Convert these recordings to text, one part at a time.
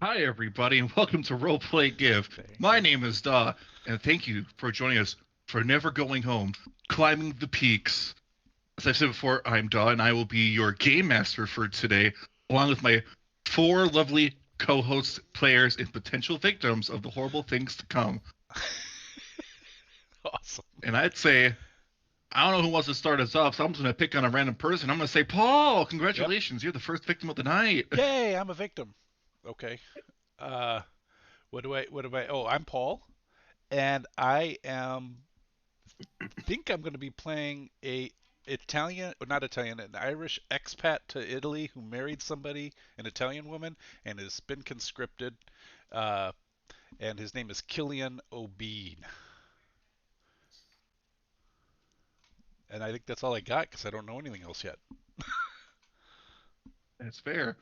Hi, everybody, and welcome to Roleplay Give. Thank My you. name is Da, and thank you for joining us for Never Going Home, Climbing the Peaks. As I've said before, I'm Da, and I will be your game master for today, along with my four lovely co-host players and potential victims of the horrible things to come. Awesome. And I'd say, I don't know who wants to start us off, so I'm just going to pick on a random person. I'm going to say, Paul, Yep. congratulations, you're the first victim of the night. Yay, I'm a victim. Okay. Uh what do I Oh, I'm Paul and I am think I'm going to be playing a Italian, or not Italian, an Irish expat to Italy who married somebody, an Italian woman, and has been conscripted. Uh, and his name is Killian O'Bean. And I think that's all I got because I don't know anything else yet. That's fair.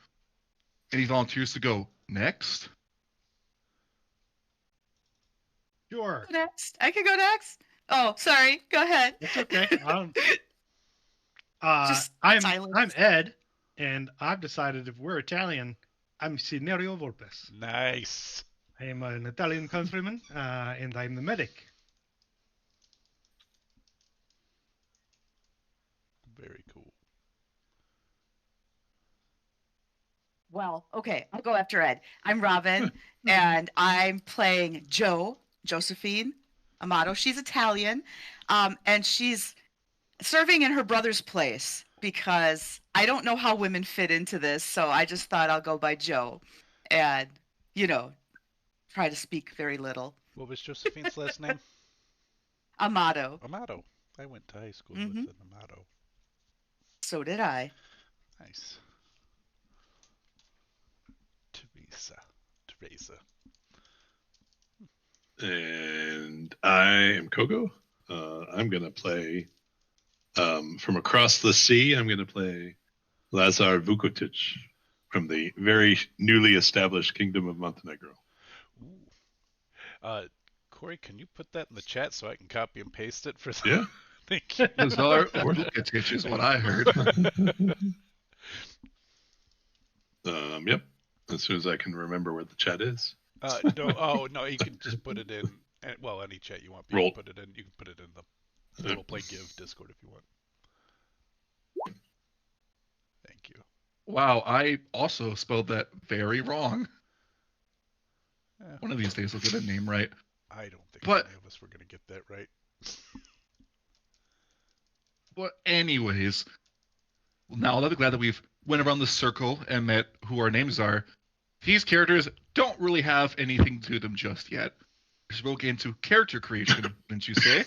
Any volunteers to go next? Sure. Next. I can go next. Oh, sorry. Go ahead. It's okay. Just I'm silence. Ed, and I've decided if we're Italian, I'm Signorio Volpes. Nice. I am an Italian countryman, and I'm the medic. Very cool. Well, okay. I'll go after Ed. I'm Robin, and I'm playing Josephine Amato. She's Italian, and she's serving in her brother's place because I don't know how women fit into this, so I just thought I'll go by Joe, and you know, try to speak very little. What was Josephine's last name? Amato. Amato. I went to high school with Mm-hmm. an Amato. So did I. Nice. Teresa. Teresa. And I am Kogo. I'm going to play from across the sea. I'm going to play Lazar Vukotic from the very newly established Kingdom of Montenegro. Ooh. Corey, can you put that in the chat so I can copy and paste it for the... Yeah. Thank you. Lazar course. Vukotic is what I heard. Yep. As soon as I can remember where the chat is. No, oh no, you can just put it in. Well, any chat you want. You Roll. can put it in. You can put it in the Roll Play Give Discord if you want. Thank you. Wow, I also spelled that very wrong. Eh, One of these days I'll get a name right. I don't think But- any of us were gonna get that right. But anyways, now that I'm glad that we've went around the circle and met who our names are, these characters don't really have anything to them just yet. We'll get into character creation, didn't you say?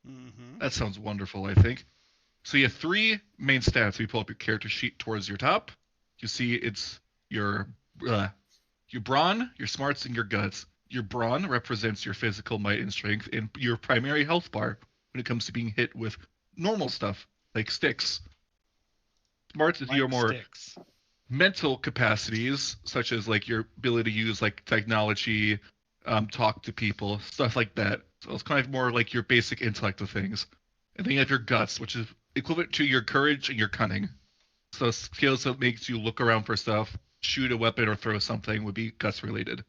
Mm-hmm. That sounds wonderful, I think. So you have three main stats. We pull up your character sheet towards your top. You see it's your brawn, your smarts, and your guts. Your brawn represents your physical might and strength, and your primary health bar when it comes to being hit with normal stuff like sticks. Smarts is Like your more sticks. mental capacities, such as like your ability to use like technology, talk to people, stuff like that. So it's kind of more like your basic intellect of things. And then you have your guts, which is equivalent to your courage and your cunning. So skills that makes you look around for stuff, shoot a weapon, or throw something would be guts related.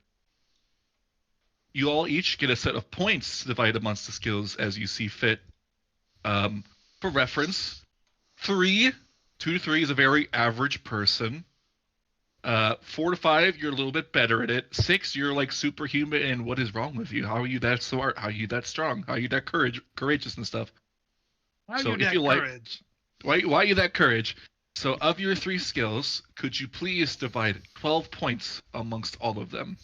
You all each get a set of points divided amongst the skills as you see fit. For reference, 2 to 3 is a very average person. 4 to 5, you're a little bit better at it. 6, you're like superhuman. And what is wrong with you? How are you that smart? How are you that strong? How are you that courageous and stuff? Why So you if that you like- courage? Why are you that courage? So of your 3 skills, could you please divide 12 points amongst all of them?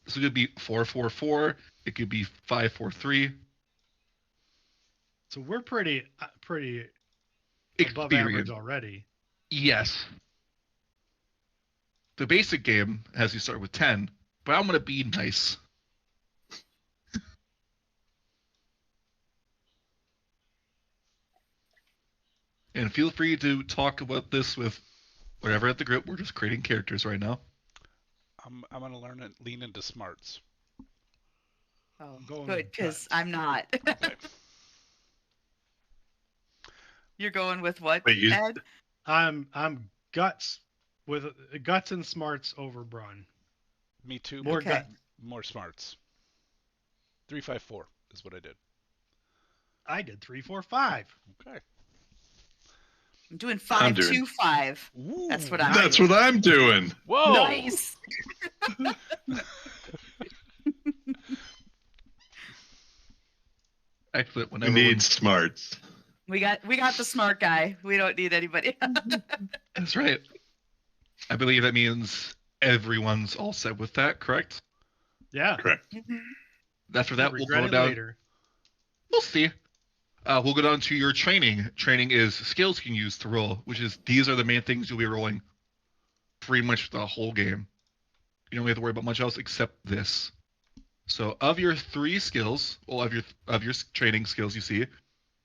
So it could be 4-4-4. It could be 5-4-3. So we're pretty above Experience. average already. Yes. The basic game has you start with 10, but I'm gonna be nice. And feel free to talk about this with whatever at the group. We're just creating characters right now. I'm gonna lean into smarts. Oh, Going good, with because guts. I'm not. Okay. You're going with what, Wait, Ed? I'm guts with guts and smarts over brawn. Me too. More Okay. gut. More smarts. 3, 5, 4 is what I did. I did 3, 4, 5. Okay. I'm doing I'm 5, doing- 2, 5. That's what I'm That's doing. what I'm doing. Whoa! Nice. Excellent. We Whenever need smarts. We got the smart guy. We don't need anybody. That's right. I believe that means everyone's all set with that, correct? Yeah. Correct. After that, we'll regret go it down. later. We'll see. We'll go down to your training. Training is skills you can use to roll, which is these are the main things you'll be rolling pretty much the whole game. You don't really have to worry about much else except this. So of your 3 skills, well, of your training skills you see,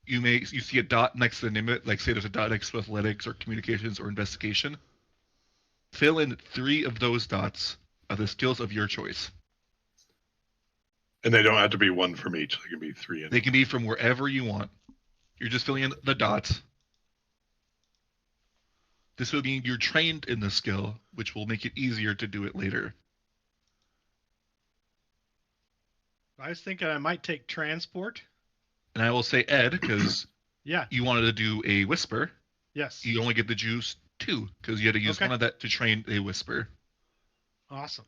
you see a dot next to the name of it, like say there's a dot next to athletics or communications or investigation. Fill in 3 of those dots of the skills of your choice. And they don't have to be one from each. They can be 3. They can be from wherever you want. You're just filling in the dots. This will mean you're trained in the skill, which will make it easier to do it later. I was thinking I might take transport. And I will say Ed, because Yeah. you wanted to do a whisper. Yes. You only get the juice 2, because you had to use Okay. one of that to train a whisper. Awesome.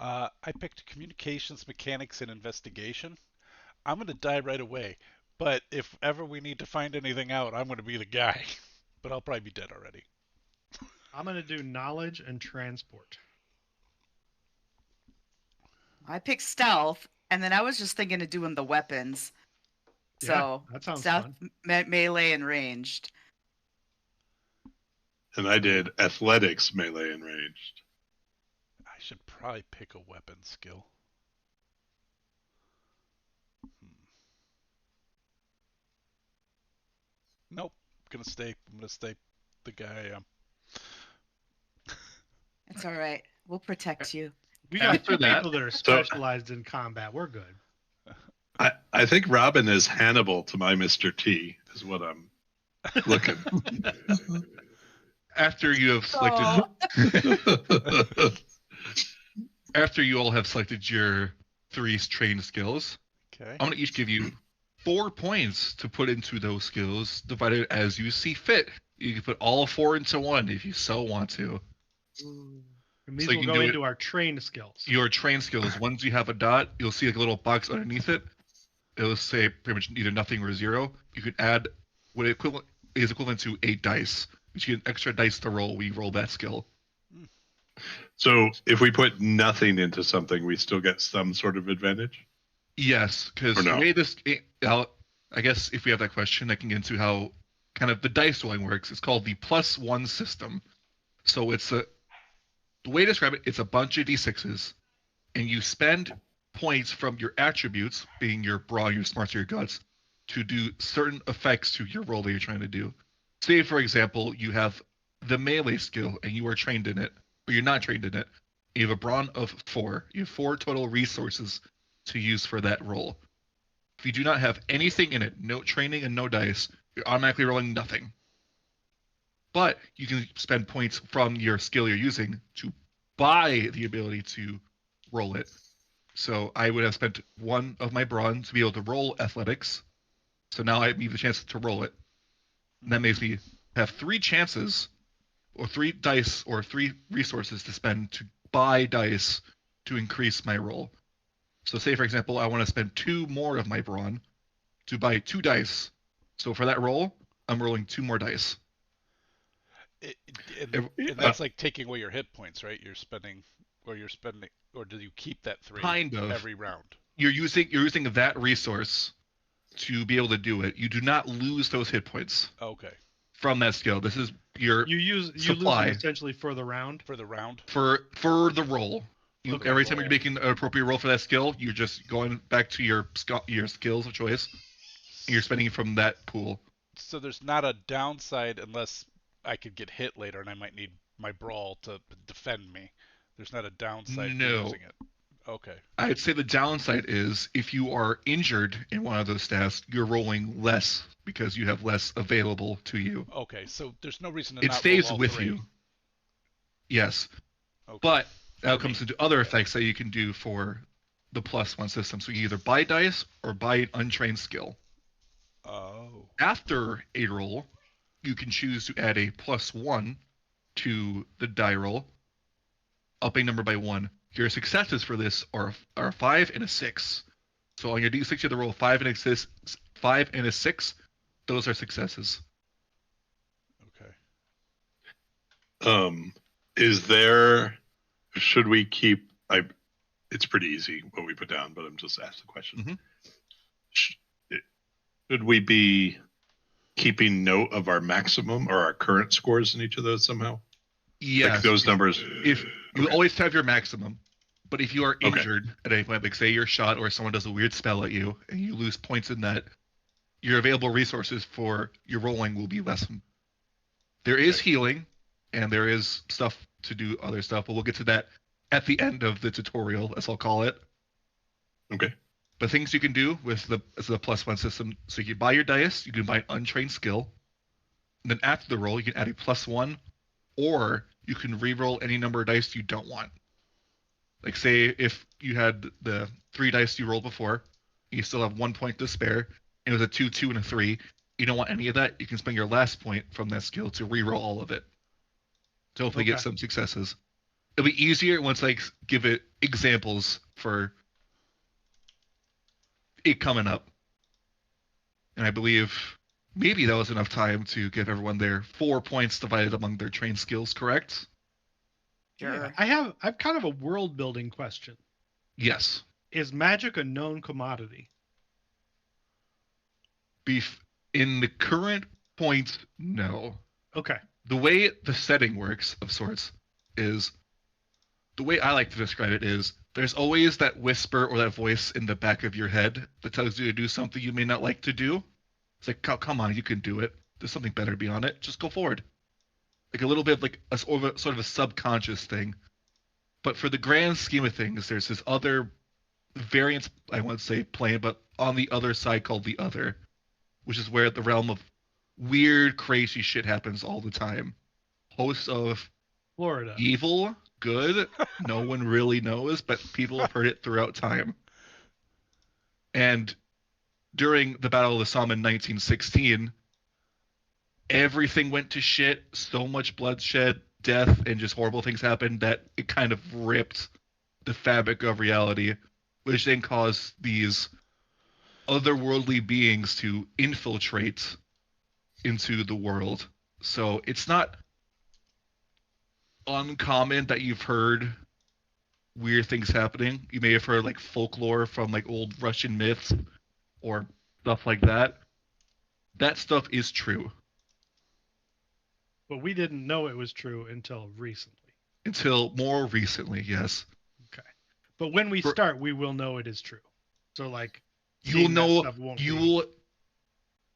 I picked communications, mechanics, and investigation. I'm going to die right away. But if ever we need to find anything out, I'm going to be the guy. But I'll probably be dead already. I'm going to do knowledge and transport. I picked stealth, and then I was just thinking of doing the weapons. So Yeah, that sounds stealth, fun. melee, and ranged. And I did athletics, melee, and ranged. I should probably pick a weapon skill. Nope. I'm gonna stay the guy I am. It's all right. We'll protect you. We got After 2 that- people that are specialized in combat. We're good. I think Robin is Hannibal to my Mr. T, is what I'm looking. After you have selected, Oh, after you all have selected your 3 trained skills, Okay. I'm going to each give you 4 points to put into those skills, divided as you see fit. You can put all 4 into one if you so want to. And these So you will can go do into our trained skills. Your trained skills, once you have a dot, you'll see like a little box underneath it. It'll say pretty much either nothing or 0. You can add what is equivalent to 8 dice, which you get an extra dice to roll when you roll that skill. So if we put nothing into something, we still get some sort of advantage? Yes, because Or the no? way this, I guess if we have that question, I can get into how kind of the dice rolling works. It's called the +1 system. So it's the way to describe it, it's a bunch of d6s, and you spend points from your attributes, being your brawn, your smarts, or your guts, to do certain effects to your role that you're trying to do. Say, for example, you have the melee skill and you are trained in it, but you're not trained in it. You have a brawn of 4. You have 4 total resources to use for that roll. If you do not have anything in it, no training and no dice, you're automatically rolling nothing. But you can spend points from your skill you're using to buy the ability to roll it. So I would have spent 1 of my brawn to be able to roll athletics. So now I have the chance to roll it. And that makes me have 3 chances, or 3 dice, or 3 resources to spend to buy dice to increase my roll. So say, for example, I want to spend 2 more of my brawn to buy 2 dice. So for that roll, I'm rolling 2 more dice. And that's like taking away your hit points, right? You're spending, or do you keep that 3 Kind of. every round? You're using that resource to be able to do it. You do not lose those hit points Okay. from that skill. This is your You lose Supply. them essentially for the round. For the round? for the roll. Okay. Every time you're making an appropriate roll for that skill, you're just going back to your skills of choice. And you're spending it from that pool. So there's not a downside unless I could get hit later and I might need my brawl to defend me. There's not a downside to No. using it. Okay. I'd say the downside is if you are injured in one of those stats, you're rolling less because you have less available to you. Okay. So there's no reason to It not stays roll all with 3. you. Yes, Okay. but now For comes me. into other effects that you can do for the +1 system. So you either buy dice or buy an untrained skill. Oh. After a roll, you can choose to add a +1 to the die roll, up a number by 1. Your successes for this are a 5 and a 6. So on your d6, you have to roll 5 and a 6. 5 and a 6. Those are successes. Okay. Is there? Should we keep? It's pretty easy what we put down, but I'm just asking the question. Mhm. Should we be keeping note of our maximum or our current scores in each of those somehow? Yes. Like those numbers. If you Okay. always have your maximum, but if you are Okay. injured at any point, like say you're shot or someone does a weird spell at you and you lose points in that, your available resources for your rolling will be lessened. There is Okay. healing, and there is stuff to do other stuff, but we'll get to that at the end of the tutorial, as I'll call it. Okay. But things you can do with the +1 system, so you can buy your dice, you can buy an untrained skill, and then after the roll, you can add a +1, or you can re-roll any number of dice you don't want. Like say if you had the 3 dice you rolled before, you still have 1 point to spare, and it was a 2, 2, and a 3. You don't want any of that. You can spend your last point from that skill to re-roll all of it. To hopefully get Okay. some successes. It'll be easier once I give it examples for it coming up. And I believe maybe that was enough time to give everyone their 4 points divided among their trained skills, correct? Sure. Yeah, I've kind of a world building question. Yes. Is magic a known commodity? In the current point, no. Okay. The way the setting works, of sorts, is the way I like to describe it is there's always that whisper or that voice in the back of your head that tells you to do something you may not like to do. It's like, come on, you can do it. There's something better beyond it. Just go forward. Like a little bit of like a sort of a subconscious thing. But for the grand scheme of things, there's this other variant, I won't say plane, but on the other side called the other, which is where the realm of weird, crazy shit happens all the time. Hosts of Florida. evil, good, no one really knows, but people have heard it throughout time. And during the Battle of the Somme in 1916, everything went to shit. So much bloodshed, death, and just horrible things happened that it kind of ripped the fabric of reality, which then caused these otherworldly beings to infiltrate into the world. So it's not uncommon that you've heard weird things happening. You may have heard like folklore from like old Russian myths or stuff like that. That stuff is true But we didn't know it was true until recently. until more recently, yes. Okay. But when we For- start, we will know it is true. So like You'll seeing that know stuff won't you be- will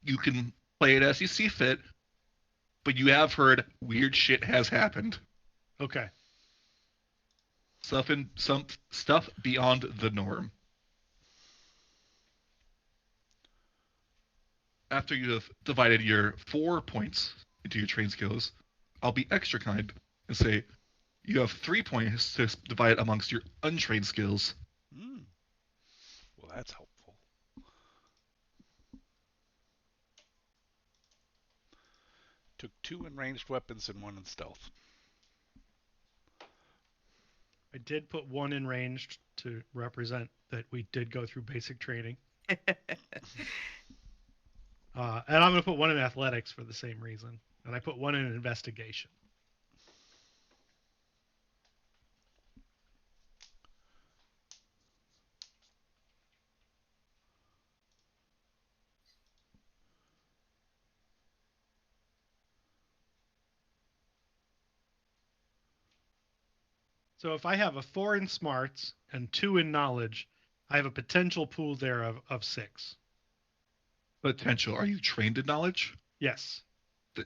you can play it as you see fit, but you have heard weird shit has happened. Okay. Some stuff beyond the norm. After you have divided your 4 points into your trained skills, I'll be extra kind and say you have 3 points to divide amongst your untrained skills. Well, that's helpful. Took 2 in ranged weapons and 1 in stealth. I did put 1 in ranged to represent that we did go through basic training. And I'm going to put 1 in athletics for the same reason. And I put 1 in investigation. So if I have a 4 in smarts and 2 in knowledge, I have a potential pool there of 6. Potential. Are you trained in knowledge? Yes.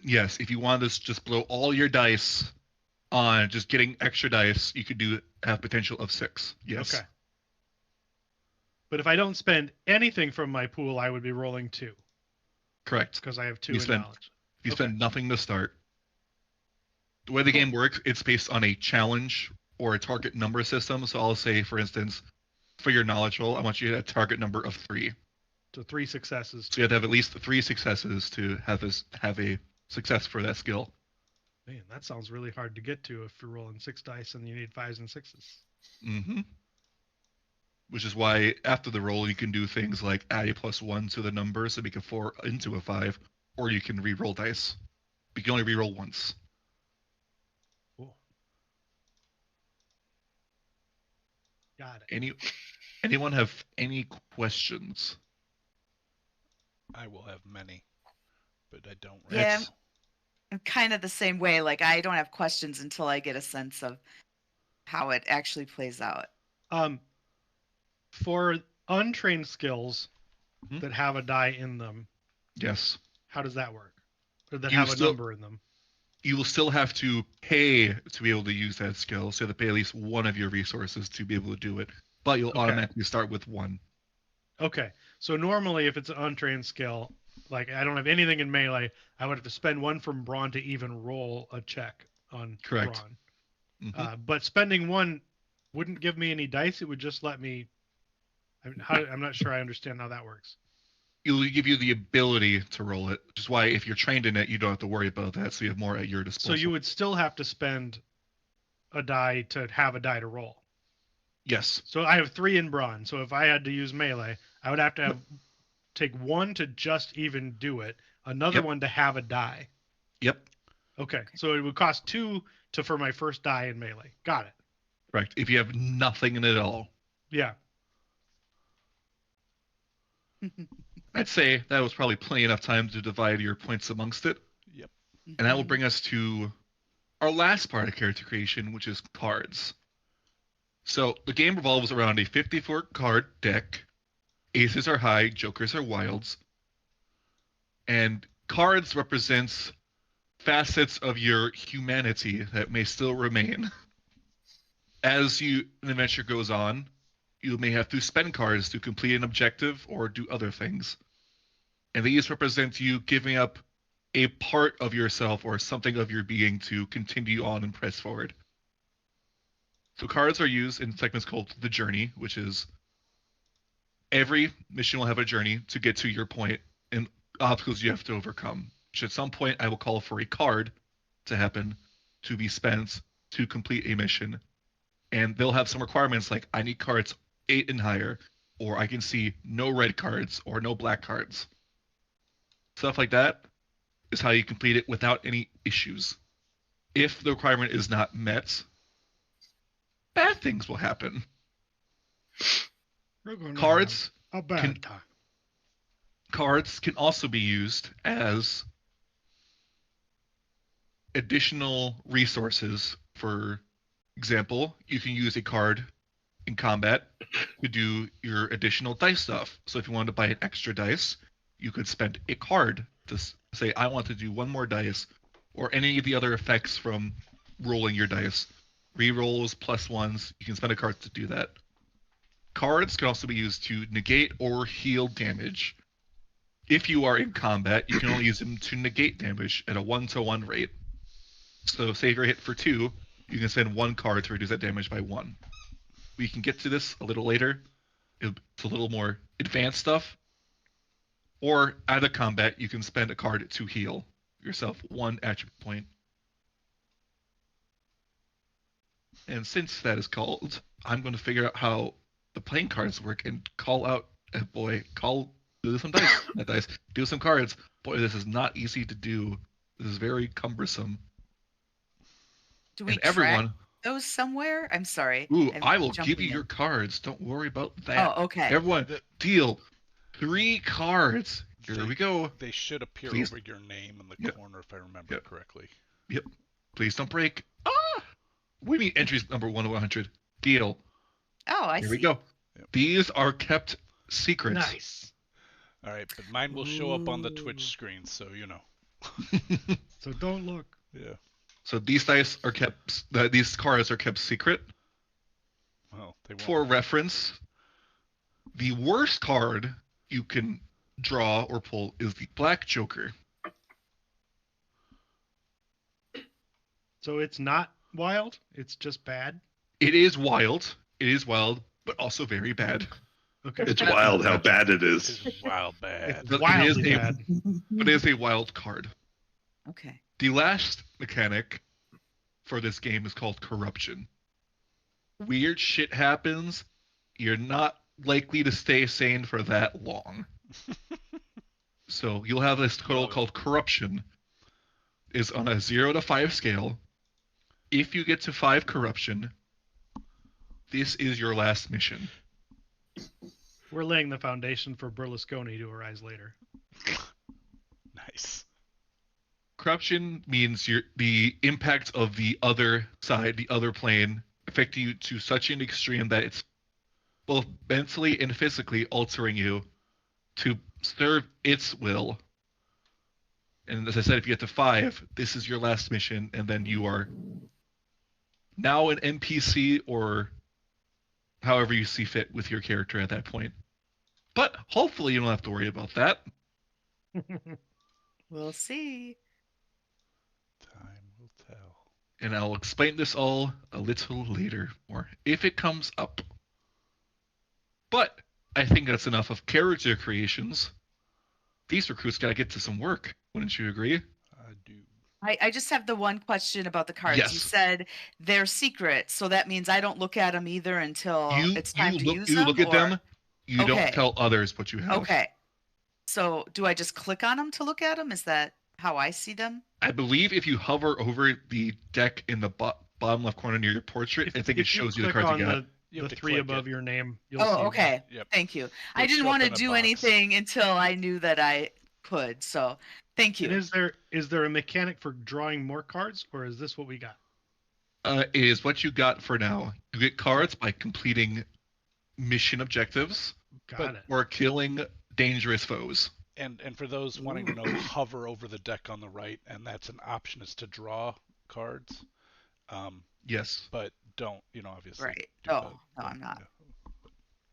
Yes. If you want to just blow all your dice on just getting extra dice, you could have potential of 6. Yes. Okay. But if I don't spend anything from my pool, I would be rolling 2 Correct. because I have 2 You in spend- knowledge. If you Okay. spend nothing to start. The way the game works, it's based on a challenge or a target number system. So I'll say, for instance, for your knowledge roll, I want you to hit a target number of 3. So 3 successes. So you have to have at least 3 successes to have a success for that skill. Man, that sounds really hard to get to if you're rolling 6 dice and you need 5s and 6s. Mm-hmm. Which is why after the roll, you can do things like add a +1 to the number so make a 4 into a 5, or you can re-roll dice. But you can only re-roll once. Cool. Got it. Anyone have any questions? I will have many, but I don't. Yeah. That's- I'm kind of the same way. Like, I don't have questions until I get a sense of how it actually plays out. For untrained skills Mhm. that have a die in them, Yes. how does that work? Or that You have a still- number in them? You will still have to pay to be able to use that skill. So you have to pay at least one of your resources to be able to do it. But you'll Okay. automatically start with 1. Okay. So normally if it's an untrained skill, like I don't have anything in melee, I would have to spend 1 from brawn to even roll a check on Correct. brawn. Mhm. But spending 1 wouldn't give me any dice. It would just let me. I'm not sure I understand how that works. It'll give you the ability to roll it, which is why if you're trained in it, you don't have to worry about that. So you have more at your So disposal. you would still have to spend a die to have a die to roll. Yes. So I have 3 in brawn. So if I had to use melee, I would have to take 1 to just even do it, another Yep. one to have a die. Yep. Okay. So it would cost 2 for my first die in melee. Got it. Correct. If you have nothing in it at all, Yeah. I'd say that was probably plenty enough time to divide your points amongst it. And that will bring us to our last part of character creation, which is cards. So the game revolves around a 54 card deck. Aces are high, jokers are wilds. And cards represents facets of your humanity that may still remain. As an adventure goes on, you may have to spend cards to complete an objective or do other things. And these represent you giving up a part of yourself or something of your being to continue on and press forward. So cards are used in segments called the journey, which is every mission will have a journey to get to your point and obstacles you have to overcome. Which at some point I will call for a card to happen to be spent to complete a mission. And they'll have some requirements like I need cards 8 and higher, or I can see no red cards or no black cards. Stuff like that is how you complete it without any issues. If the requirement is not met, bad things will happen. Cards A bad can- time. Cards can also be used as additional resources. For example, you can use a card in combat to do your additional dice stuff. So if you wanted to buy an extra dice, you could spend a card to say, I want to do 1 more dice, or any of the other effects from rolling your dice. Rerolls, +1s, you can spend a card to do that. Cards can also be used to negate or heal damage. If you are in combat, you can only use them to negate damage at a 1-to-1 rate. So say if you're hit for 2, you can spend 1 card to reduce that damage by 1. We can get to this a little later. It's a little more advanced stuff. Or out of combat, you can spend a card to heal yourself 1 attribute point. And since that is called, I'm going to figure out how the playing cards work and call out, do some dice, not dice, do some cards. Boy, this is not easy to do. This is very cumbersome. Do we And track everyone, those somewhere? I'm sorry. ooh, I'm I will give jumping you in. your cards. Don't worry about that. Oh, okay. Everyone, The- deal 3 cards. Here They- we go. They should appear Please. over your name in the Yep. corner, if I remember Yep. correctly. Please don't break. Ah! We need entries number 1 to 100. Deal. Oh, I Here see. we go. Yep. These are kept secret. Nice. All right, but mine will show up on the Ooh. Twitch screen, so you know. So don't look. Yeah. So these dice are kept. These cards are kept secret. Well, they won't. For reference, the worst card you can draw or pull is the Black Joker. So it's not wild. It's just bad. It is wild. It is wild, but also very bad. Okay. It's wild how bad it It's is. wild bad. It's But wildly it is bad. But it is a wild card. Okay. The last mechanic for this game is called corruption. Weird shit happens. You're not likely to stay sane for that long. So you'll have this total Love it. called corruption. Is on a 0 to 5 scale. If you get to 5 corruption, this is your last mission. We're laying the foundation for Berlusconi to arise later. Nice. Corruption means the impact of the other side, the other plane, affecting you to such an extreme that it's both mentally and physically altering you to serve its will. And as I said, if you get to 5, this is your last mission, and then you are now an NPC or however you see fit with your character at that point. But hopefully you don't have to worry about that. We'll see. Time will tell. And I'll explain this all a little later, or if it comes up. But I think that's enough of character creations. These recruits gotta get to some work, wouldn't you agree? I do. I just have the one question about the cards. You Yes. said they're secret, so that means I don't look at them either until it's time to use you them. look at or- them. You Okay. don't tell others what you have. Okay. So do I just click on them to look at them? Is that how I see them? I believe if you hover over the deck in the bottom left corner near your portrait, I think it If you shows you the click cards you on got. You have the to 3 click above it. your name, you'll see Oh, them. okay. Yep. Thank you. It'll I didn't show up want to in a do box. anything until I knew that I could. So thank you. And is there a mechanic for drawing more cards, or is this what we got? Is what you got for now. You get cards by completing mission objectives Got But- it. or killing dangerous foes. And for those wanting to know, hover over the deck on the right, and that's an option is to draw cards. Yes. But don't, obviously. Right. do Oh, that. no, I'm not.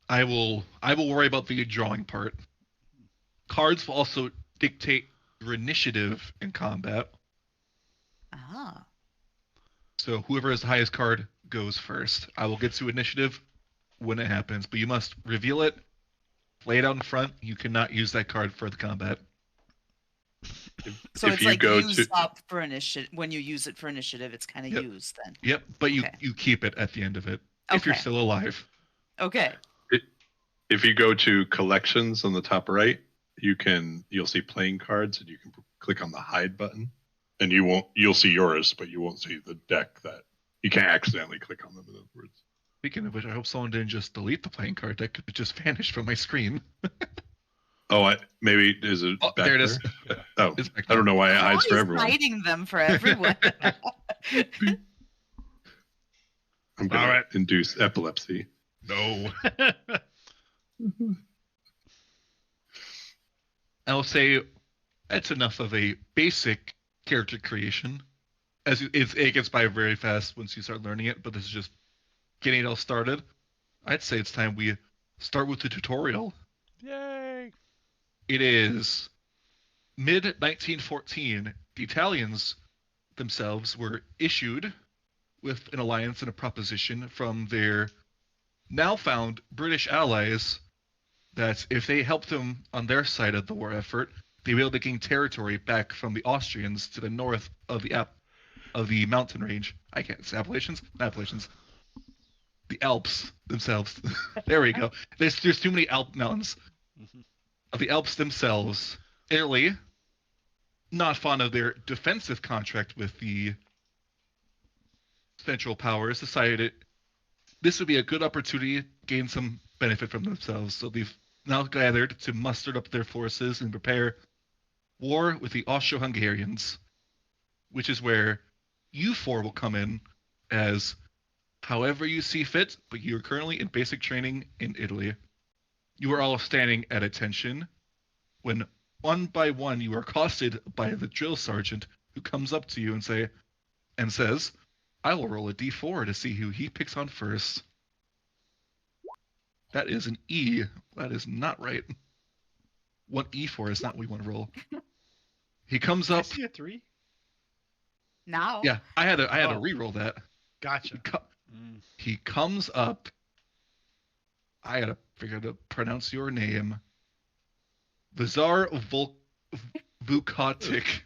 I will worry about the drawing part. Cards will also dictate your initiative in combat. Ah. So whoever has the highest card goes first. I will get to initiative when it happens, but you must reveal it, lay it out in front. You cannot use that card for the combat. So If it's you like go used to- up for initiative. When you use it for initiative, it's kind of Yep. used then. Yep, but you Okay. you keep it at the end of it if you're Okay. still alive. Okay. If you go to collections on the top right, you'll see playing cards, and you can click on the hide button, and you'll see yours, but you won't see the deck that you can't accidentally click on them. In other words, Speaking of which, I hope someone didn't just delete the playing card deck. It just vanished from my screen. maybe is it Oh, back there it is. there? Oh, It's back I don't know why it I'm hides for always everyone. hiding them for everyone. I'm gonna All right. induce epilepsy. No. I'll say that's enough of a basic character creation. It gets by very fast once you start learning it, but this is just getting it all started. I'd say it's time we start with the tutorial. Yay! It is mid 1914. The Italians themselves were issued with an alliance and a proposition from their now found British allies that if they helped them on their side of the war effort, they'd be able to gain territory back from the Austrians to the north of the mountain range. I can't say Appalachians, not Appalachians. The Alps themselves. There we go. There's too many Alp mountains. Mhm. Of the Alps themselves. Italy, not fond of their defensive contract with the Central Powers, decided this would be a good opportunity to gain some benefit from themselves. So they've now gathered to muster up their forces and prepare war with the Austro-Hungarians, which is where you four will come in as however you see fit, but you're currently in basic training in Italy. You are all standing at attention when one by one you are accosted by the drill sergeant who comes up to you and says, I will roll a d4 to see who he picks on first. That is an E. That is not right. What E4 is not what we want to roll. He comes I up. see a 3. now. Yeah, I had to Oh. re-roll that. Gotcha. Mm. He comes up. I gotta figure out how to pronounce your name. Vizar Vukotic.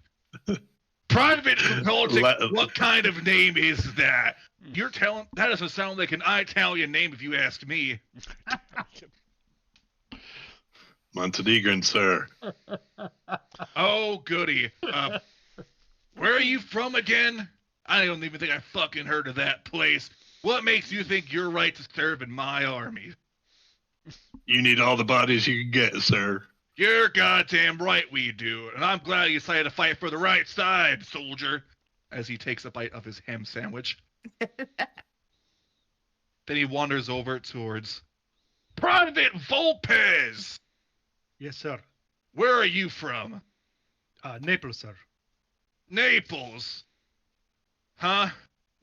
Private Vukotic, Le- what kind of name is that? Mm. You're telling that doesn't sound like an Italian name if you ask me. Montenegrin, sir. Oh, goody. Where are you from again? I don't even think I fucking heard of that place. What makes you think you're right to serve in my army? You need all the bodies you can get, sir. You're goddamn right we do, and I'm glad you decided to fight for the right side, soldier. As he takes a bite of his ham sandwich. Then he wanders over towards Private Volpez. Yes, sir. Where are you from? Naples, sir. Naples. Huh?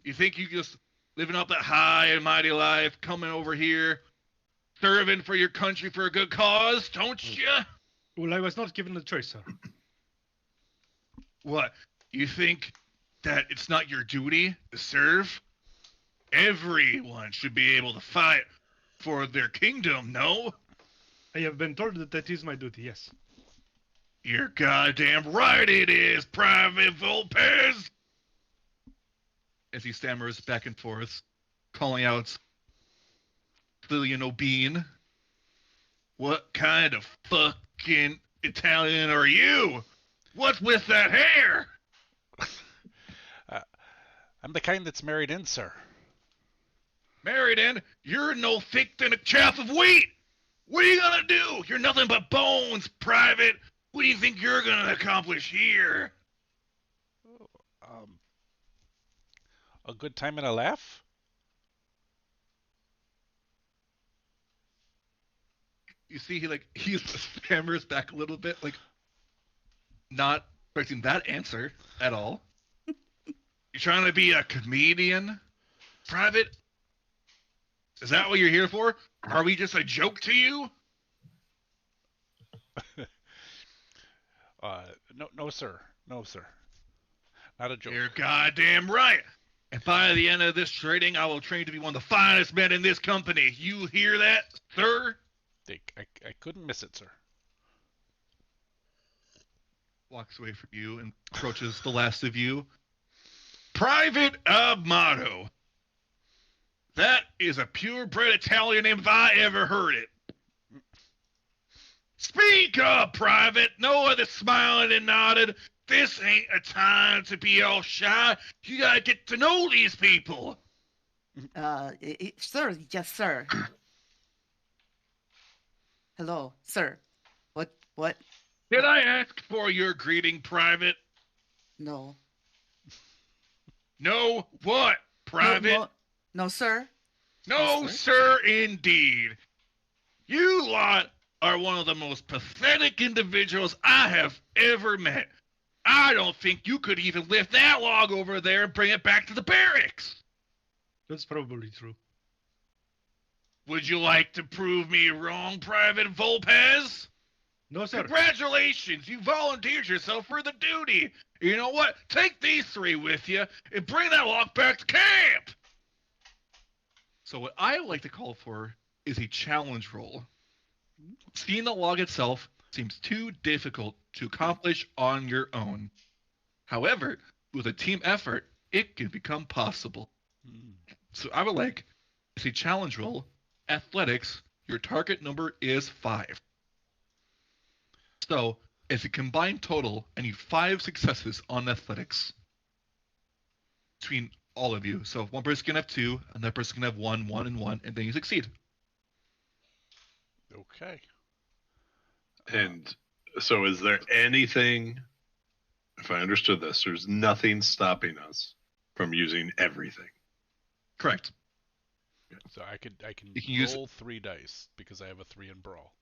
You think you just living up that high and mighty life, coming over here, serving for your country for a good cause, don't you? Well, I was not given the choice, sir. What? You think that it's not your duty to serve? Everyone should be able to fight for their kingdom, no? I have been told that that is my duty, yes. You're goddamn right it is, Private Volpez! As he stammers back and forth, calling out Lillian O'Bean. What kind of fucking Italian are you? What's with that hair? I'm the kind that's married in, sir. Married in? You're no thick than a chaff of wheat! What are you gonna do? You're nothing but bones, Private! What do you think you're gonna accomplish here? A good time and a laugh? You see he stammers back a little bit, like not expecting that answer at all. You're trying to be a comedian, Private? Is that what you're here for? Are we just a joke to you? No, sir. No, sir. Not a joke. You're goddamn right. And by the end of this training, I will train you to be one of the finest men in this company. You hear that, sir? I couldn't miss it, sir. Walks away from you and approaches the last of you. Private Amato. That is a purebred Italian name if I ever heard it. Speak up, Private. No one that's smiling and nodded. This ain't a time to be all shy. You gotta get to know these people. Sir, yes, sir. Hello, sir. What? Did I ask for your greeting, Private? No. No, what, Private? No, sir. No, Yes, sir, indeed. You lot are one of the most pathetic individuals I have ever met. I don't think you could even lift that log over there and bring it back to the barracks. That's probably true. Would you like to prove me wrong, Private Volpez? No, sir. Congratulations, you volunteered yourself for the duty. You know what? Take these three with you and bring that log back to camp. So what I like to call for is a challenge roll. Seeing the log itself seems too difficult to accomplish on your own. However, with a team effort, it can become possible. So I would like to see challenge roll, athletics, your target number is 5. So, as a combined total, I need 5 successes on athletics between all of you. So one person can have 2, another person can have 1, 1, and 1, and then you succeed. Okay. And so, is there anything, if I understood this, there's nothing stopping us from using everything? Correct. So I can You can use- roll 3 dice because I have a 3 in brawl,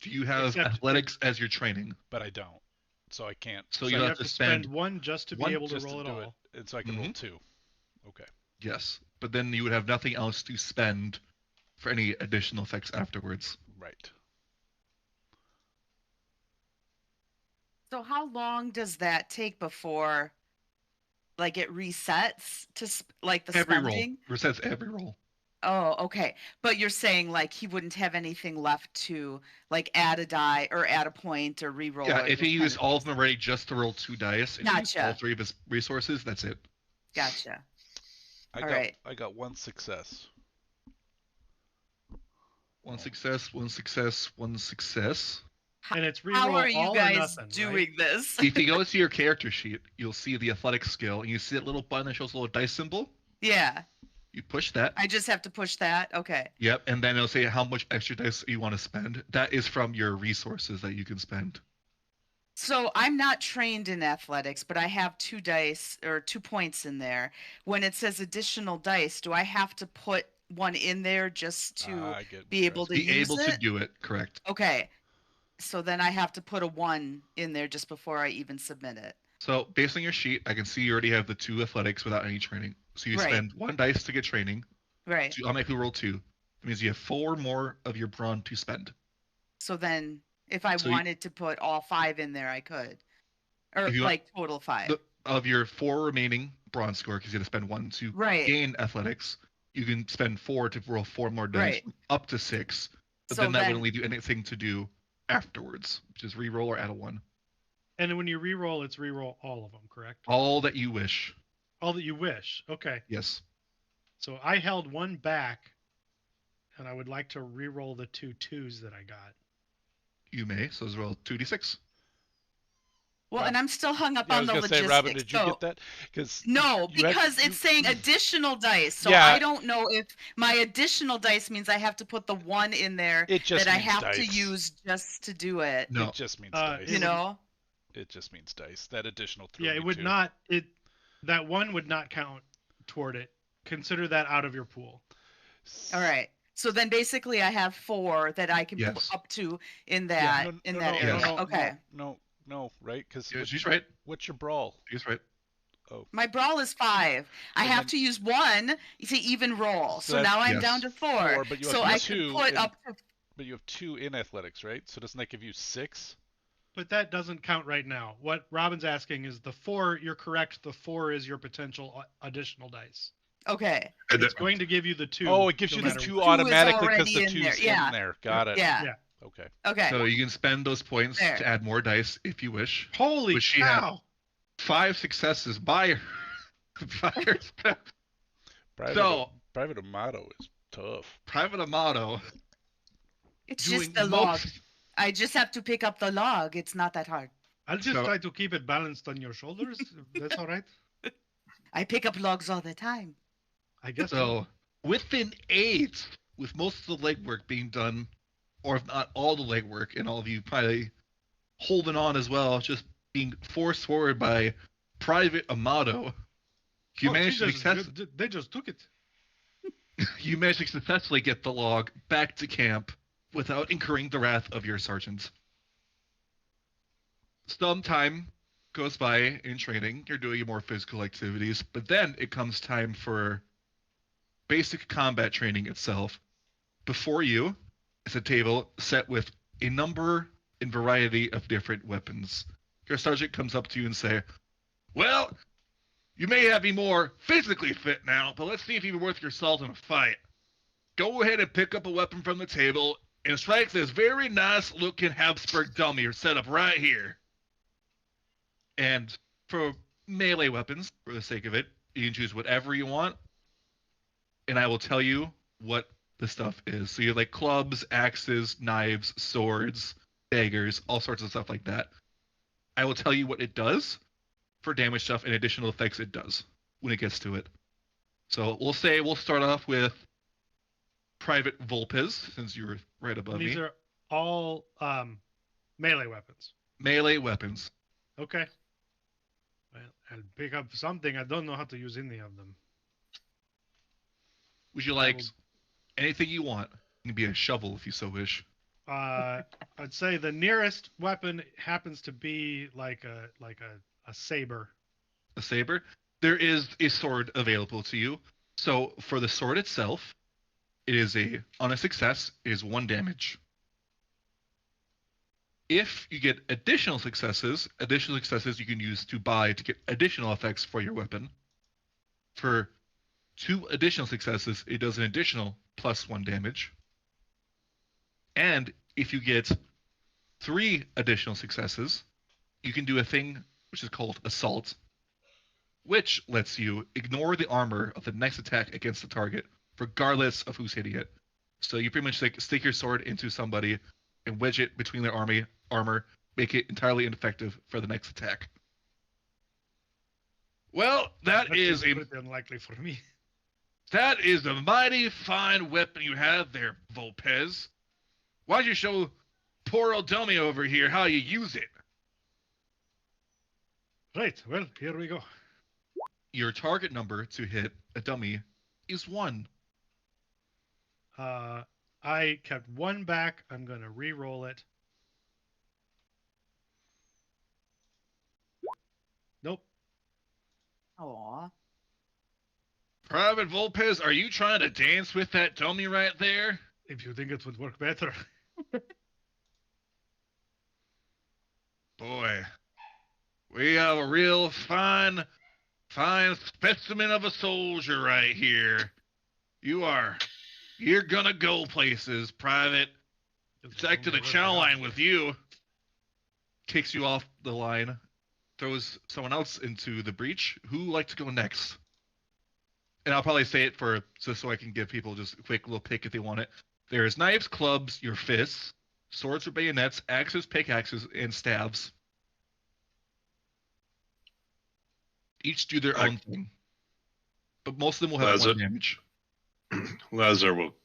Do you have Except- athletics as your training? but I don't. So I can't. So So you you have to spend one just to one be able to just roll it do all. it, and so I can roll 2. Okay. yes, but then you would have nothing else to spend for any additional effects afterwards. Right. So how long does that take before like it resets to like the Every roll spending? resets every roll. Oh, okay. But you're saying like he wouldn't have anything left to like add a die or add a point or re-roll. Yeah, or if those he kind used all of them already just to roll 2 dice, and he used all Gotcha. 3 of his resources, that's it. Gotcha. I All got right. I got one success. One success, one success, one success. And it's How reroll are you all or guys nothing, doing right? this? If you go to your character sheet, you'll see the athletic skill, and you see that little button that shows a little dice symbol. Yeah, You push that. I just have to push that. Okay. Yep, and then it'll say how much extra dice you want to spend. That is from your resources that you can spend. So I'm not trained in athletics, but I have 2 dice or 2 points in there. When it says additional dice, do I have to put one in there just to I get be able to Be use able it? to do it, correct. Okay. So then I have to put a 1 in there just before I even submit it. So based on your sheet, I can see you already have the 2 athletics without any training. So you Right. spend 1 dice to get training. Right. To automatically roll 2. That means you have 4 more of your brawn to spend. So then if I So you- wanted to put all 5 in there, I could. Or If you want- like total 5. Of your 4 remaining brawn score, because you have to spend 1 to Right. gain athletics, you can spend 4 to roll 4 more dice, Right. up to 6. But So then that then- wouldn't leave you anything to do afterwards, which is re-roll or add a 1. And when you reroll, it's reroll all of them, correct? All that you wish. All that you wish. Okay. Yes. So I held 1 back, and I would like to reroll the 2 2s that I got. You may. So let's roll 2d6. Well, Rob- and I'm still hung up Yeah, I on was the gonna logistics. say, Robin, did you so, get that? Because No, you had- because you- it's saying additional dice. So Yeah. I don't know if my additional dice means I have to put the 1 in there it just that I means have dice. to use just to do it. No. It just means Uh, dice. it You know? It just means dice. That additional threw Yeah, me it would too. not. That 1 would not count toward it. Consider that out of your pool. All right. So then basically I have 4 that I can Yes. put up to in Yeah, that no, in no, that no, area. Yes. Okay. No, right? Because Yeah, she's right. what's your brawl? She's right. My brawl is 5. I And have then- to use 1 to even roll. So So that's- now I'm Yes. down to 4. 4, but you So have I 2 could put in- up to But you have 2 in athletics, right? So doesn't that give you 6? But that doesn't count right now. What Robin's asking is the 4. You're correct. The 4 is your potential additional dice. Okay. And It's that- going to give you the 2. Oh, it gives no you the matter 2 what. Two is automatically because already the in 2's there, yeah. in there. Got it. Yeah. Yeah. Okay. Okay. So you can spend those points There. to add more dice if you wish. Holy Which she had. cow! 5 successes by her. Private, So- Private Amato is tough. Private Amato It's doing just the log. most. I just have to pick up the log. It's not that hard. I'll just So- try to keep it balanced on your shoulders. If that's all right. I pick up logs all the time. I guess So within 8, with most of the legwork being done, or if not all the legwork, and all of you probably holding on as well, just being forced forward by Private Amato, you managed to they just took it. you managed to successfully get the log back to camp without incurring the wrath of your sergeant. Some time goes by in training. You're doing your more physical activities, but then it comes time for basic combat training itself. Before you is a table set with a number and variety of different weapons. Your sergeant comes up to you and say, "Well, you may have me more physically fit now, but let's see if you're worth your salt in a fight. Go ahead and pick up a weapon from the table and strike this very nice looking Habsburg dummy set up right here." And for melee weapons, for the sake of it, you can choose whatever you want. And I will tell you what the stuff is. So you have like clubs, axes, knives, swords, daggers, all sorts of stuff like that. I will tell you what it does for damage stuff and additional effects it does when it gets to it. So we'll start off with Private Volpez, since you were right above These me. are all melee weapons. Melee weapons. Okay. Well, I'll pick up something. I don't know how to use any of them. Would you like will- anything you want? It can be a shovel if you so wish. I'd say the nearest weapon happens to be like a saber. A saber. There is a sword available to you. So for the sword itself, it is on a success, it is 1 damage. If you get additional successes you can use to buy to get additional effects for your weapon. For 2 additional successes, it does an additional +1 damage. And if you get 3 additional successes, you can do a thing which is called Assault, which lets you ignore the armor of the next attack against the target, regardless of who's hitting it. So you pretty much like stick your sword into somebody and wedge it between their armor, make it entirely ineffective for the next attack. Well, that is pretty unlikely for me. That is a mighty fine weapon you have there, Volpez. Why don't you show poor old dummy over here how you use it? Right. Well, here we go. Your target number to hit a dummy is 1. I kept 1 back. I'm going to re-roll it. Nope. Aw. Private Volpez, are you trying to dance with that dummy right there? If you think it would work better. Boy, we have a real fine specimen of a soldier right here. You're gonna go places, Private. Back to the chow line with you. Kicks you off the line, throws someone else into the breach. Who would like to go next? And I'll probably say it just so I can give people just a quick little pick if they want it. There's knives, clubs, your fists, swords or bayonets, axes, pickaxes, and staves. Each do their own thing. But most of them will have 1 damage. Lazar will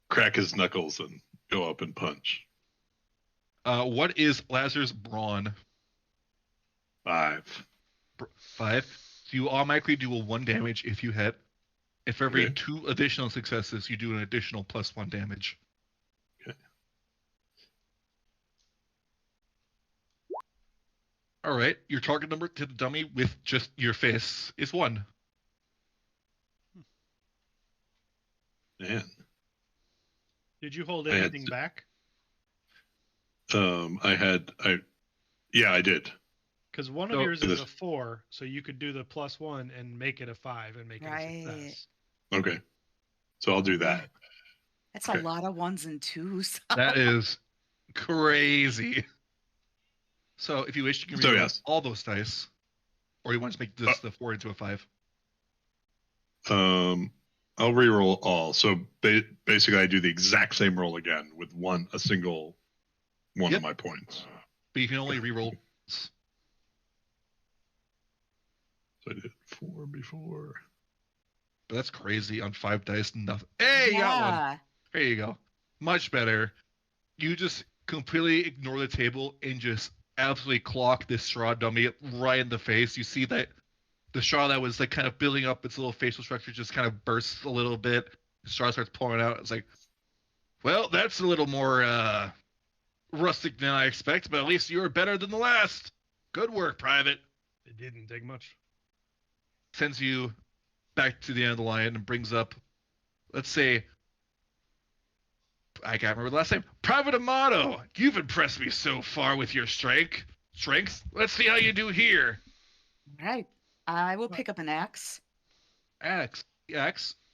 crack his knuckles and go up and punch. What is Lazar's brawn? 5. 5. So you automatically do a 1 damage if you hit. And for every Okay. 2 additional successes, you do an additional +1 damage. Okay. All right. Your target number to the dummy with just your fists is 1. Man. Did you hold I had anything to- back? I did. Because one of So- yours is a 4, so you could do the +1 and make it a 5 and make it a Right. success. Okay. So I'll do that. That's Okay. a lot of 1s and 2s. That is crazy. So if you wish, you can So, reroll yes. all those dice. Or you want to make this the 4 into a 5. I'll reroll all. So basically, I do the exact same roll again with a single one Yep. of my points. But you can only reroll. So I did 4 before. But that's crazy on 5 dice. Nothing. Hey, you got one. Yeah. There you go. Much better. You just completely ignore the table and just absolutely clock this straw dummy right in the face. You see that the straw that was like kind of building up its little facial structure just kind of bursts a little bit. The straw starts pouring out. It's like, well, that's a little more rustic than I expect, but at least you were better than the last. Good work, Private. It didn't take much. Sends you back to the end of the line and brings up, let's say, I can't remember the last name. Private Amato, you've impressed me so far with your strength. Let's see how you do here. All right. I will pick up an axe. Axe,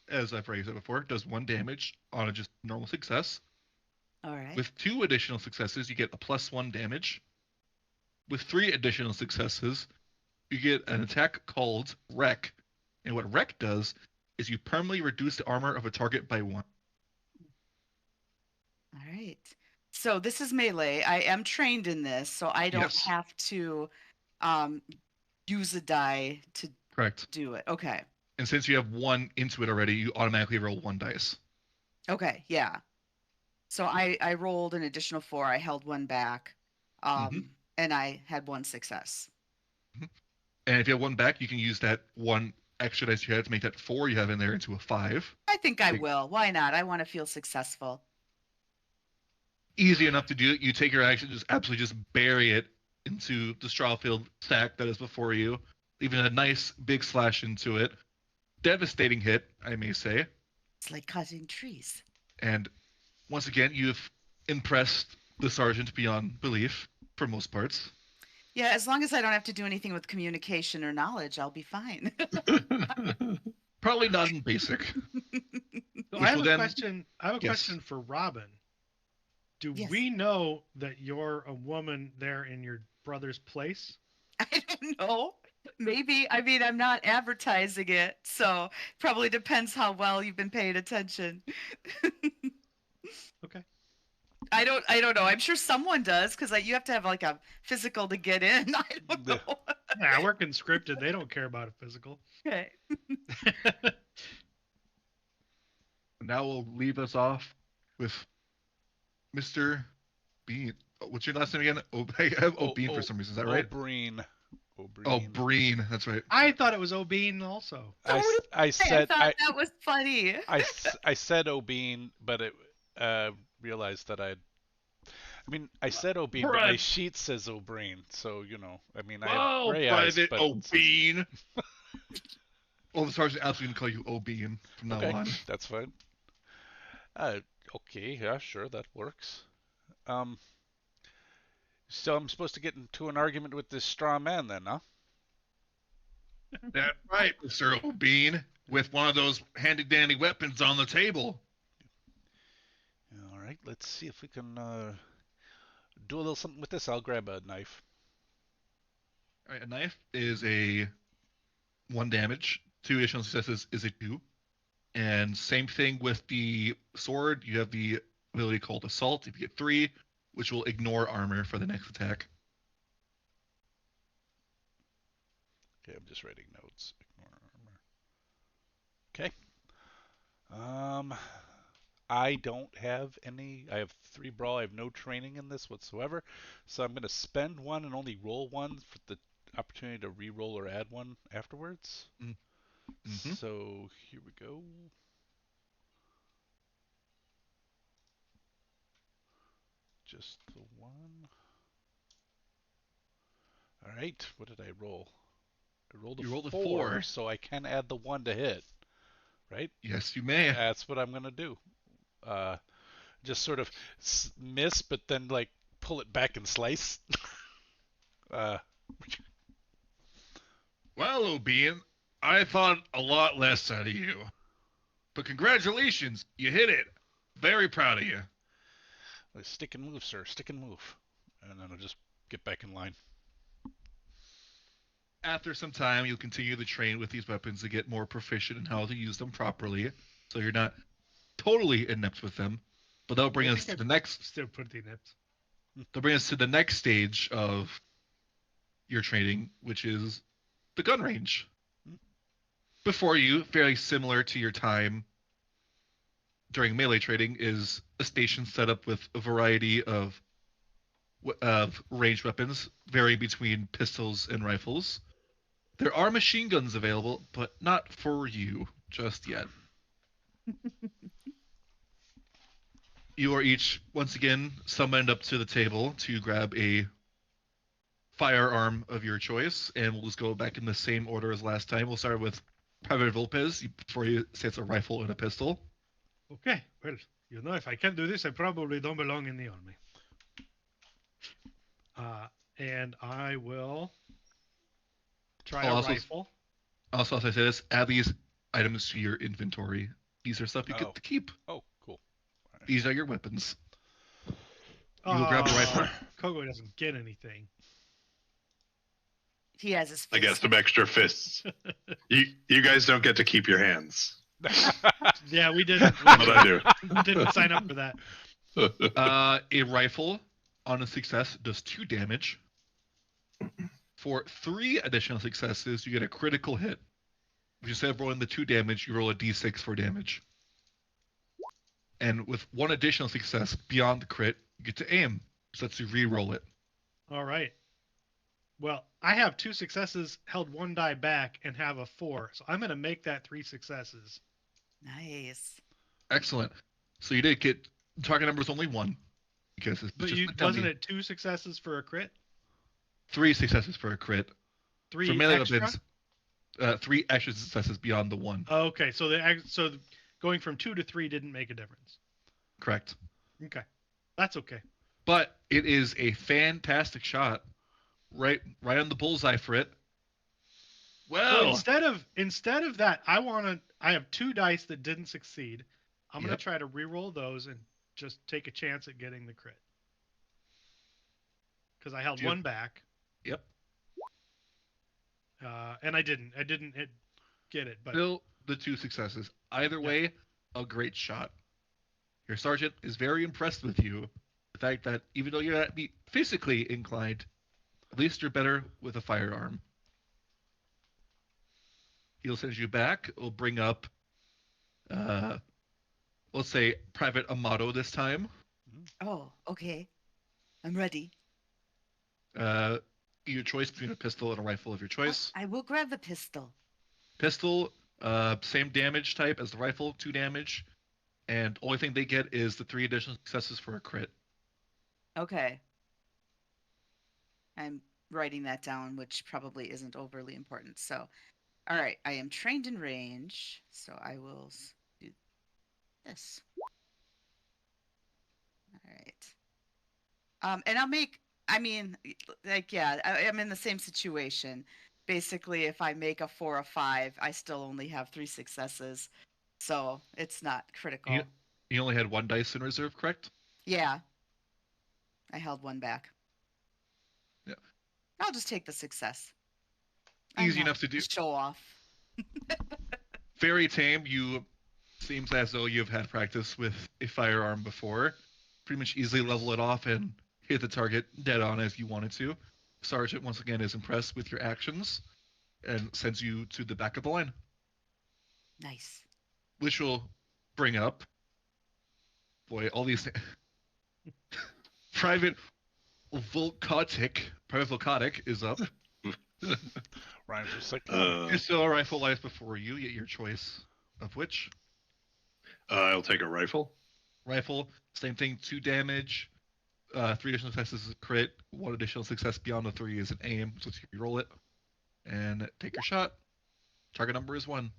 as I've already said before, does 1 damage on a just normal success. All right. With 2 additional successes, you get a +1 damage. With 3 additional successes, you get an attack called Wreck. And what Wreck does is you permanently reduce the armor of a target by 1. All right. So this is melee. I am trained in this, so I don't Yes. have to use a die to Correct. do it. Okay. And since you have 1 into it already, you automatically roll 1 dice. Okay. Yeah. So I rolled an additional 4. I held 1 back, and I had 1 success. And if you have 1 back, you can use that 1 extra dice you had to make that 4 you have in there into a 5. I think I Big- will. Why not? I want to feel successful. Easy enough to do it. You take your action, just absolutely just bury it into the straw-filled sack that is before you, leaving a nice big slash into it. Devastating hit, I may say. It's like cutting trees. And once again, you've impressed the sergeant beyond belief. for most parts. Yeah, as long as I don't have to do anything with communication or knowledge, I'll be fine. Probably not in basic. So Which I have will a then- question. I have a Yes. question for Robin. Do Yes. we know that you're a woman there in your brother's place? I don't know. Maybe. I mean, I'm not advertising it, so probably depends how well you've been paying attention. Okay. I don't know. I'm sure someone does because you have to have like a physical to get in. I don't Yeah. know. Yeah, we're conscripted. They don't care about a physical. Okay. Now we'll leave us off with Mr. Bean. What's your last name again? I have O'Bean for some reason. Is that right? O'Brien. Oh, Breen. That's right. I thought it was O'Bean also. I I said thought that was funny. I said O'Bean, but it realized that I said O'Bean, but my Right. sheet says O'Brien, so I mean I Oh, have gray eyes, Private but O'Bean. Well, the sergeant absolutely going to call you O'Bean from now okay, on. that's fine. Okay, yeah, sure, that works. So I'm supposed to get into an argument with this straw man then, huh? That's right, Mr. O'Bean, with one of those handy-dandy weapons on the table. All right, let's see if we can do a little something with this. I'll grab a knife. All right, a knife is a 1 damage. 2 additional successes is a 2. And same thing with the sword. You have the ability called Assault. If you get 3, which will ignore armor for the next attack. Okay, I'm just writing notes. Ignore armor. Okay. I don't have any. I have 3 brawl. I have no training in this whatsoever. So I'm going to spend 1 and only roll 1 for the opportunity to re-roll or add 1 afterwards. Mhm. So here we go. Just the 1. All right. What did I roll? I rolled a You rolled a 4, 4. so I can add the 1 to hit. Right? Yes, you may. That's what I'm going to do. Just sort of miss, but then like pull it back and slice. Well, O'Bean, I thought a lot less out of you. But congratulations, you hit it. Very proud of you. Stick and move, sir. Stick and move. And then I'll just get back in line. After some time, you'll continue to train with these weapons to get more proficient in how to use them properly, so you're not totally inept with them. But that'll bring I us think to the next. Still pretty nips. That'll bring us to the next stage of your training, which is the gun range. Before you, fairly similar to your time during melee training, is a station set up with a variety of ranged weapons, varying between pistols and rifles. There are machine guns available, but not for you just yet. You are each, once again, summoned up to the table to grab a firearm of your choice, and we'll just go back in the same order as last time. We'll start with Private Volpez. Before you say it's a rifle and a pistol. Okay, well, if I can't do this, I probably don't belong in the army. And I will try a rifle. Also, as I say this, add these items to your inventory. These are stuff you get to keep. Oh, cool. These are your weapons. You will grab the rifle. Kogo doesn't get anything. He has his. I get fist. some extra fists. You guys don't get to keep your hands. Yeah, we didn't. But I do. We didn't sign up for that. A rifle on a success does 2 damage. For 3 additional successes, you get a critical hit. If instead of rolling the 2 damage, you roll a d6 for damage. And with 1 additional success beyond the crit, you get to aim. So that's to re-roll it. All right. Well, I have 2 successes, held 1 die back, and have a 4. So I'm going to make that 3 successes. Nice. Excellent. So you did get target number is only 1 because it's But just wasn't it 2 successes for a crit? 3 successes for a crit. 3 For melee extra? weapons, 3 extra successes beyond the 1. Okay, so going from 2 to 3 didn't make a difference. Correct. Okay, that's okay. but it is a fantastic shot, right on the bullseye for it. Well, Well, instead of that, I have 2 dice that didn't succeed. I'm gonna Yep. try to re-roll those and just take a chance at getting the crit. Because I held Do you- one back, yep. and I didn't get it. But Still the 2 successes. Either Yeah. way, a great shot. Your sergeant is very impressed with you. The fact that even though you're not physically inclined, at least you're better with a firearm. He'll send you back. We'll bring up, uh, let's say, Private Amato this time. Oh, okay. I'm ready. Your choice between a pistol and a rifle of your choice. I will grab the pistol. Pistol, same damage type as the rifle, 2 damage, and only thing they get is the 3 additional successes for a crit. Okay. I'm writing that down, which probably isn't overly important. So, all right, I am trained in range, so I will do this. All right. And I'll make, I mean, like, yeah, I'm in the same situation. Basically, if I make a 4 or 5, I still only have 3 successes. So it's not critical. You only had 1 dice in reserve, correct? Yeah. I held 1 back. Yeah. I'll just take the success. I'm Easy not enough to do. Show off. Very tame. You seems as though you've had practice with a firearm before. Pretty much easily level it off and hit the target dead on as you wanted to. Sergeant once again is impressed with your actions and sends you to the back of the line, Nice. which will bring up, boy, all these Private Volcotic is up. Rhymes with sick. You're still a rifle lies before you, yet your choice of which. I'll take a rifle. Rifle, same thing, 2 damage, 3 additional successes is a crit, 1 additional success beyond the 3 is an aim, so you roll it, and take your shot. Target number is 1.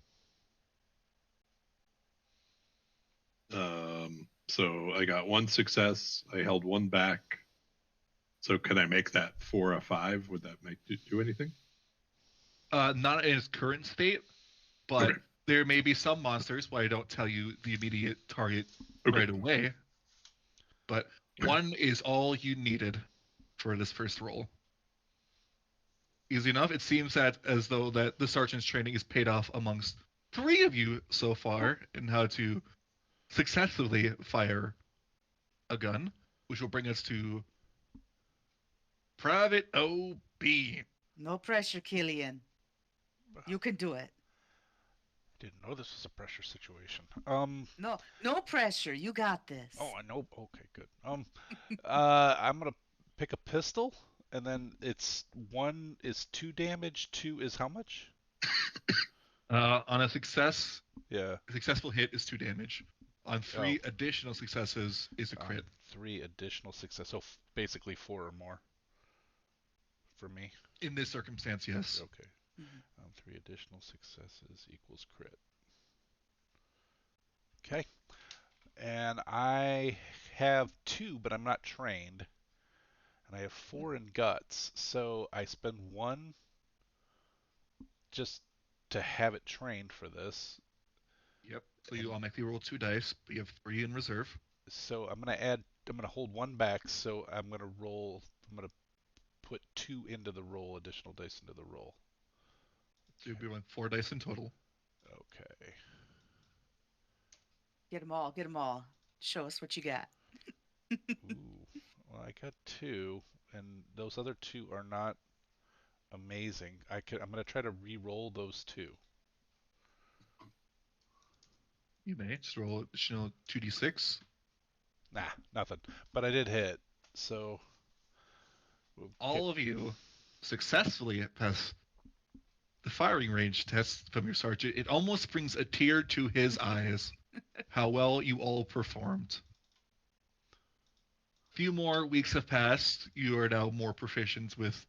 So I got 1 success. I held 1 back. So can I make that 4 a 5? Would that do anything? Not in its current state, but Okay. there may be some monsters where I don't tell you the immediate target Okay. right away. But 1 is all you needed for this first roll. Easy enough. It seems that as though that the sergeant's training is paid off amongst 3 of you so far in how to successfully fire a gun, which will bring us to Private OB. No pressure, Killian. You can do it. Didn't know this was a pressure situation. No pressure. You got this. Oh, I know. Okay, good. I'm gonna pick a pistol, and then it's 1 is 2 damage, 2 is how much? On a successful hit is 2 damage. On 3 additional successes is a crit. 3 additional success, so basically 4 or more. For me. In this circumstance, yes. Okay. Mhm. 3 additional successes equals crit. Okay. And I have 2, but I'm not trained. And I have 4 in guts, so I spend 1 just to have it trained for this. Yep. So you automatically roll 2 dice, but you have 3 in reserve. So I'm gonna hold 1 back, so I'm gonna put 2 into the roll, additional dice into the roll. So you'll be running 4 dice in total. Okay. Get them all. Get them all. Show us what you got. Ooh. Well, I got 2, and those other 2 are not amazing. I'm gonna try to re-roll those 2. You may just roll additional 2d6. Nah, nothing. But I did hit, so All of you successfully pass the firing range test from your sergeant. It almost brings a tear to his eyes how well you all performed. Few more weeks have passed. You are now more proficient with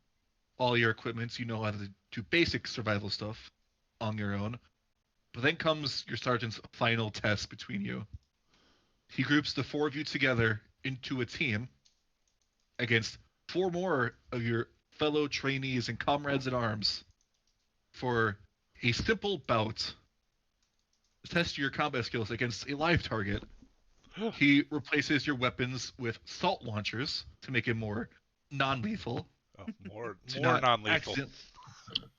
all your equipment. You know how to do basic survival stuff on your own. But then comes your sergeant's final test between you. He groups the 4 of you together into a team against 4 more of your fellow trainees and comrades in arms for a simple bout. Test your combat skills against a live target. He replaces your weapons with salt launchers to make it more non-lethal. Oh, more To more not non-lethal. accident-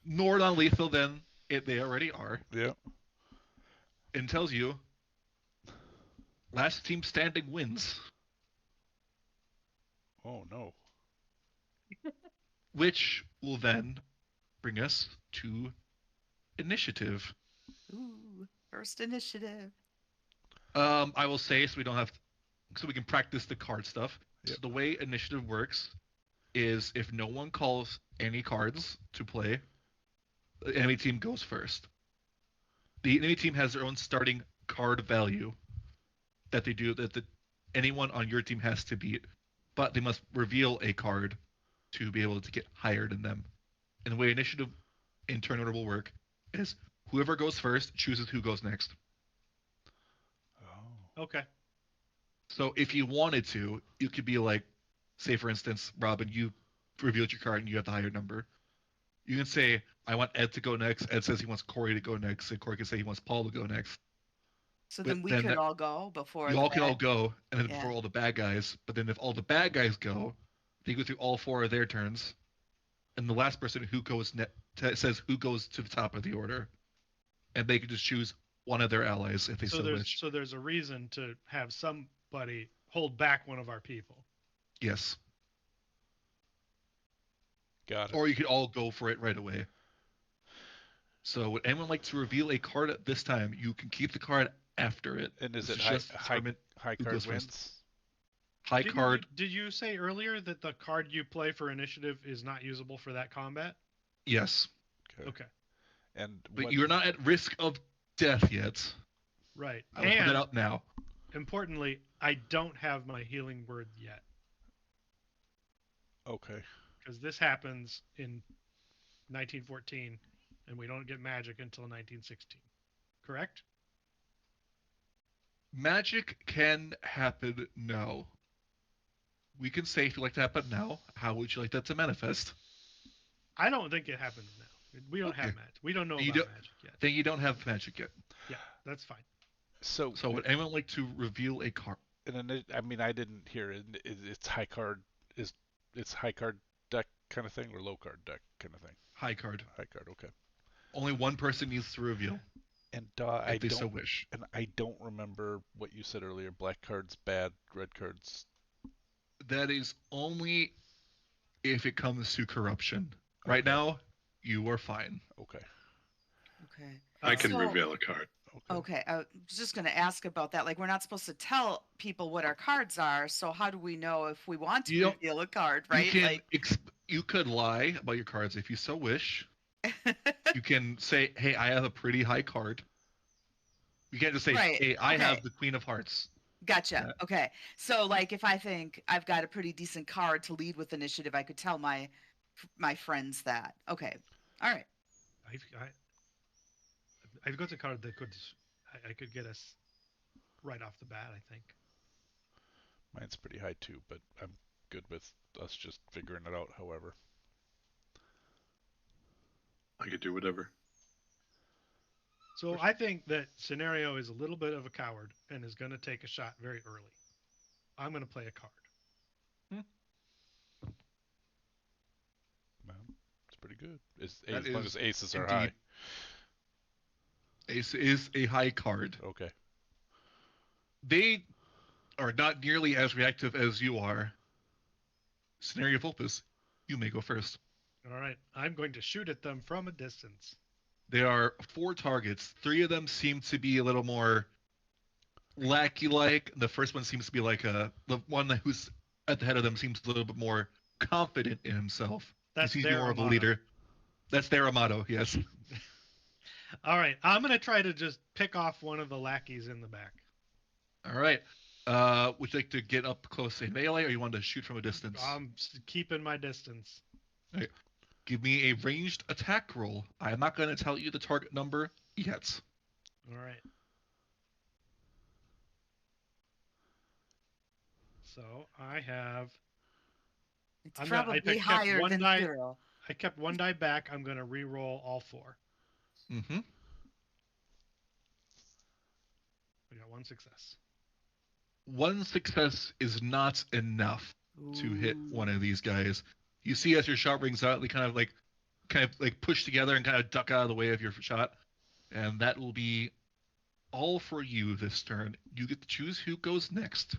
More non-lethal than they already are. Yeah. And tells you, last team standing wins. Oh no. Which will then bring us to initiative. Ooh, first initiative. I will say so we can practice the card stuff. Yep. So the way initiative works is if no one calls any cards to play, the enemy team goes first. The enemy team has their own starting card value that they do that anyone on your team has to beat, but they must reveal a card to be able to get higher than them. And the way initiative in turn order will work is whoever goes first chooses who goes next. Oh. Okay. So if you wanted to, you could be like, say for instance, Robin, you revealed your card and you have the higher number. You can say, I want Ed to go next. Ed says he wants Corey to go next, and Corey can say he wants Paul to go next. So But then we then could that- all go before You all can that. all go, and then Yeah. before all the bad guys. But then if all the bad guys go, they go through all 4 of their turns, and the last person who goes says who goes to the top of the order, and they can just choose one of their allies if they so wish. So there's a reason to have somebody hold back one of our people. Yes, Got it. or you could all go for it right away. So would anyone like to reveal a card at this time? You can keep the card after it. And is This it high just determine high who card goes first. wins? high card. Did you say earlier that the card you play for initiative is not usable for that combat? Yes, Okay. And but what, you're not at risk of death yet. Right. I will put And that out now. importantly, I don't have my healing word yet okay. because this happens in 1914 and we don't get magic until 1916. Correct? Magic can happen now. We can say if you'd like to happen now, how would you like that to manifest? I don't think it happens now. We don't have Okay. magic. We don't know You about don't- magic yet. Then you don't have magic yet. Yeah, that's fine. So, So would anyone like to reveal a card? and then I mean, I didn't hear it. It's high card. It's high card deck kind of thing or low card deck kind of thing? High card. High card. Okay. Only one person needs to reveal And if they so wish. I don't remember what you said earlier. Black cards bad, red cards. That is only if it comes to corruption. Right Okay. now, you are fine. Okay. Okay. I can So- reveal a card. Okay. Okay. I was just going to ask about that. Like, we're not supposed to tell people what our cards are. So how do we know if we want to You don't- reveal a card, right? You can you could lie about your cards if you so wish. You can say, "Hey, I have a pretty high card." You can't just say, Right, "Hey, I okay. have the Queen of Hearts." Gotcha. Yeah. Okay. So, like, if I think I've got a pretty decent card to lead with initiative, I could tell my friends that. Okay. All right. I've got a card that I could get us right off the bat, I think. Mine's pretty high too, but I'm good with us just figuring it out. However. I could do whatever. So I think that Scenario is a little bit of a coward and is going to take a shot very early. I'm going to play a card. Well, it's pretty good. That As long is as aces are indeed- high. Ace is a high card. Okay. They are not nearly as reactive as you are. Scenario of Opus, you may go first. All right. I'm going to shoot at them from a distance. There are 4 targets. 3 of them seem to be a little more lackey-like. The first one seems to be like the one who's at the head of them seems a little bit more confident in himself. That's He's their more of a motto. leader. That's their motto, yes. All right. I'm going to try to just pick off one of the lackeys in the back. All right. Would you like to get up close in melee, or you want to shoot from a distance? I'm keeping my distance. Give me a ranged attack roll. I'm not going to tell you the target number yet. All right. So I have It's I probably kept higher one than die. 0. I kept one die back. I'm going to re-roll all 4. Mm-hmm. We got 1 success. One success is not enough to hit Ooh. one of these guys. You see as your shot rings out, they kind of like push together and kind of duck out of the way of your shot, and that will be all for you this turn. You get to choose who goes next.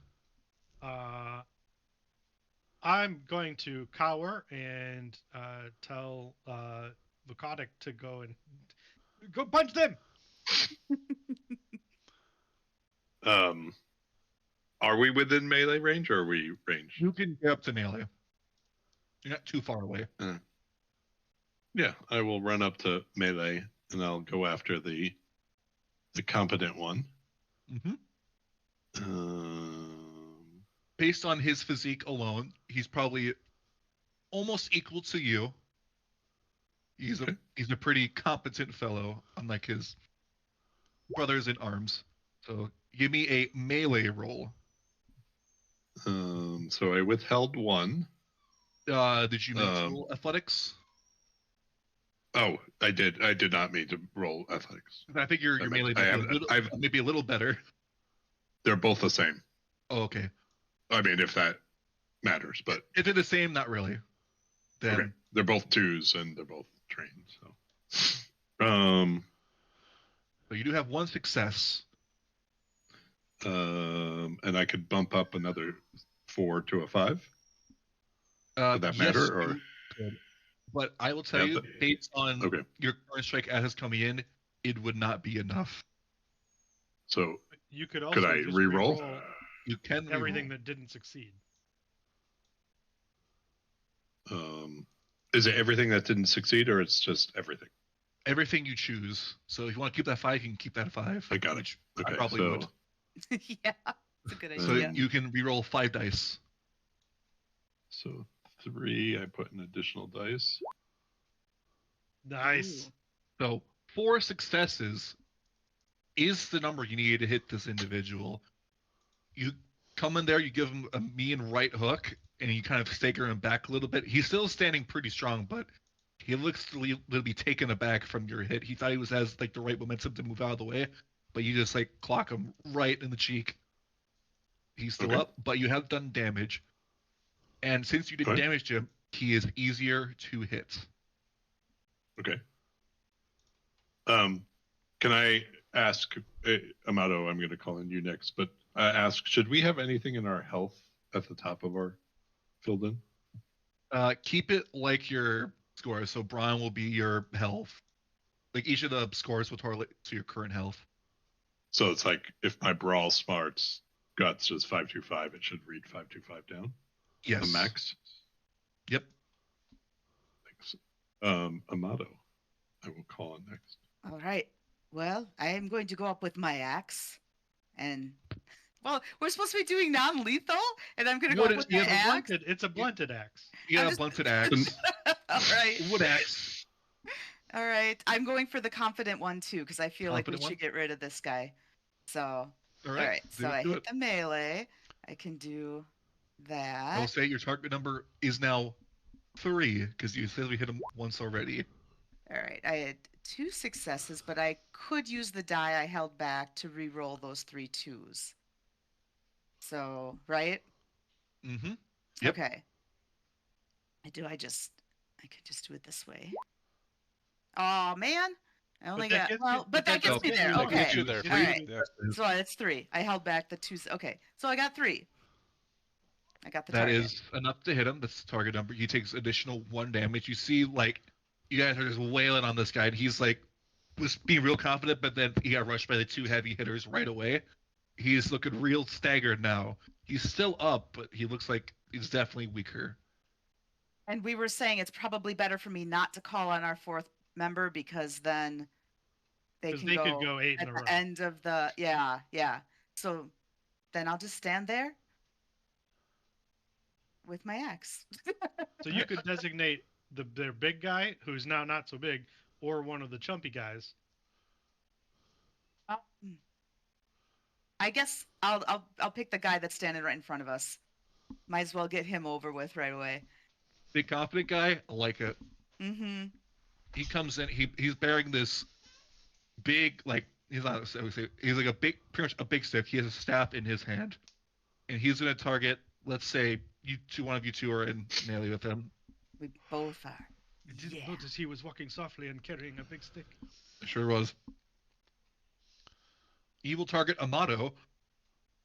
I'm going to cower and tell Vukotic to go and go punch them. Are we within melee range or are we ranged? You can get up to melee. You're not too far away. Yeah, I will run up to melee and I'll go after the competent one. Mm-hmm. Um, Based on his physique alone, he's probably almost equal to you. He's a pretty competent fellow, unlike his brothers in arms. So give me a melee roll. so I withheld 1. Did you mean to roll athletics? Oh, I did. I did not mean to roll athletics. I think your melee might be a little better. They're both the same. Oh, okay. I mean, if that matters, but If they're the same, not really. Then okay. They're both 2s and they're both trained. So, so you do have 1 success. and I could bump up another 4 to a 5. Would that yes, matter? Or you could. But I will tell you, based on your current strike as it's coming in, it would not be enough. So You could also could I just re-roll? You can everything reroll. that didn't succeed. Is it everything that didn't succeed, or it's just everything? Everything you choose. So if you want to keep that 5, you can keep that 5. I got it. Okay, I probably so would. Yeah, it's a good So idea. you can reroll 5 dice. so 3. I put an additional dice. Nice. Ooh. So 4 successes is the number you need to hit this individual. You come in there, you give him a mean right hook, and you kind of stagger him back a little bit. He's still standing pretty strong, but he looks to be taken aback from your hit. He thought he has like the right momentum to move out of the way, but you just like clock him right in the cheek. He's still Okay. up, but you have done damage. And since you did Okay. damage to him, he is easier to hit. Okay. Can I ask, Amato? I'm going to call on you next, but ask: should we have anything in our health at the top of our filled in? Keep it like your scores. So Brawn will be your health. Like each of the scores will correlate to your current health. So it's like if my brawl smarts guts is 525, it should read 525 down. Yes. The max. Yep. Thanks. Amato, I will call on next. All right. Well, I am going to go up with my axe, and well, we're supposed to be doing non-lethal, and I'm going to go What up is- with you my have a axe. It's a blunted axe. You I'm got a just- blunted axe. All right. Wood axe. All right. I'm going for the confident one too, because I feel like we Confident one? should get rid of this guy. So, All all right. right. So I do hit it. the melee. I can do I will that. say your target number is now 3 because you said we hit him once already. All right. I had 2 successes, but I could use the die I held back to re-roll those 3 2s. So, right? Mm-hmm. Yep. Okay. I could just do it this way. Oh man. I only that got gets well, you- but that gets me there. that I'll Okay. get you there. Okay. All right. Yeah. So that's 3. I held back the 2s. Okay. So I got 3. I got the That target. is enough to hit him. That's the target number. He takes additional 1 damage. You see, like, you guys are just wailing on this guy, and he's like, was being real confident, but then he got rushed by the 2 heavy hitters right away. He's looking real staggered now. He's still up, but he looks like he's definitely weaker. And we were saying it's probably better for me not to call on our 4th member because then they 'Cause can they go could go 8 in at a the row. end of the yeah. So then I'll just stand there with my axe. So you could designate their big guy, who's now not so big, or one of the chumpy guys. I guess I'll pick the guy that's standing right in front of us. Might as well get him over with right away. big confident guy. I like it. Mm-hmm. He comes in. He's bearing this big, like, he's not. He's like a big, pretty much a big stick. He has a staff in his hand, and he's gonna target. Let's say one of you two are in melee with him. We both are. I didn't Yeah. notice he was walking softly and carrying a big stick. Sure was. He will target Amato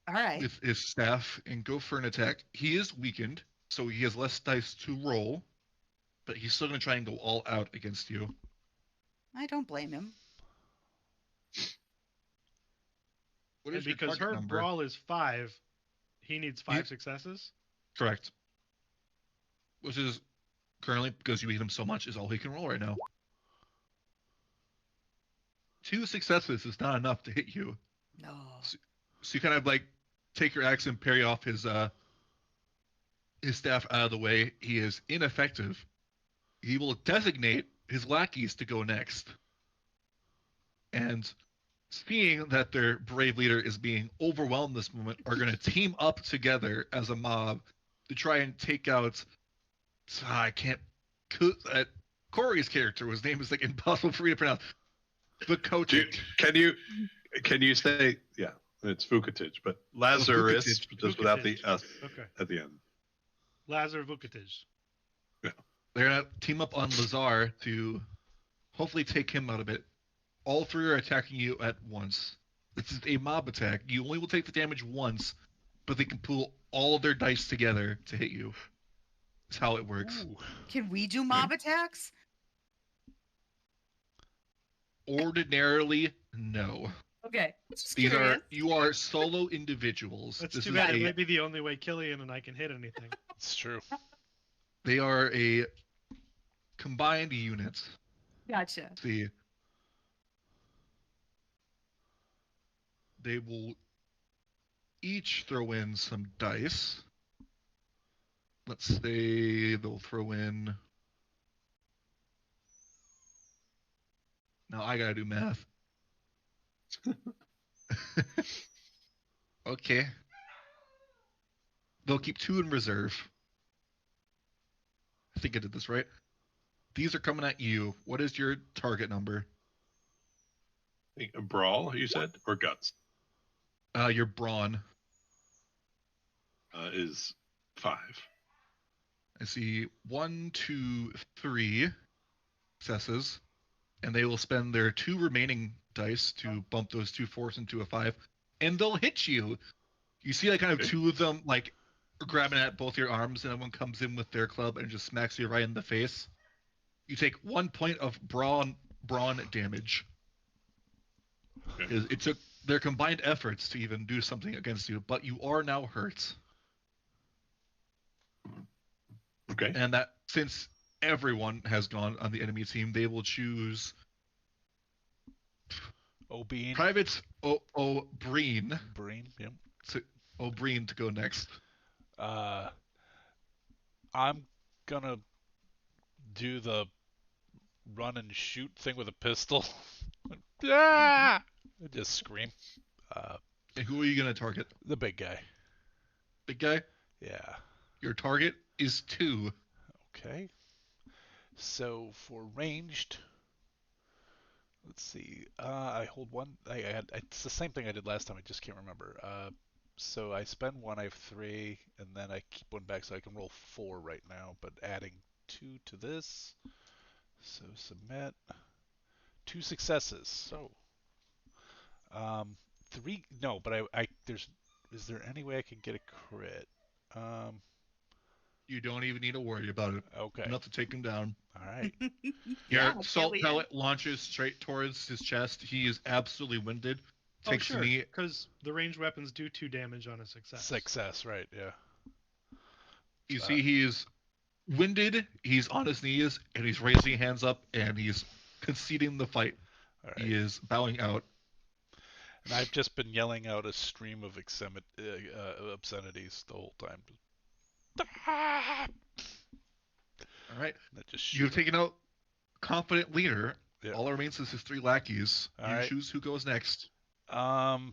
All right. with his staff and go for an attack. He is weakened, so he has less dice to roll, but he's still gonna try and go all out against you. I don't blame him. What And is your because target her number? brawl is 5, he needs 5 successes. Correct. Which is currently, because you beat him so much, is all he can roll right now. 2 successes is not enough to hit you. No. So you kind of like take your axe and parry off his staff out of the way. He is ineffective. He will designate his lackeys to go next. And seeing that their brave leader is being overwhelmed this moment, are going to team up together as a mob to try and take out. I can't. Corey's character, his name is like impossible for me to pronounce. Vukotic. Can you say it's Vukotic, but Lazarus Vukotic. just without the S Okay. at the end. Lazar Vukotic. They're gonna team up on Lazar to hopefully take him out of it. All 3 are attacking you at once. This is a mob attack. You only will take the damage once, but they can pool all of their dice together to hit you. That's how it works. Ooh. Can we do mob attacks? Ordinarily, no. Okay. Just These curious. you are solo individuals. That's This too is bad. It a- might be the only way Killian and I can hit anything. It's true. They are a combined unit. Gotcha. Let's see. They will each throw in some dice. Let's say they'll throw in. Now I gotta do math. Okay. They'll keep 2 in reserve. I think I did this right. These are coming at you. What is your target number? A brawl, you said, or guts Your brawn. is 5. I see 1, 2, 3 successes, and they will spend their 2 remaining dice to bump those 2 4s into a 5, and they'll hit you. You see, like, kind of Okay. 2 of them, like, grabbing at both your arms, and one comes in with their club and just smacks you right in the face. You take 1 point of brawn damage. Okay. It took their combined efforts to even do something against you, but you are now hurt. Okay. And that, since everyone has gone on the enemy team, they will choose O'Bean. Private O'Brien. Breen. Yep. O'Brien to go next. I'm gonna do the run and shoot thing with a pistol. Ah! Just scream. And who are you going to target? The big guy. Big guy? Yeah. Your target is 2. Okay. So for ranged, let's see. I hold 1. It's the same thing I did last time. I just can't remember. So I spend 1. I have 3, and then I keep 1 back, so I can roll 4 right now. But adding 2 to this. So submit. 2 successes. So 3. No, but I there's. Is there any way I can get a crit? You don't even need to worry about it. Okay. Enough to take him down. All right. Your Yeah, salt Killian. pellet launches straight towards his chest. He is absolutely winded. Takes sure. me. Because the ranged weapons do 2 damage on a success. Success. Right. Yeah. You see, he's winded. He's on his knees, and he's raising hands up, and he's conceding the fight. All right. He is bowing out. And I've just been yelling out a stream of obscenities the whole time. All right. That just You've taken out confident leader. Yeah. All that remains is his 3 lackeys. All You right. choose who goes next. Um.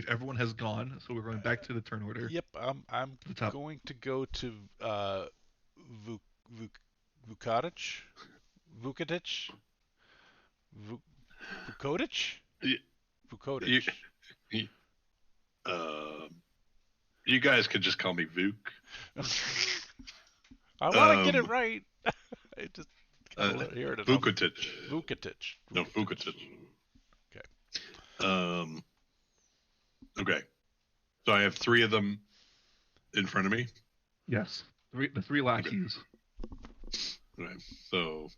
Everyone has gone, so we're going back to the turn order. Yep. I'm The top. going to go to Vukotic? Vukotic? Vukotic? You, Vukotic. you, you guys could just call me Vuk. I want to get it Um, right. I just gotta hear it enough. Vukotic. Vukotic. No, Vukotic. Okay. Okay. So I have 3 of them in front of me. Yes. The 3 lackeys. Right. So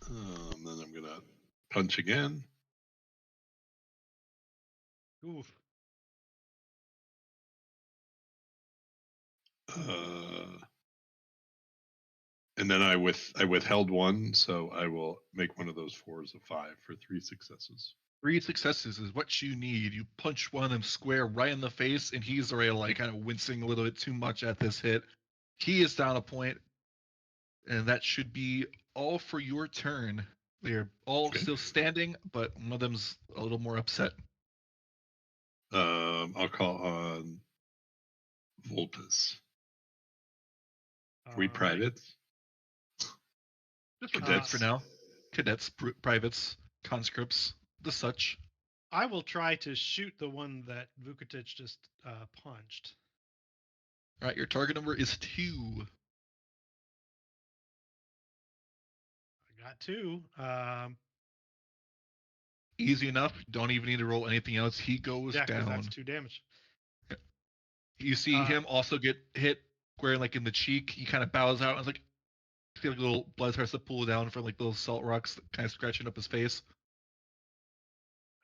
then I'm gonna punch again. Oof. And then I withheld 1, so I will make one of those 4s a 5 for 3 successes. 3 successes is what you need. You punch one of them square right in the face, and he's already like kind of wincing a little bit too much at this hit. He is down a point, and that should be all for your turn. They're all Okay. still standing, but one of them's a little more upset. I'll call on Volpes. We Alright. privates. Just for Cadets. for now. Cadets, privates, conscripts, the such. I will try to shoot the one that Vukotic just punched. All right, your target number is 2. I got 2. Easy enough. Don't even need to roll anything else. He goes Yeah, because down. that's 2 damage. You see him also get hit square like in the cheek. He kind of bows out and it's like, see like little blood starts to pool down from like little salt rocks kind of scratching up his face.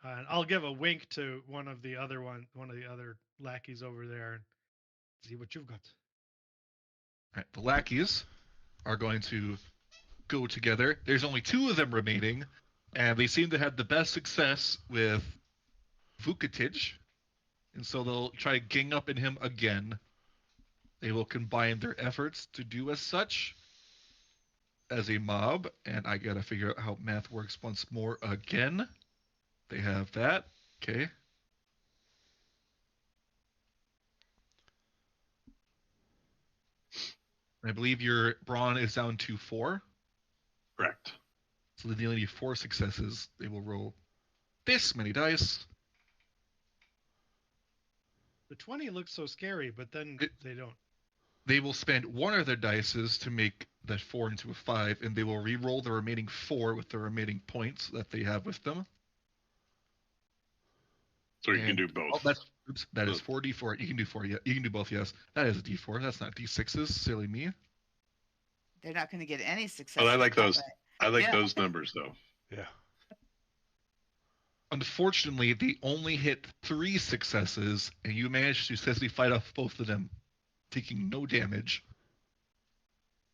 And I'll give a wink to one of the other lackeys over there and see what you've got. All right, the lackeys are going to go together. There's only 2 of them remaining, and they seem to have the best success with Vukotic, and so they'll try to gang up in him again. They will combine their efforts to do as such as a mob, and I gotta figure out how math works once more again. They have that. Okay. I believe your brawn is down to 4. Correct. So they only need 4 successes. They will roll this many dice. The 20 looks so scary, but then they don't. They will spend one of their dices to make that 4 into a 5, and they will re-roll the remaining 4 with the remaining points that they have with them. So you can do both. That is 4d4. You can do 4. Yeah, you can do both. Yes, that is a d4. That's not d6s. Silly me. They're not going to get any success. But I like those. Way. I like those numbers though. Yeah. Unfortunately, they only hit 3 successes, and you managed to successfully fight off both of them, taking no damage.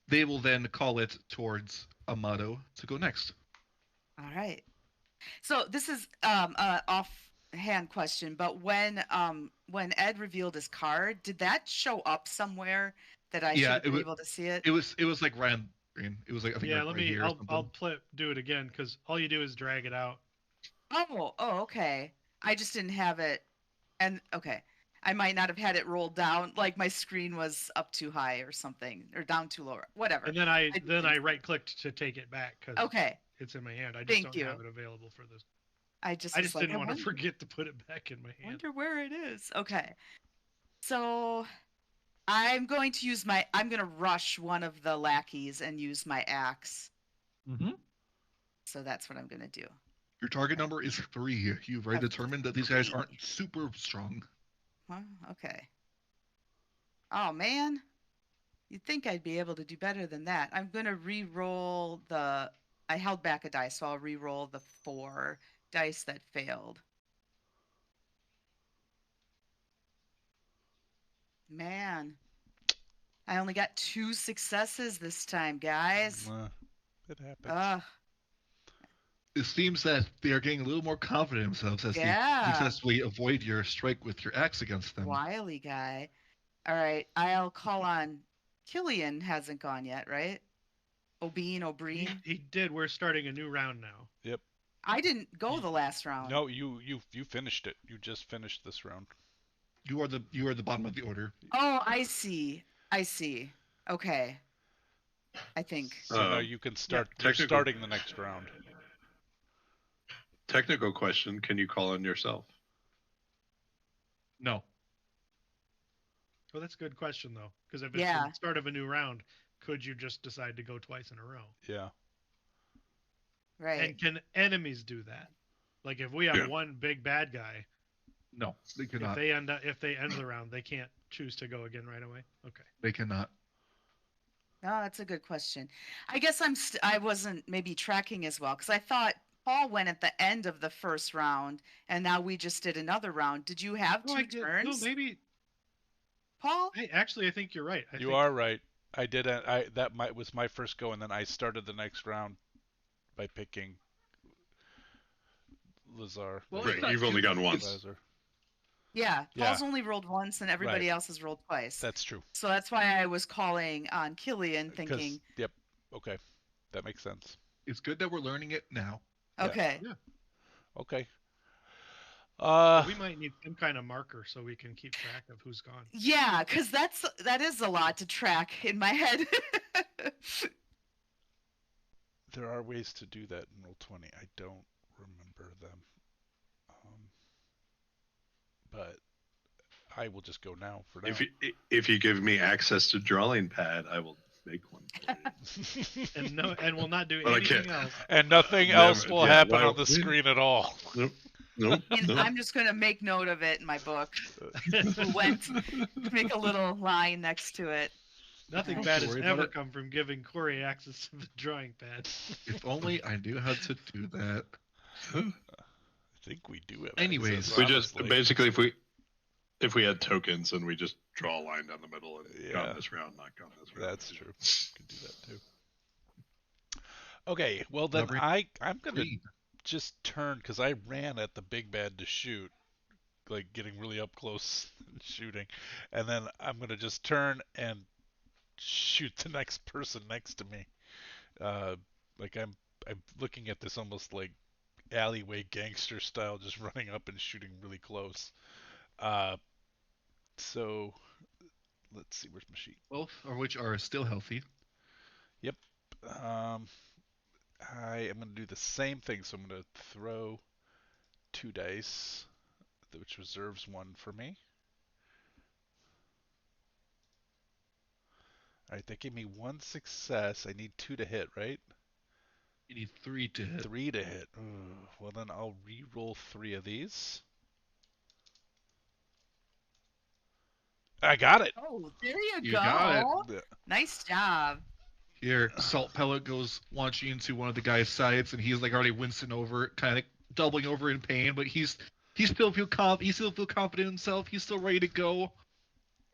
They will then call it towards Amato to go next. All right. So this is offhand question, but when Ed revealed his card, did that show up somewhere that I should have been able to see it? It was like Ryan Green. It was like I think right here. I'll do it again because all you do is drag it out. Oh, okay. I just didn't have it, and okay. I might not have had it rolled down, like my screen was up too high or something, or down too low, whatever. And then I right clicked to take it back because it's in my hand. I just don't have it available for this. I just didn't want to forget to put it back in my hand. Wonder where it is. Okay, so I'm going to rush one of the lackeys and use my axe. Mm-hmm. So that's what I'm gonna do. Your target number is 3. You've already determined that these guys aren't super strong. Huh? Okay. Oh man, you'd think I'd be able to do better than that. I'm gonna re-roll I held back a dice, so I'll re-roll the 4 dice that failed. Man, I only got 2 successes this time, guys. It happens. It seems that they are getting a little more confident in themselves as they successfully avoid your strike with your axe against them. Wily guy. All right, I'll call on Killian. Hasn't gone yet, right? O'Brien. He did. We're starting a new round now. Yep. I didn't go the last round. No, you finished it. You just finished this round. You are the bottom of the order. Oh, I see. I see. Okay. I think. So now Um, you can start. yeah, You're technical- starting the next round. Technical question: can you call on yourself? No. Well, that's a good question though, because if it's Yeah. the start of a new round, could you just decide to go twice in a row? Yeah. Right. And can enemies do that? Like if we have Yeah. one big bad guy, No, they if cannot. they end the round, they can't choose to go again right away. Okay. They cannot. No, that's a good question. I guess I wasn't maybe tracking as well because I thought Paul went at the end of the first round and now we just did another round. Did you have No, two I did. No, turns, maybe. Paul? I think you're right. You are right. I did. Was my first go, and then I started the next round by picking Lazar. Well, Right, it's not you've only too- gone once. Lazar. Yeah, Yeah. Paul's only rolled once and everybody Right. else has rolled twice. That's true. So that's why I was calling on Killian thinking, Yep. Okay. That makes sense. It's good that we're learning it now. Yeah. okay. Okay. We might need some kind of marker so we can keep track of who's gone. Yeah, because that is a lot to track in my head. there are ways to do that in Roll20. I don't remember them. But I will just go now for now. If you give me access to drawing pad, I will make one for you. And we'll not do Well, I anything can't. else. And nothing Never- else will yeah, happen why- on the screen at all. Nope. And nope. I'm just going to make note of it in my book. Who went, make a little line next to it. Nothing Don't bad has worry about ever it. come from giving Corey access to the drawing pad. If only I knew how to do that. I think we do have. Anyways, access, We just honestly. basically if we had tokens and we just draw a line down the middle and Yeah. gone this round, not gone this round. That's true. Could do that too. Okay, well then Number I'm gonna 3. just turn because I ran at the big bad to shoot, like getting really up close and shooting, and then I'm gonna just turn and shoot the next person next to me. Like I'm looking at this almost like alleyway gangster style, just running up and shooting really close. So let's see, where's my sheet? Both of which are still healthy. I am going to do the same thing, so I'm going to throw 2 dice, which reserves 1 for me. Alright, that gave me 1 success. I need 2 to hit, right? You need 3 to hit. 3 to hit. Ooh, well, then I'll re-roll 3 of these. I got it! Oh, there you You go. got Yeah. Nice job. Here, Salt Pellet goes launching into one of the guy's sides, and he's like already wincing over, kind of doubling over in pain, but he still feel confident in himself. He's still ready to go.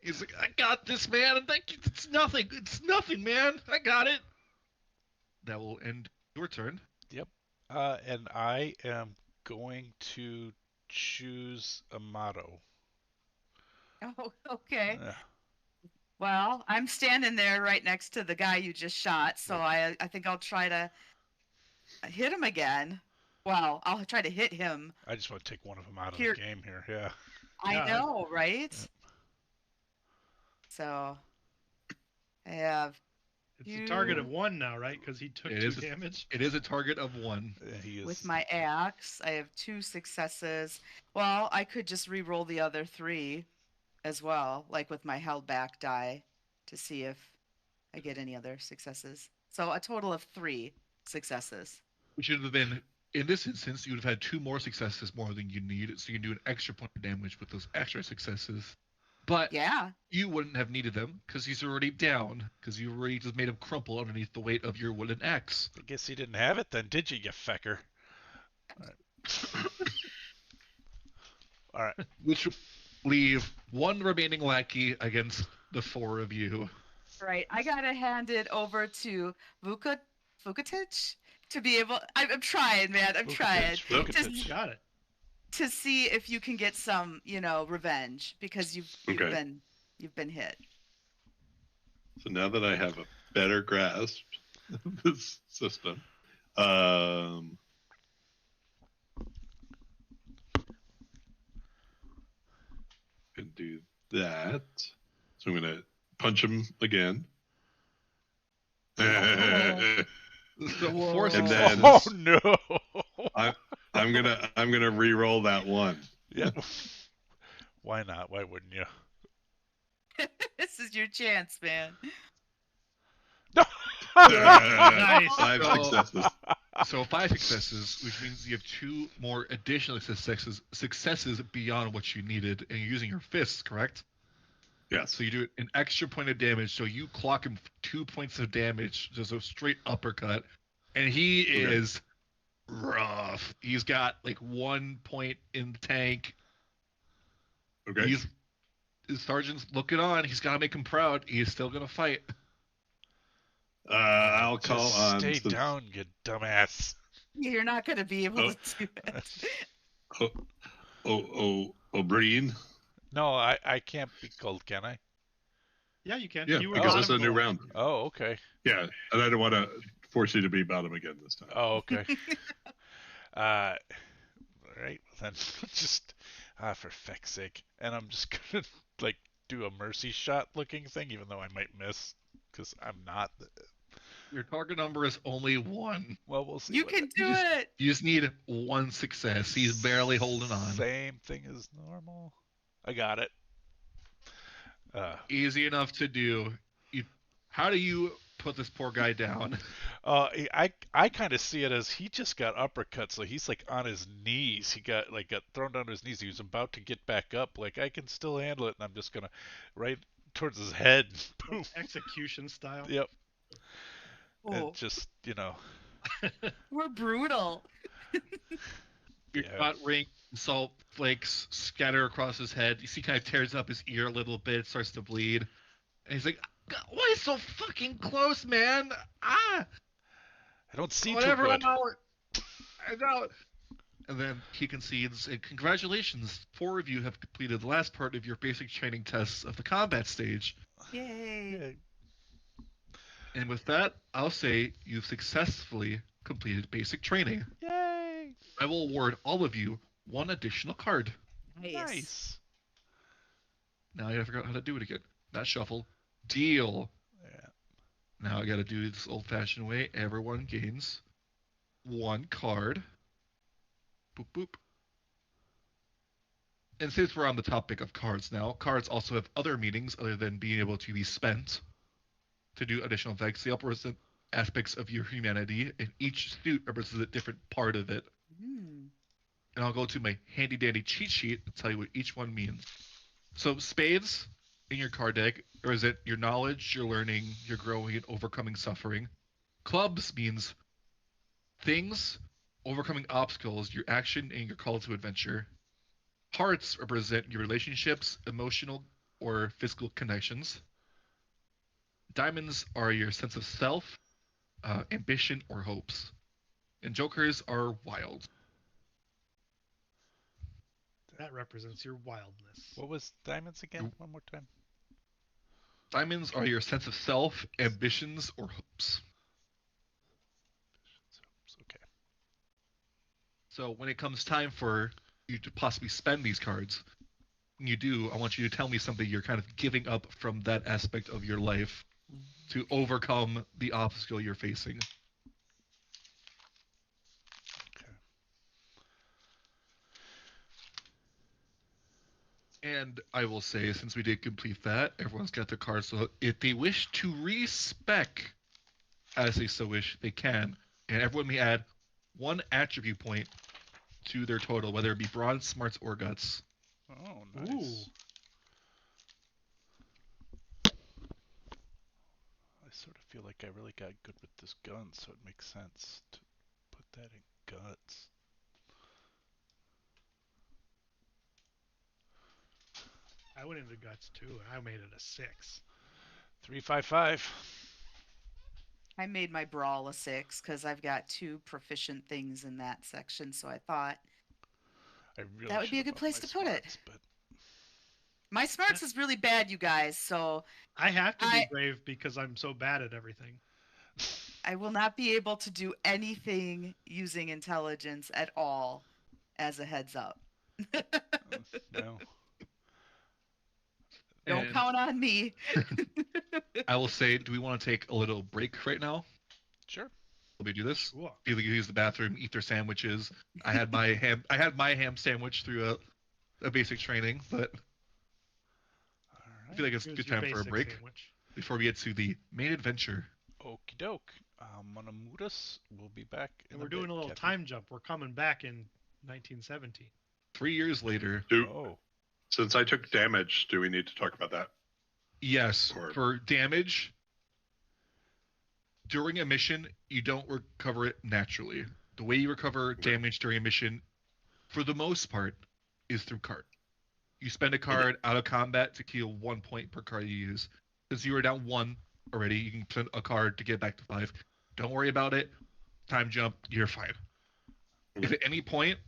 He's like, I got this, man. And thank you. It's nothing. It's nothing, man. I got it. That will end your turn. And I am going to choose Amato. Oh, okay. Yeah. Well, I'm standing there right next to the guy you just shot, so I think I'll try to hit him again. Well, I'll try to hit him. I just want to take one of them out of Here- the game here. Yeah. I Yeah. know, right? So I have It's a target You- of 1 now, right? Because he took It 2 is. damage. It is a target of 1. He is. with my axe. I have 2 successes. Well, I could just re-roll the other 3 as well, like with my held back die, to see if I get any other successes. So a total of 3 successes. Which should have been, in this instance, you would have had 2 more successes more than you need, so you can do an extra point of damage with those extra successes. But Yeah. you wouldn't have needed them because he's already down, because you already just made him crumple underneath the weight of your wooden axe. I guess you didn't have it then, did you fecker? All right. Which would leave 1 remaining lackey against the 4 of you. Right. I gotta hand it over to Vukotic to be able. I'm trying, man. I'm trying Vukotic. Got it. to see if you can get some, revenge because you've Okay. been hit. So now that I have a better grasp of this system, can do that. So I'm gonna punch him again. So four And successes. then- Oh no! I'm gonna re-roll that one. Yeah. Why not? Why wouldn't you? This is your chance, man. No. Nice. 5 So- successes. So 5 successes, which means you have 2 more additional successes beyond what you needed, and you're using your fists, correct? Yes. So you do an extra point of damage. So you clock him 2 points of damage, just a straight uppercut, and he Okay. is rough. He's got like 1 point in the tank. Okay. His sergeant's looking on. He's got to make him proud. He is still gonna fight. I'll call Just on stay the- down, you dumbass. You're not going to be able to do it. O'Brien. No, I can't be called, can I? Yeah, you can. Yeah, You were because it's a bottom new goal. round. Oh, okay. Yeah, and I don't want to force you to be bottom again this time. Oh, okay. All right, then just for feck's sake, and I'm just gonna like do a mercy shot looking thing, even though I might miss because I'm not. Your target number is only 1. Well, we'll see. You what can it- do it. You just need 1 success. He's barely holding on. Same thing as normal. I got it. Easy enough to do. How do you put this poor guy down? I kind of see it as he just got uppercut, so he's like on his knees. He got thrown down to his knees. He was about to get back up. Like I can still handle it, and I'm just gonna right towards his head. Boom. Execution style. Yep. Oh, And just we're brutal. Your Yeah. gut ring, salt flakes scatter across his head. You see, kind of tears up his ear a little bit, starts to bleed, and he's like, "Why so fucking close, man? Ah, I don't see whatever. too I'm good. out. I'm out." And then he concedes, and congratulations, 4 of you have completed the last part of your basic training tests of the combat stage. Yay. Yeah. And with that, I'll say you've successfully completed basic training. Yay! I will award all of you 1 additional card. Nice. Nice. Now I gotta figure out how to do it again. Not shuffle. Deal. Yeah. Now I gotta do this old-fashioned way. Everyone gains 1 card. Boop boop. And since we're on the topic of cards now, cards also have other meanings other than being able to be spent to do additional effects. They all represent aspects of your humanity, and each suit represents a different part of it. Hmm. And I'll go to my handy dandy cheat sheet and tell you what each one means. So spades in your card deck represent your knowledge, your learning, your growing, and overcoming suffering. Clubs means things, overcoming obstacles, your action, and your call to adventure. Hearts represent your relationships, emotional or physical connections. Diamonds are your sense of self, ambition, or hopes. And jokers are wild. That represents your wildness. What was diamonds again? One more time. Diamonds are your sense of self, ambitions, or hopes. Okay. So when it comes time for you to possibly spend these cards, when you do, I want you to tell me something you're kind of giving up from that aspect of your life to overcome the obstacle you're facing. Okay. And I will say, since we did complete that, everyone's got their cards. So if they wish to respec as they so wish, they can. And everyone may add 1 attribute point to their total, whether it be bronze, smarts, or guts. Oh, nice. Ooh. I sort of feel like I really got good with this gun, so it makes sense to put that in guts. I went into guts too, and I made it a 6. 355. I made my brawl a 6 because I've got 2 proficient things in that section. So I thought I really That would be a should good have place upped to my put it. smarts, But my smarts is really bad, you guys. So I have to be I- brave because I'm so bad at everything. I will not be able to do anything using intelligence at all, as a heads up. well, Don't And count on me. I will say, do we want to take a little break right now? Sure. Let me do this. Sure. People can use the bathroom, eat their sandwiches. I had my ham sandwich through a basic training, but All I feel right. like it's a Here's good your time for a basic break sandwich. before we get to the main adventure. Okie doke. I'm gonna mute us. We'll be back in And we're a doing bit, a little Kathy. time jump. We're coming back in 1917. 3 years later, Oh. Since I took damage, do we need to talk about that? yes, Or- for damage during a mission, you don't recover it naturally. The way you recover damage during a mission, for the most part, is through card. You spend a card out of combat to heal 1 point per card you use. Since you were down 1 already, you can spend a card to get back to 5. Don't worry about it. Time jump, you're fine. If at any point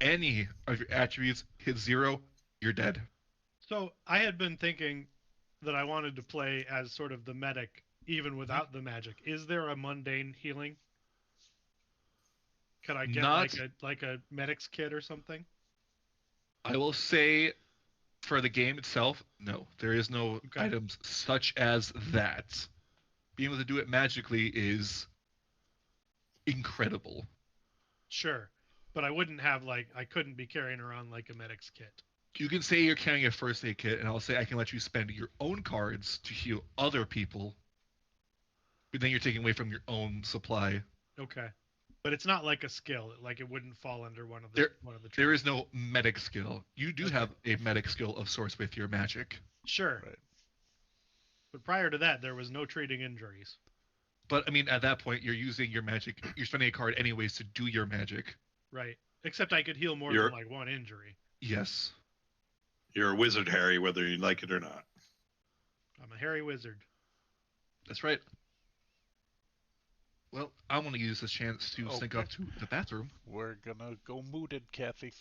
any of your attributes hit 0, you're dead. So I had been thinking that I wanted to play as sort of the medic, even without the magic. Is there a mundane healing? Could I get Not- like a medic's kit or something? I will say, for the game itself, no. There is no Okay. items such as that. Being able to do it magically is incredible. Sure, but I wouldn't have I couldn't be carrying around like a medic's kit. You can say you're carrying a first aid kit, and I'll say I can let you spend your own cards to heal other people, but then you're taking away from your own supply. Okay, but it's not like a skill. Like it wouldn't fall under one of the There- one of the. There is no medic skill. You do Okay. have a medic skill of sorts with your magic, Sure. Right. But prior to that, there was no treating injuries. but I mean, at that point, you're using your magic. You're spending a card anyways to do your magic. Right. Except I could heal more You're- than like one injury. Yes. You're a wizard, Harry, whether you like it or not. I'm a hairy wizard. That's right. Well, I want to use this chance to sneak Okay. up to the bathroom. We're gonna go mooted, Kathy.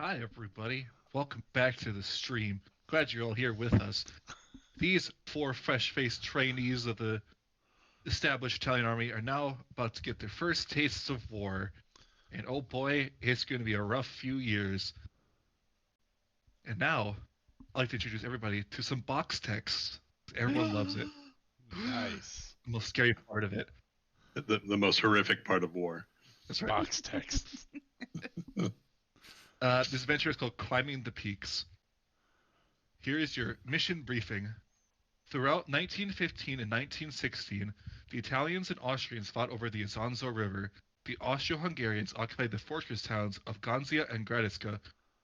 Hi, everybody. Welcome back to the stream. Glad you're all here with us. These 4 fresh-faced trainees of the established Italian army are now about to get their first tastes of war. And oh boy, it's going to be a rough few years. And now, I'd like to introduce everybody to some box text. Everyone loves it. Nice. The most scary part of it. The most horrific part of war. That's right. Box text. This adventure is called Climbing the Peaks. Here is your mission briefing. Throughout 1915 and 1916, the Italians and Austrians fought over the Isonzo River. The Austro-Hungarians occupied the fortress towns of Ganzia and Gradisca.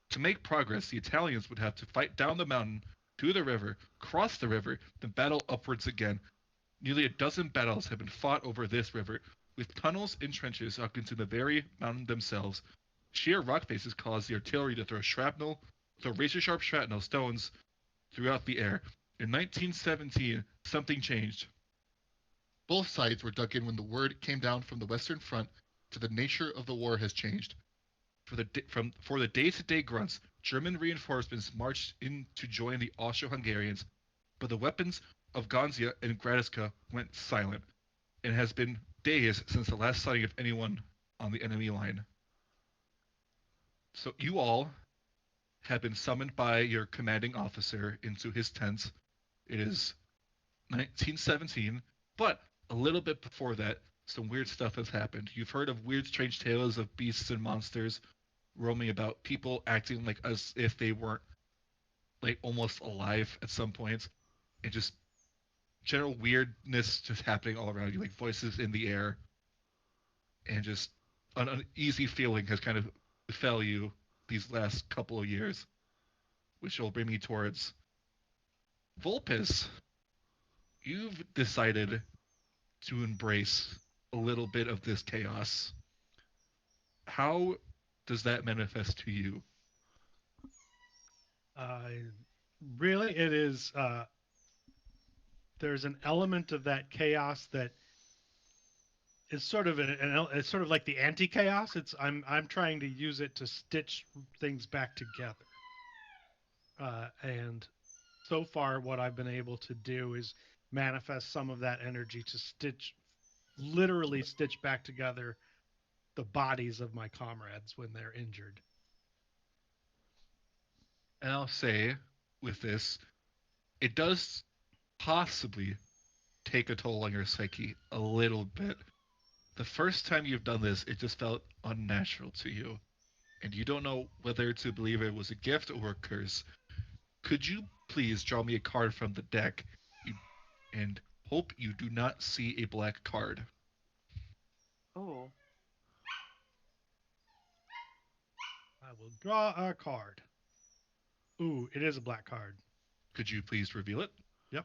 To make progress, the Italians would have to fight down the mountain, to the river, cross the river, then battle upwards again. Nearly a dozen battles have been fought over this river, with tunnels and trenches sunk into the very mountain themselves. Sheer rock faces caused the artillery to throw razor-sharp shrapnel stones throughout the air. In 1917, something changed. Both sides were dug in when the word came down from the Western Front to the nature of the war has changed. For the day-to-day grunts, German reinforcements marched in to join the Austro-Hungarians, but the weapons of Ganzia and Gradisca went silent. It has been days since the last sighting of anyone on the enemy line. So you all have been summoned by your commanding officer into his tent. It is 1917, but a little bit before that, some weird stuff has happened. You've heard of weird, strange tales of beasts and monsters roaming about, people acting like as if they weren't like almost alive at some points, and just general weirdness just happening all around you, like voices in the air, and just an uneasy feeling has kind of befell you these last couple of years, which will bring me towards Vulpes. You've decided to embrace a little bit of this chaos. How does that manifest to you? Really, it is. There's an element of that chaos that is sort of it's sort of like the anti-chaos. I'm trying to use it to stitch things back together. And so far, what I've been able to do is manifest some of that energy to literally stitch back together the bodies of my comrades when they're injured. And I'll say, with this, it does possibly take a toll on your psyche a little bit. The first time you've done this, it just felt unnatural to you, and you don't know whether to believe it was a gift or a curse. Could you please draw me a card from the deck, and hope you do not see a black card? Oh. I will draw a card. Ooh, it is a black card. Could you please reveal it? Yep.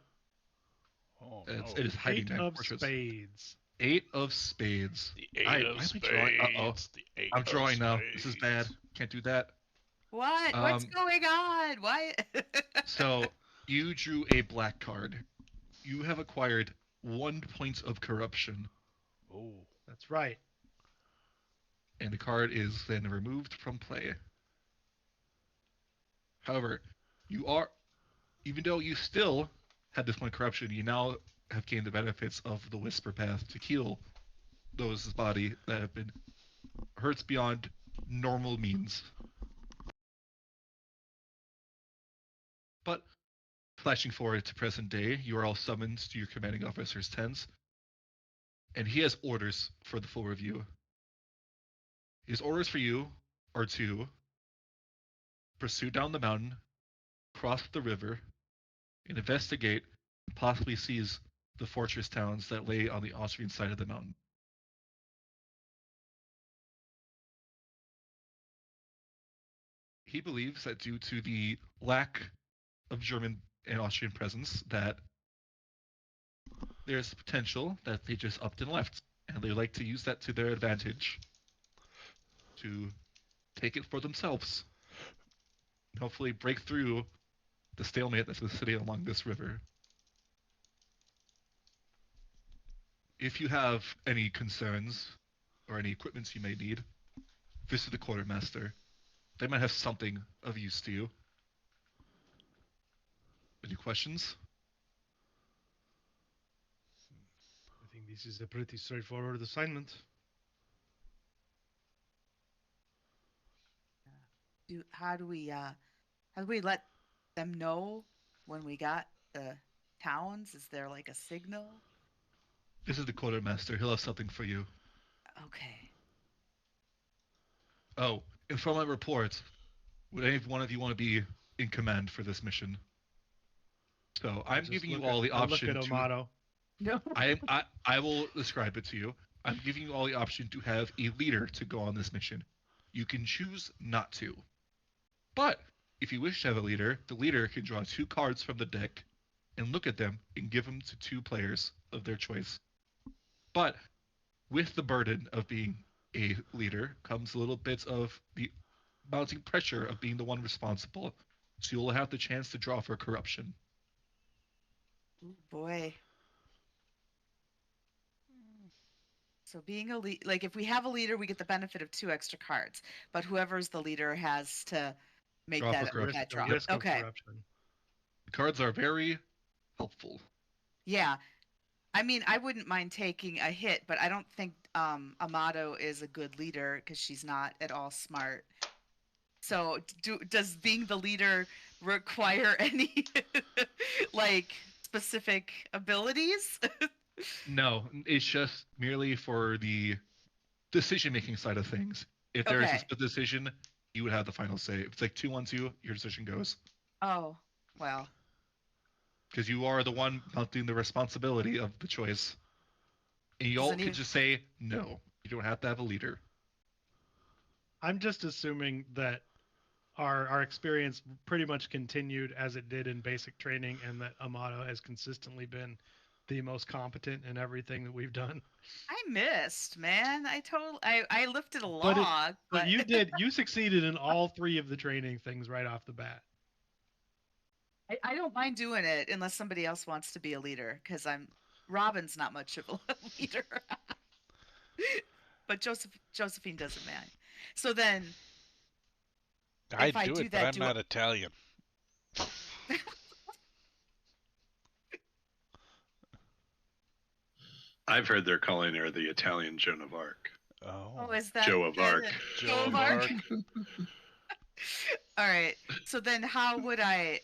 Oh, It is hiding 8 behind of portraits. spades. 8 of spades. The 8 of I'm spades. drawing. Uh-oh. The 8 I'm of drawing now. spades. This is bad. Can't do that. What? What's going on? Why? So, you drew a black card. You have acquired 1 point of corruption, Oh. That's right. and the card is then removed from play. However, even though you still had this point of corruption, you now have gained the benefits of the Whisper Path to heal those body that have been hurts beyond normal means. But flashing forward to present day, you are all summoned to your commanding officer's tents, and he has orders for the full review. His orders for you are to pursue down the mountain, cross the river, and investigate and possibly seize the fortress towns that lay on the Austrian side of the mountain. He believes that due to the lack of German and Austrian presence, that there's potential that they just upped and left, and they like to use that to their advantage to take it for themselves. And hopefully break through the stalemate that's sitting along this river. If you have any concerns or any equipments you may need, visit the quartermaster. they might have something of use to you. Any questions? I think this is a pretty straightforward assignment. How do we let them know when we got the towns? Is there like a signal? This is the quartermaster. He'll have something for you. Okay. Oh, and from my report, would any one of you want to be in command for this mission? So I'm Just giving you look all at- the I look option at to. Amato. No. I will describe it to you. I'm giving you all the option to have a leader to go on this mission. You can choose not to. But if you wish to have a leader, the leader can draw 2 cards from the deck and look at them and give them to 2 players of their choice. But with the burden of being a leader comes a little bit of the mounting pressure of being the one responsible. So you'll have the chance to draw for corruption. Ooh, boy. So being a lead, like if we have a leader, we get the benefit of 2 extra cards. But whoever's the leader has to make Draw for that corruption. that The draw. risk of Okay. corruption. The cards are very helpful. Yeah. I mean, I wouldn't mind taking a hit, but I don't think Amato is a good leader because she's not at all smart. So, does being the leader require any like specific abilities? No, it's just merely for the decision-making side of things. If there is Okay. a split decision, you would have the final say. If it's like 2-1-2, your decision goes. Oh, well. Because you are the one mounting the responsibility of the choice. And you all Doesn't can even- just say no. You don't have to have a leader. I'm just assuming that our experience pretty much continued as it did in basic training, and that Amato has consistently been the most competent in everything that we've done. I missed, man. I lifted a But it- log, But you succeeded in all 3 of the training things right off the bat. I don't mind doing it unless somebody else wants to be a leader because Robin's not much of a leader. But Josephine doesn't mind. So then I If I do do it, that, but I'm do not Italian. I've heard they're calling her the Italian Joan of Arc. oh, is that Joe of Arc. Joe of Arc? All right. So then how would I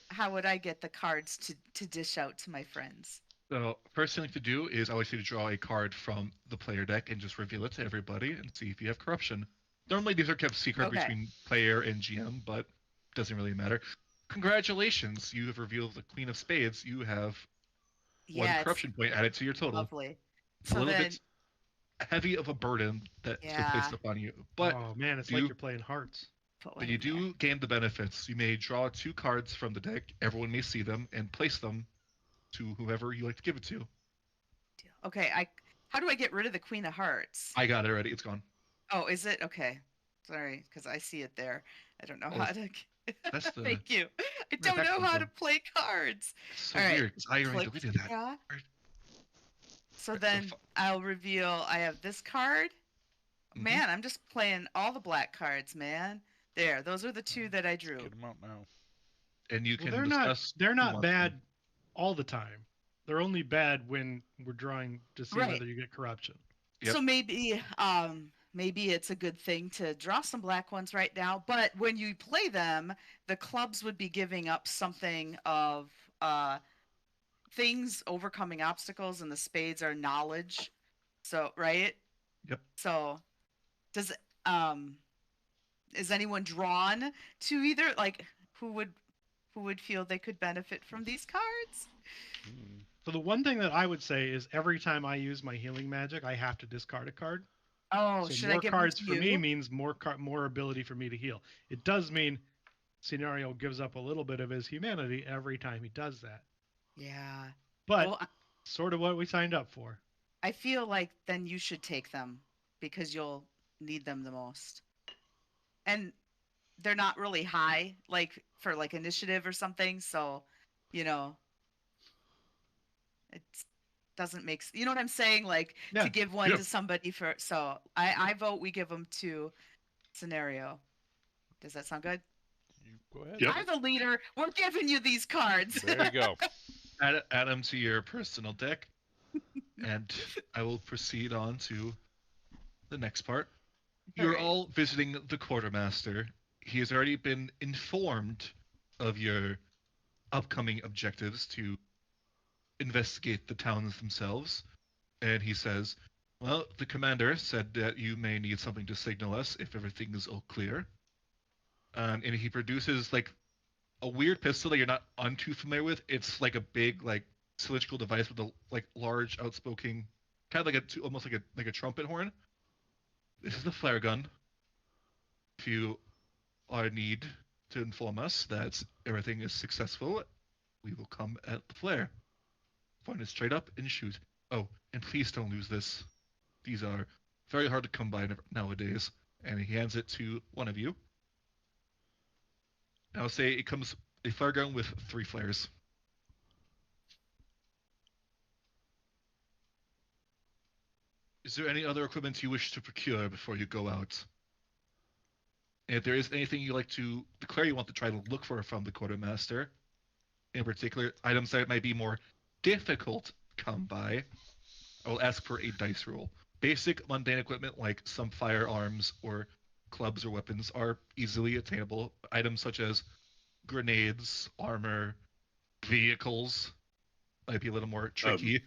get the cards to dish out to my friends? So first thing to do is I want you to draw a card from the player deck and just reveal it to everybody and see if you have corruption. Normally these are kept secret Okay. between player and GM, but doesn't really matter. Congratulations, you have revealed the Queen of Spades. You have one Yeah, it's corruption point added to your total. lovely. It's a So little then bit heavy of a burden that's been Yeah. placed upon you, but Oh man, it's do like you- you're playing hearts. put one but you in there. do gain the benefits. You may draw 2 cards from the deck. Everyone may see them and place them to whoever you like to give it to. Okay, how do I get rid of the Queen of Hearts? I got it already. It's gone. Oh, is it? Okay. Sorry, because I see it there. I don't know Oh, how to. That's the. Thank you. I Where'd don't that know come how from? to play cards. It's so All right, weird because I already Click deleted that. draw. Where- So the then fu- I'll reveal I have this card. Mhm. Man, I'm just playing all the black cards, man. There, those are the 2 that I drew. Get them out now. And you Well, can they're not discuss. they're who not wants bad them. all the time. They're only bad when we're drawing to see Right. whether you get corruption. Yep. So maybe it's a good thing to draw some black ones right now, but when you play them, the clubs would be giving up something of things overcoming obstacles, and the spades are knowledge. So, right? Yep. So does is anyone drawn to either, like, who would feel they could benefit from these cards? Hmm. So the one thing that I would say is every time I use my healing magic, I have to discard a card. Oh, So should more I give cards them for to me you? means more ability for me to heal. It does mean Scenario gives up a little bit of his humanity every time he does that. Yeah. But Well, sort of what we signed up for. I feel like then you should take them because you'll need them the most. And they're not really high, like for like initiative or something. So, it doesn't make you know what I'm saying? Like Yeah. to give one Yeah. to somebody for. So I vote we give them to Scenario. Does that sound good? You go ahead. Yep. I'm the leader. We're giving you these cards. There you go. Add them to your personal deck, and I will proceed on to the next part. You're Alright. all visiting the quartermaster. He has already been informed of your upcoming objectives to investigate the towns themselves, and he says, well, the commander said that you may need something to signal us if everything is all clear. And he produces like a weird pistol that you're not too familiar with. It's like a big like cylindrical device with a like large outspoken, kind of like almost like a trumpet horn. This is the flare gun. If you are in need to inform us that everything is successful, we will come at the flare. Point it straight up and shoot. Oh, and please don't lose this. These are very hard to come by nowadays. And he hands it to one of you. I'll say it comes a flare gun with 3 flares. Is there any other equipment you wish to procure before you go out? And if there is anything you like to declare you want to try to look for from the quartermaster, in particular items that might be more difficult to come by, I will ask for a dice roll. Basic mundane equipment like some firearms or clubs or weapons are easily attainable. Items such as grenades, armor, vehicles might be a little more tricky.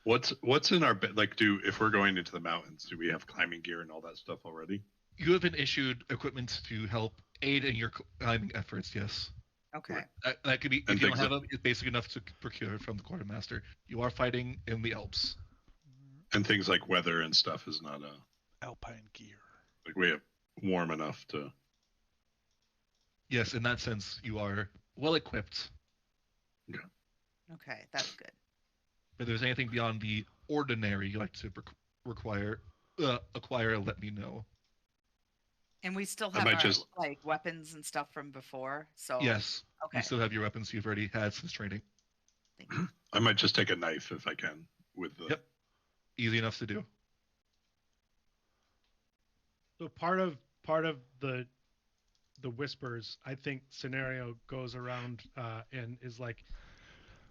What's in our like? If we're going into the mountains, do we have climbing gear and all that stuff already? You have been issued equipment to help aid in your climbing efforts. Yes. Okay. That could be, And if you don't things have them, it's basic enough to procure from the quartermaster. You are fighting in the Alps. And things like weather and stuff is not Alpine gear. like we have warm enough to. Yes, in that sense, you are well equipped. Okay, that's good. If there's anything beyond the ordinary you like to acquire, let me know. And we still I have might our just- like weapons and stuff from before. So Yes, Okay. you still have your weapons you've already had since training. Thank you. I might just take a knife if I can with the. Yep. Easy enough to do. So part of the whispers, I think scenario goes around and is like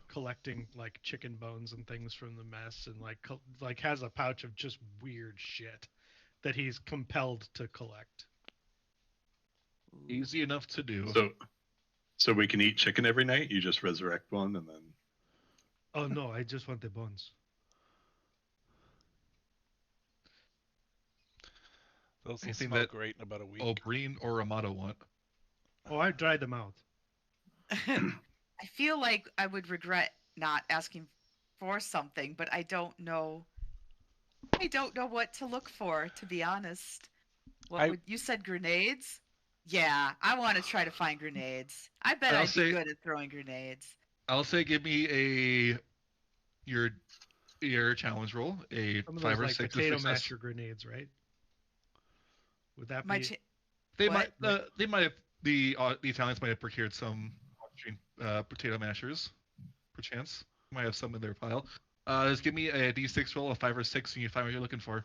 collecting like chicken bones and things from the mess, and like has a pouch of just weird shit that he's compelled to collect. Easy enough to do. So we can eat chicken every night. You just resurrect one and then. Oh no, I just want the bones. Those will Anything smell that great in about a week. O'Brien or Amato want. Oh, I dried them out. I feel like I would regret not asking for something, but I don't know. I don't know what to look for, to be honest. You said grenades? Yeah, I want to try to find grenades. I bet I'll I'd say- be good at throwing grenades. I'll say give me your challenge roll, a Some of 5 those or like 6 potato success. masher grenades, right? Would that My be? They What? might have the Italians might have procured some potato mashers, perchance. Might have some in their pile. Just give me a d6 roll, a 5 or 6, and you find what you're looking for.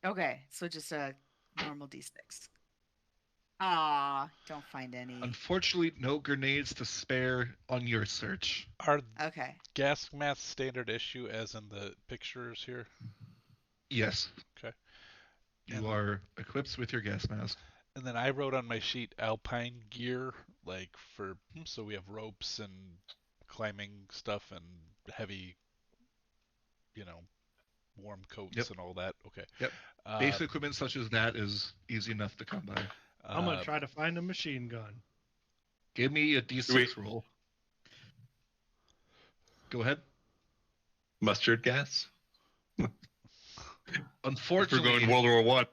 Okay, so just a normal d6. Ah, don't find any. Unfortunately, no grenades to spare on your search. Are Okay. gas masks standard issue as in the pictures here? Yes. Okay. You And- are equipped with your gas mask. And then I wrote on my sheet alpine gear, like so we have ropes and climbing stuff and heavy, warm coats Yep. and all that. Okay. Yep. Uh, Basic equipment such as that is easy enough to come by. I'm gonna try to find a machine gun. Give me a d6 Wait. roll. Go ahead. Mustard gas. If we're Unfortunately, going World War One.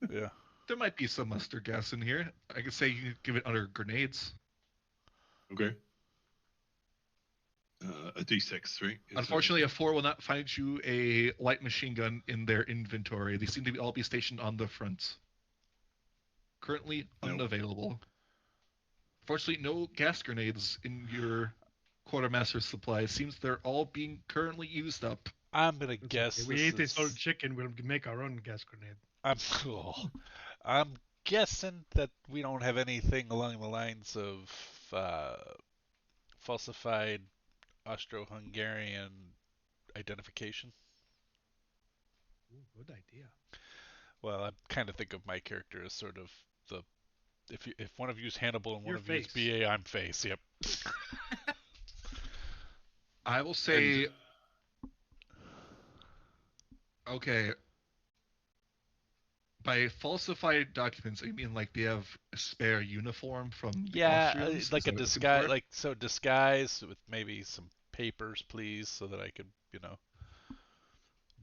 Yeah. there might be some mustard gas in here. I could say you can give it under grenades. Okay. A D6, right? Unfortunately, a 4 will not find you a light machine gun in their inventory. They seem to all be stationed on the front. Currently No. unavailable. Fortunately, no gas grenades in your quartermaster's supply. Seems they're all being currently used up. I'm gonna It's guess okay. We this ate this is- old chicken. We'll make our own gas grenade. I'm guessing that we don't have anything along the lines of falsified Austro-Hungarian identification. Ooh, good idea. Well, I kind of think of my character as sort of the if one of you's Hannibal and one Your of you's face. BA, I'm Face. Yep. I will And say, okay, by falsified documents, you mean like they have a spare uniform from the Yeah, Austrians? Is like that a what you're looking disguise, for? like so disguise with maybe some papers, please, so that I could,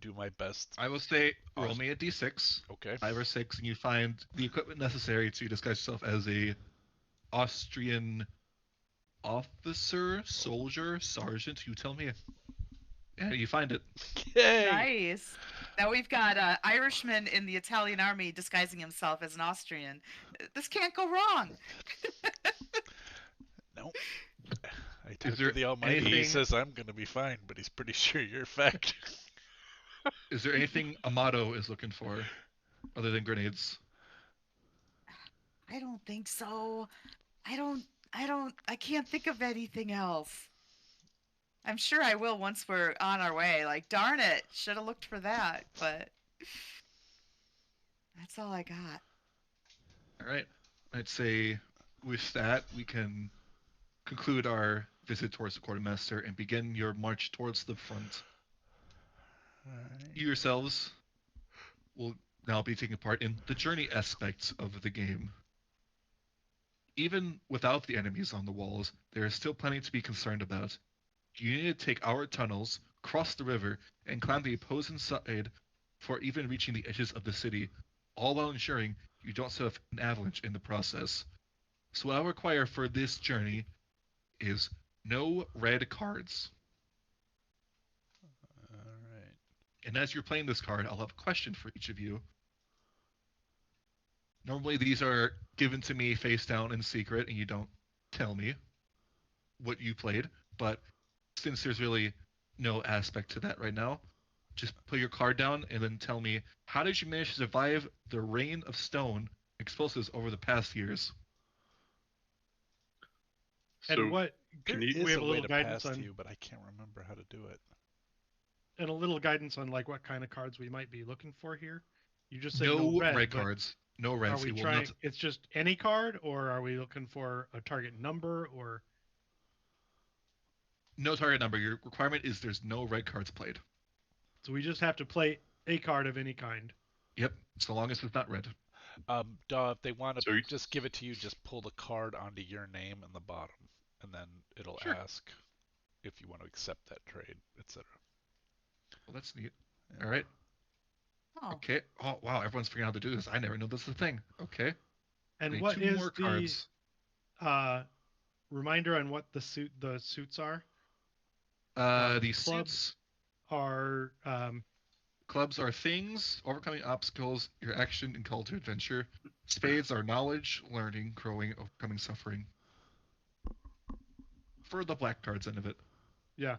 do my best. I will say, roll Aust- me a d6, Okay. 5 or 6, and you find the equipment necessary to disguise yourself as a Austrian officer, soldier, sergeant. You tell me. And you find it. Yay! Nice. Now we've got an Irishman in the Italian army disguising himself as an Austrian. This can't go wrong. No. I talked there to the Almighty. He anything- says I'm gonna be fine, but he's pretty sure you're fact. Is there anything Amato is looking for other than grenades? I don't think so. I can't think of anything else. I'm sure I will once we're on our way. Like, darn it, should have looked for that, but that's all I got. All right. I'd say with that, we can conclude our visit towards the quartermaster and begin your march towards the front. You yourselves will now be taking part in the journey aspects of the game. Even without the enemies on the walls, there is still plenty to be concerned about. You need to take our tunnels, cross the river, and climb the opposing side before even reaching the edges of the city, all while ensuring you don't set off an avalanche in the process. So what I'll require for this journey is no red cards. Alright. And as you're playing this card, I'll have a question for each of you. Normally these are given to me face down in secret, and you don't tell me what you played, but since there's really no aspect to that right now, just put your card down and then tell me, how did you manage to survive the rain of stone explosives over the past years? And so what can There you? is we have a a way little to guidance pass to on- you, but I can't remember how to do it. and a little guidance on like what kind of cards we might be looking for here? You just said No red, red but cards. No Are reds. we He will trying? not. It's just any card, or are we looking for a target number, or No target number. Your requirement is there's no red cards played. so we just have to play a card of any kind? Yep, so long as it's not red. Duh, if they want to So you- just give it to you, just pull the card onto your name in the bottom, and then it'll Sure. ask if you want to accept that trade, etc. Well, that's neat. Yeah. All right. Oh, Okay. Oh, wow. Everyone's figuring out how to do this. I never knew this was a thing. Okay. And Need what two is more the cards. reminder on what the suits are? The clubs. suits. Are Clubs are things, overcoming obstacles, your action, and call to adventure. Spades are knowledge, learning, growing, overcoming suffering. For the black cards end of it. yeah.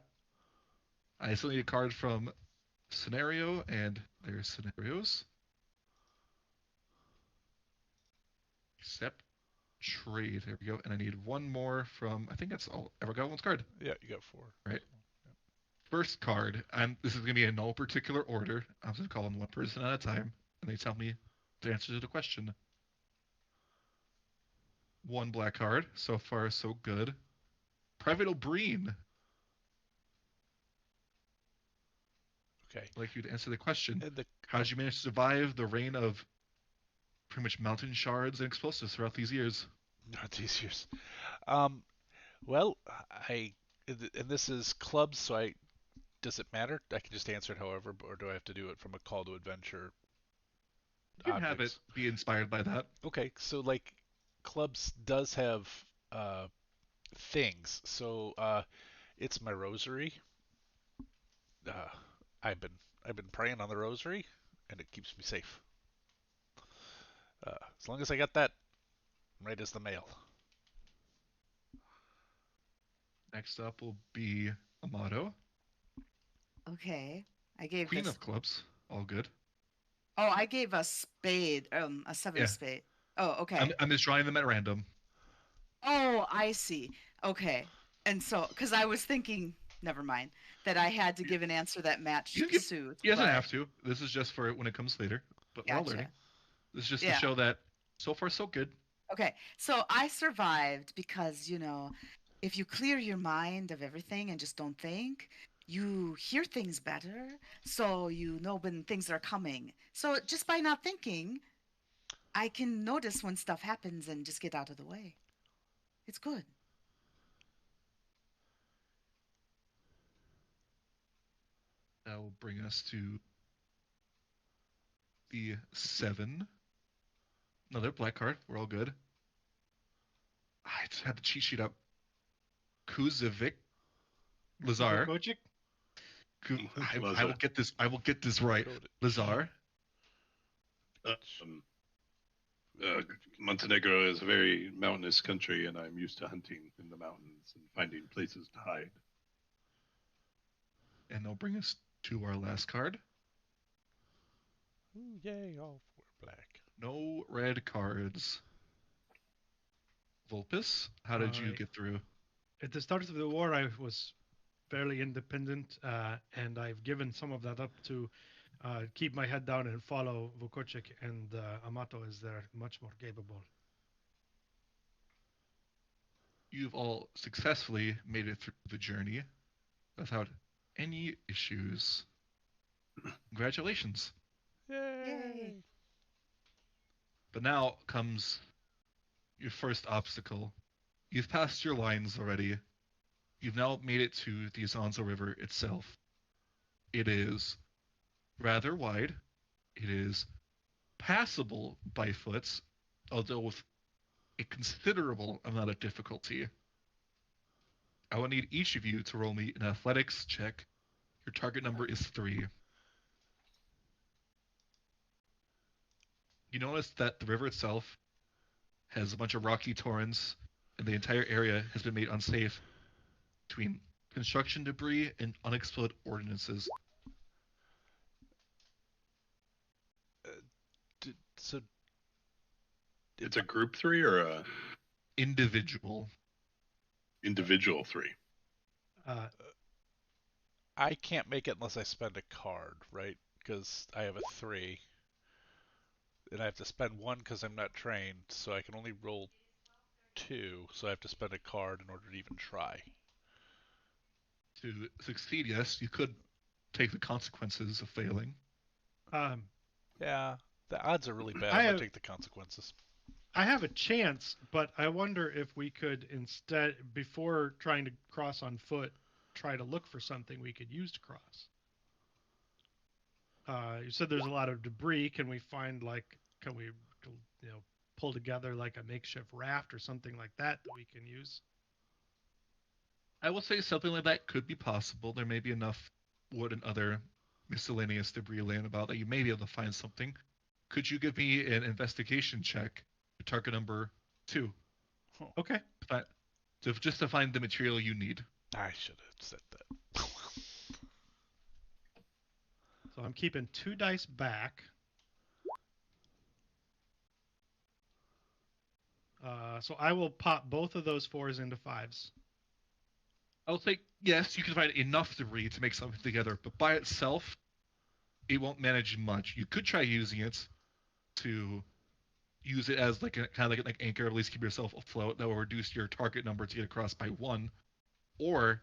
I still need a card from Scenario, and there's scenarios. Accept trade. There we go. And I need one more from, I think that's all. Everyone's card. Yeah, you got 4. First card, and this is going to be in no particular order. I'm just calling one person at a time, and they tell me the answer to the question. One black card. So far, so good. Private O'Brien. Okay. I'd like you to answer the question. And How did you manage to survive the reign of pretty much mountain shards and explosives throughout these years? not these years. Well, and this is clubs, so does it matter? I can just answer it however, or do I have to do it from a call to adventure? You can have it objects? be inspired by that. Okay, so like clubs does have things. So it's my rosary. I've been praying on the rosary, and it keeps me safe. As long as I got that right as the mail. Next up will be Amato. okay. I gave Queen this. of Clubs. All good. Oh, I gave a spade, a 7 Yeah. of spade. Oh, okay. I'm just drawing them at random. Oh, I see. Okay. And so, because I was thinking, never mind, that I had to give an answer that You matched can, suit, he doesn't but have to. This is just for when it comes later. But we're all learning. gotcha. This is just to Yeah. show that so far so good. Okay. So I survived because, if you clear your mind of everything and just don't think, you hear things better. So you know when things are coming. So just by not thinking, I can notice when stuff happens and just get out of the way. It's good. That will bring us to the 7. Another black card. We're all good. I just had the cheat sheet up. Kuzovic Lazar. Vukovic? I will get this. I will get this right. Lazar. Um, Montenegro is a very mountainous country, and I'm used to hunting in the mountains and finding places to hide. And they'll bring us to our last card. Ooh, yay, all 4 black. No red cards. Vulpes, how did you Alright. get through? At the start of the war, I was fairly independent, and I've given some of that up to keep my head down and follow Vukovic and Amato as they're much more capable. You've all successfully made it through the journey without any issues. Congratulations. Yay! But now comes your first obstacle. You've passed your lines already. You've now made it to the Azanza River itself. It is rather wide. It is passable by foot, although with a considerable amount of difficulty. I will need each of you to roll me an athletics check. Your target number is 3. You notice that the river itself has a bunch of rocky torrents, and the entire area has been made unsafe between construction debris and unexploded ordnances. So It's a group 3 or a Individual. individual 3? I can't make it unless I spend a card, right? Because I have a 3. And I have to spend 1 because I'm not trained, so I can only roll 2, so I have to spend a card in order to even try. To succeed, yes, you could take the consequences of failing. Yeah, the odds are really bad. I I'm have- gonna take the consequences. I have a chance, but I wonder if we could instead, before trying to cross on foot, try to look for something we could use to cross. You said there's a lot of debris. Can we find can we, pull together like a makeshift raft or something like that we can use? I will say something like that could be possible. There may be enough wood and other miscellaneous debris laying about that you may be able to find something. Could you give me an investigation check, target number 2, Okay. just to find the material you need? I should have said that. So I'm keeping 2 dice back. So I will pop both of those 4s into 5s. I'll say yes, you can find enough debris to make something together, but by itself, it won't manage much. You could try using it to use it as like a kind of like an anchor, at least keep yourself afloat. That will reduce your target number to get across by 1. Or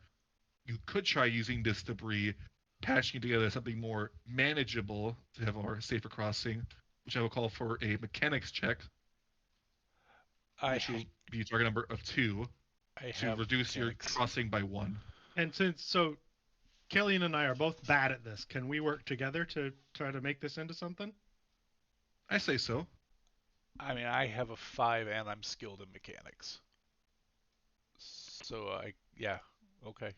you could try using this debris, patching together something more manageable to have a more safer crossing, which I will call for a mechanics check, which will be target number of 2 I to have reduce your mechanics. crossing by 1. And so Killian and I are both bad at this. Can we work together to try to make this into something? I say so. I mean, I have a 5 and I'm skilled in mechanics. So okay.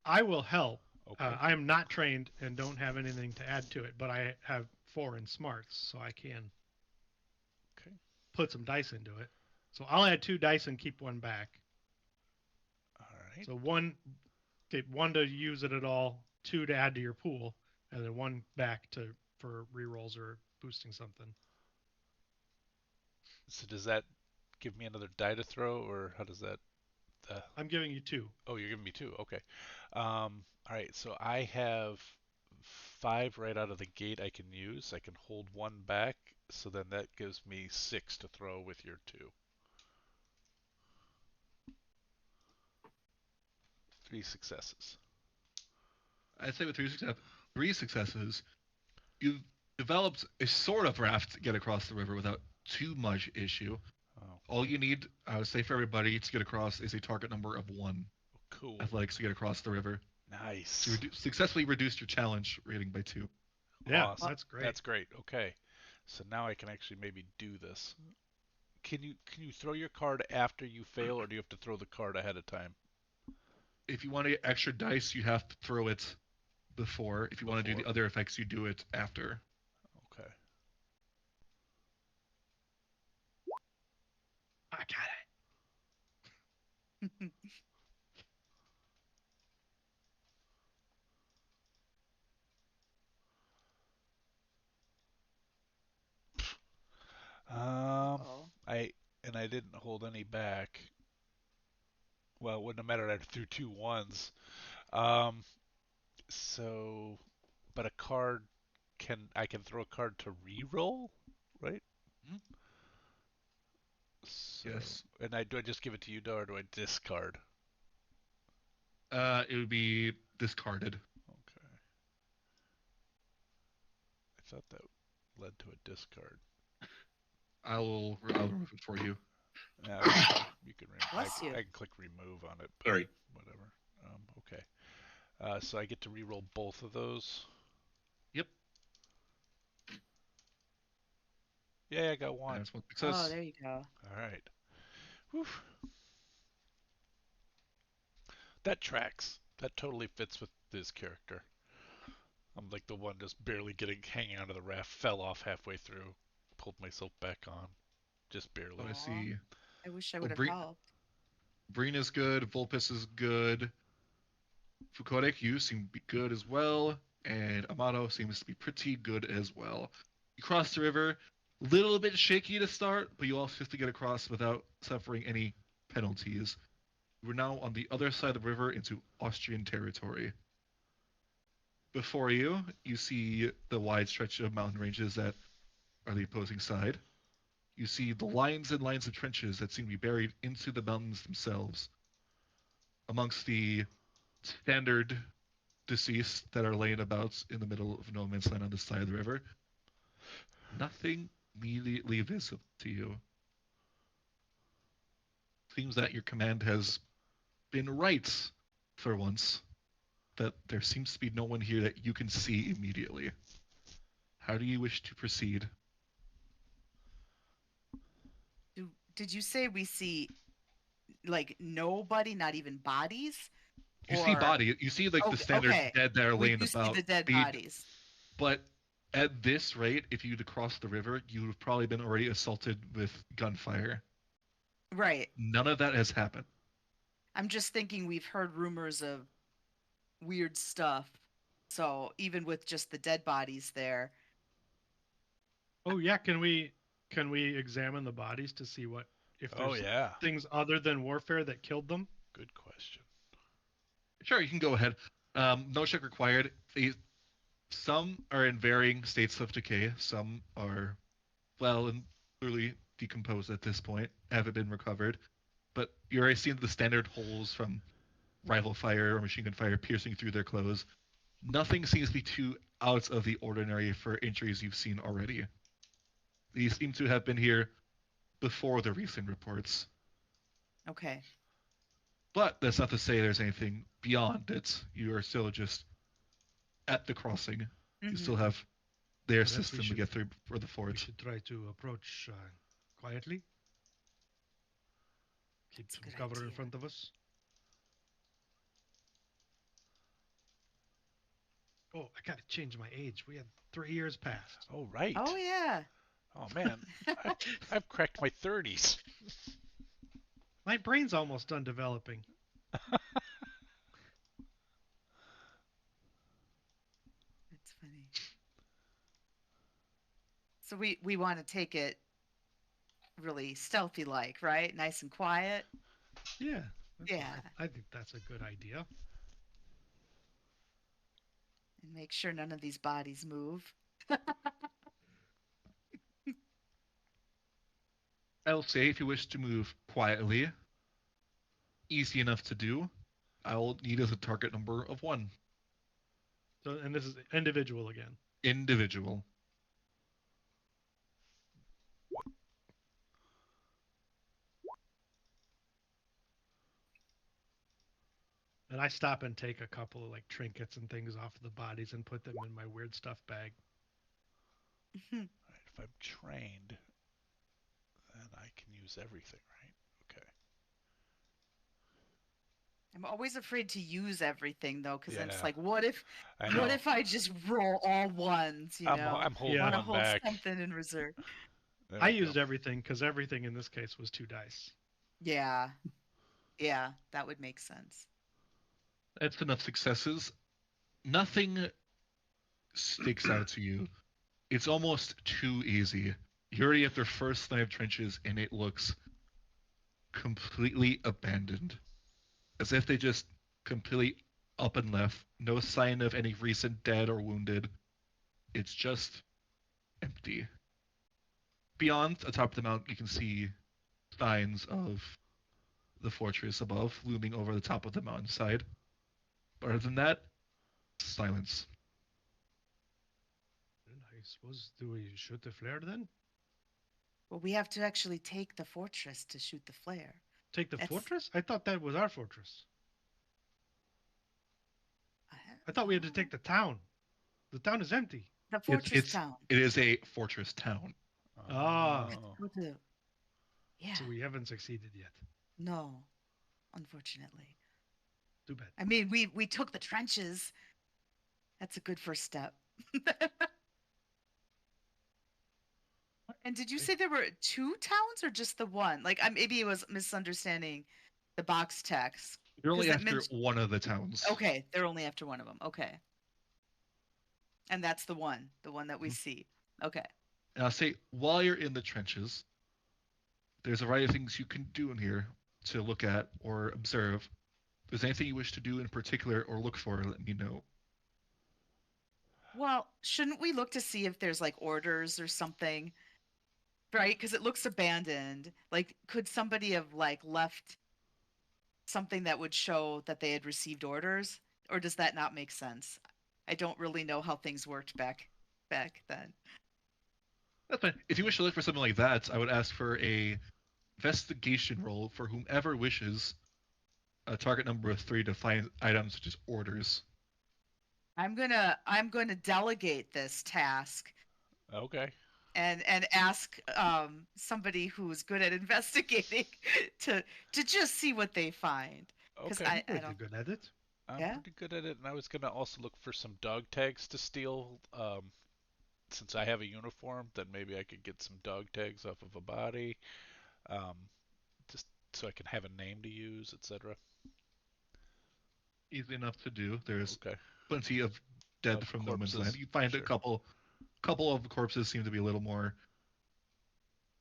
I will help. Okay. I am not trained and don't have anything to add to it, but I have 4 in smarts, so I can Okay. put some dice into it. So I'll add 2 dice and keep 1 back. All right. So 1 to use it at all, 2 to add to your pool, and then 1 back for rerolls or boosting something. So does that give me another die to throw, or how does that? I'm giving you 2. Oh, you're giving me 2. Okay. All right. So I have 5 right out of the gate I can use. I can hold 1 back, so then that gives me 6 to throw with your 2. 3 successes. I'd say with three successes, you've developed a sort of raft to get across the river without too much issue. Oh, All you need, I would say for everybody to get across, is a target number of 1 cool. athletics to get across the river. Nice. So you successfully reduced your challenge rating by 2. Yeah, Awesome. that's great. That's great. Okay. So now I can actually maybe do this. Can you throw your card after you fail, or do you have to throw the card ahead of time? If you want to get extra dice, you have to throw it before. If you want to do the Before. other effects, you do it after. Okay. I got it. Oh. I didn't hold any back. Well, it wouldn't have mattered. I threw 2 ones. Um, so, but a card I can throw a card to re-roll, right? Mhm. So, Yes. and do I just give it to you, or do I discard? It would be discarded. Okay. I thought that led to a discard. I'll remove it for you. Yeah, you can Bless you. I can click remove on it. But Sorry. whatever. Okay. So I get to re-roll both of those. Yep. Yeah, I got 1. That's one Oh, success. there you go. All right. Whew. That tracks. That totally fits with this character. I'm like the one just barely hanging onto the raft, fell off halfway through, pulled myself back on, just barely. Let me Aw. see. I wish I Well, would have helped. Breen is good. Vulpes is good. Fukodek, you seem to be good as well. And Amato seems to be pretty good as well. You cross the river. Little bit shaky to start, but you also have to get across without suffering any penalties. We're now on the other side of the river into Austrian territory. Before you, you see the wide stretch of mountain ranges that are the opposing side. You see the lines and lines of trenches that seem to be buried into the mountains themselves. Amongst the standard deceased that are laying about in the middle of no man's land on this side of the river, nothing immediately visible to you. Seems that your command has been right for once, that there seems to be no one here that you can see immediately. How do you wish to proceed? Did you say we see like nobody, not even bodies? You see Or body, you see like the okay, standard okay. dead that are We laying do see about. the dead bodies. But at this rate, if you'd crossed the river, you would have probably been already assaulted with gunfire. Right. None of that has happened. I'm just thinking we've heard rumors of weird stuff. So even with just the dead bodies there, Oh yeah, can we examine the bodies to see what if Oh there's yeah. things other than warfare that killed them? Good question. Sure, you can go ahead. No check required. Some are in varying states of decay. Some are well and clearly decomposed at this point, haven't been recovered. But you're already seeing the standard holes from rifle fire or machine gun fire piercing through their clothes. Nothing seems to be too out of the ordinary for injuries you've seen already. These seem to have been here before the recent reports. okay. But that's not to say there's anything beyond it. You are still just at the crossing. You Mhm. still have their Perhaps we system to should- get through for the We fort. should try to approach quietly. Keep That's a some good cover in idea. front of us. Oh, I gotta change my age. We had 3 years past. Oh right. Oh yeah. Oh man, I've cracked my 30s. My brain's almost done developing. That's funny. So we want to take it really stealthy like, right? Nice and quiet. Yeah. That's Yeah. fine. I think that's a good idea. And make sure none of these bodies move. I'll say if you wish to move quietly, easy enough to do, I'll need as a target number of 1. So, and this is individual again. Individual. And I stop and take a couple of like trinkets and things off the bodies and put them in my weird stuff bag. All right, if I'm trained, then I can use everything, right? Okay. I'm always afraid to use everything though, because then it's Yeah. like, what if I know. what if I just roll all ones? You know, I'm holding Yeah. want to one hold back. something in reserve. There I we used go. everything because everything in this case was 2 dice. Yeah, yeah, that would make sense. That's enough successes. Nothing sticks out to you. It's almost too easy. You're already at their first line of trenches, and it looks completely abandoned. As if they just completely up and left. No sign of any recent dead or wounded. It's just empty. Beyond, atop the mountain, you can see signs of the fortress above, looming over the top of the mountainside. But other than that, silence. I suppose, do we shoot the flare then? Well, we have to actually take the fortress to shoot the flare. Take the That's- fortress? I thought that was our fortress. I thought we had to take the town. The town is empty. the fortress town. It is a fortress town. Ah. Oh. Go to- Yeah, So we haven't succeeded yet. no, unfortunately. Too bad. I mean, we took the trenches. That's a good first step. And did you say there were 2 towns or just the one? Like, maybe it was misunderstanding the box text. You're only Does that after mention- one of the towns. Okay, they're only after one of them. Okay. And that's the one that we Mhm. see. Okay. And I'll say, while you're in the trenches, there's a variety of things you can do in here to look at or observe. If there's anything you wish to do in particular or look for, let me know. Well, shouldn't we look to see if there's like orders or something? Right? Because it looks abandoned. Like, could somebody have like left something that would show that they had received orders? Or does that not make sense? I don't really know how things worked back then. That's fine. If you wish to look for something like that, I would ask for a investigation roll for whomever wishes. A target number of 3 to find items such as orders. I'm gonna delegate this task Okay. and ask somebody who's good at investigating to just see what they find. Because Okay. I Pretty don't. good at it. I'm Yeah? pretty good at it, and I was gonna also look for some dog tags to steal. Since I have a uniform, then maybe I could get some dog tags off of a body, just so I can have a name to use, etc. Easy enough to do. There's Okay. plenty of dead Of from No Man's corpses, Land. You find sure. a couple of the corpses seem to be a little more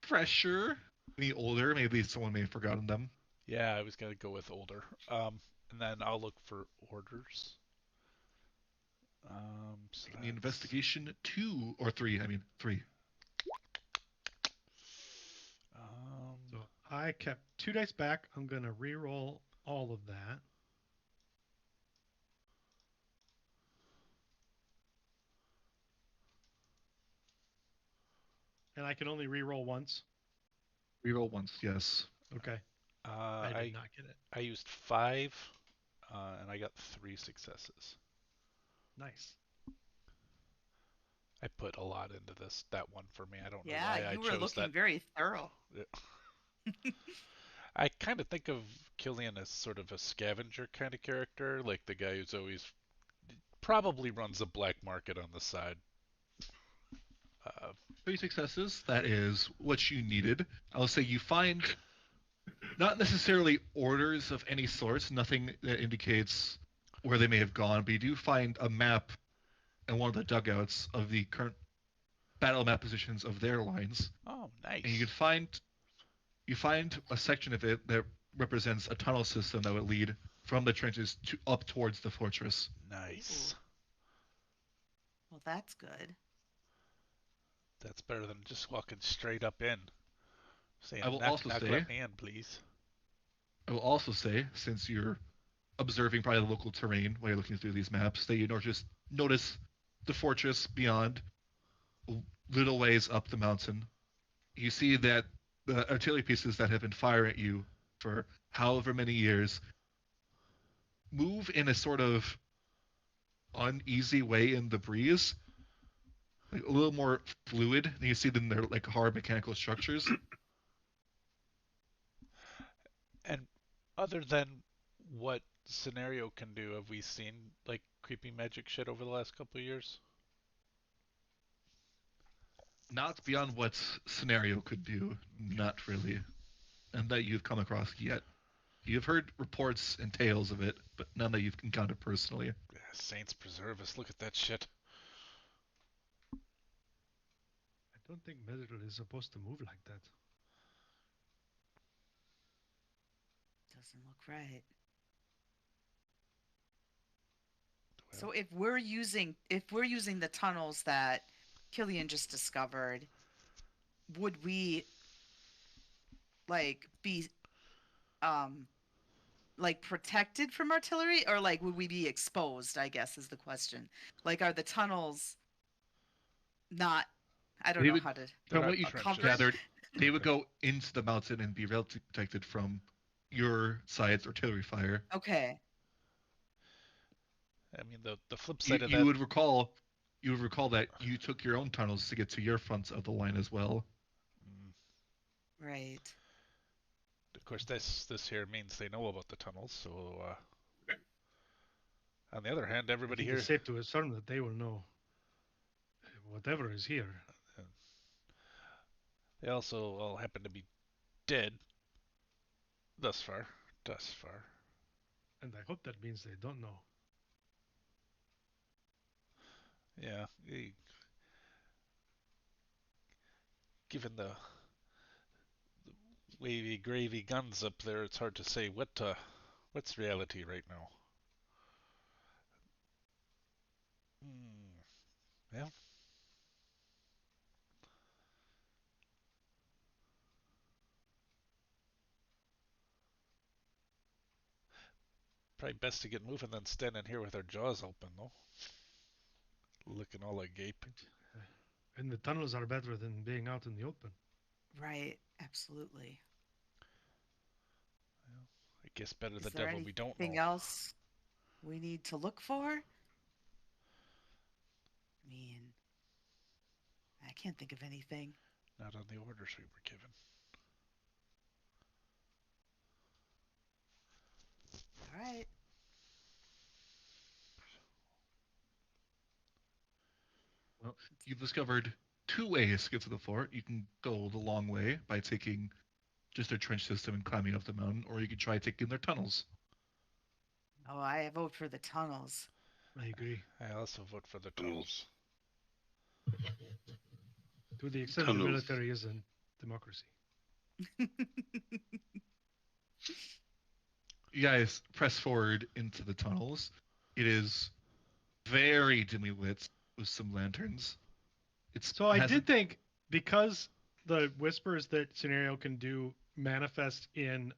fresher, maybe older. Maybe someone may have forgotten them. Yeah, I was gonna go with older. And then I'll look for orders. So The that's- investigation 2 or 3. I mean 3. So I kept 2 dice back. I'm gonna re-roll all of that. And I can only re-roll once. Reroll once, yes. Okay. I I did not get it. I used 5, and I got 3 successes. Nice. I put a lot into that one for me. I don't know Yeah, why I you were chose looking that. very thorough. I kind of think of Killian as sort of a scavenger kind of character, like the guy who's always probably runs a black market on the side. 3 successes. That is what you needed. I'll say you find not necessarily orders of any sort, nothing that indicates where they may have gone, but you do find a map in one of the dugouts of the current battle map positions of their lines. Oh, nice. And you can find You find a section of it that represents a tunnel system that would lead from the trenches to up towards the fortress. Nice. Well, that's good. That's better than just walking straight up in. Saying, I will knock, also knock, say, let me in, please. since you're observing probably the local terrain while you're looking through these maps, that you just notice the fortress beyond, little ways up the mountain. You see that the artillery pieces that have been firing at you for however many years move in a sort of uneasy way in the breeze, like a little more fluid than you see than their like hard mechanical structures. And other than what Scenario can do, have we seen like creepy magic shit over the last couple of years? Not beyond what Scenario could do, not really, and that you've come across yet. You've heard reports and tales of it, but none that you've encountered personally. Yeah, Saints preserve us. Look at that shit. I don't think Medril is supposed to move like that. Doesn't look right. Well, So if we're using the tunnels that Killian just discovered, would we like be like protected from artillery, or like would we be exposed, I guess is the question. Like are the tunnels not, I don't They know would- how to From They're what you not covered? gathered, they would go into the mountain and be relatively protected from your side's artillery fire. Okay. I mean, the flip You, side of you that. would recall that you took your own tunnels to get to your fronts of the line as well. Mm, Right. of course, this here means they know about the tunnels. So, on the other hand, I everybody think here. it's safe to assume that they will know whatever is here. They also all happen to be dead. Thus far. Thus far. And I hope that means they don't know. Yeah. Given the wavy gravy guns up there, it's hard to say what's reality right now. Yeah. Probably best to get moving than standing here with our jaws open, though. Looking all agape. And the tunnels are better than being out in the open. Right. Absolutely. I guess better Is the there devil we don't anything know. else we need to look for? I mean, I can't think of anything. Not on the orders we were given. All right. Well, you've discovered two ways to get to the fort. You can go the long way by taking just their trench system and climbing up the mountain, or you can try taking their tunnels. Oh, I vote for the tunnels. I agree. I also vote for the tunnels. To the extent the Tunnels. military is in democracy. You guys press forward into the tunnels. It is very dimly lit with some lanterns. So I did think, because the whispers that Scenario can do manifest in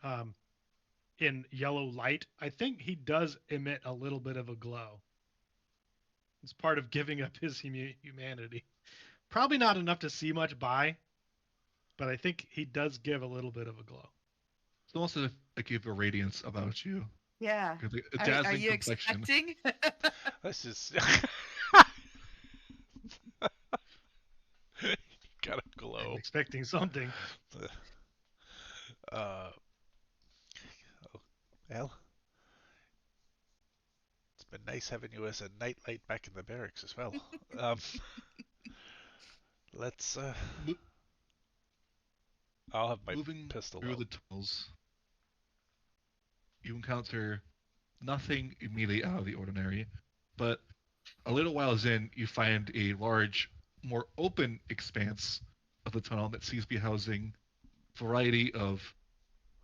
yellow light, I think he does emit a little bit of a glow. It's part of giving up his humanity. Probably not enough to see much by, but I think he does give a little bit of a glow. It's almost as if like you have a radiance about you. Yeah. Like a Are dazzling you complexion. expecting? This is. Gotta I'm glow. expecting something. Oh, well, it's been nice having you as a nightlight back in the barracks as well. Um, let's. Mo- I'll have my Moving pistol through out. the tunnels, you encounter nothing immediately out of the ordinary, but a little while in, you find a large, more open expanse of the tunnel that seems to be housing variety of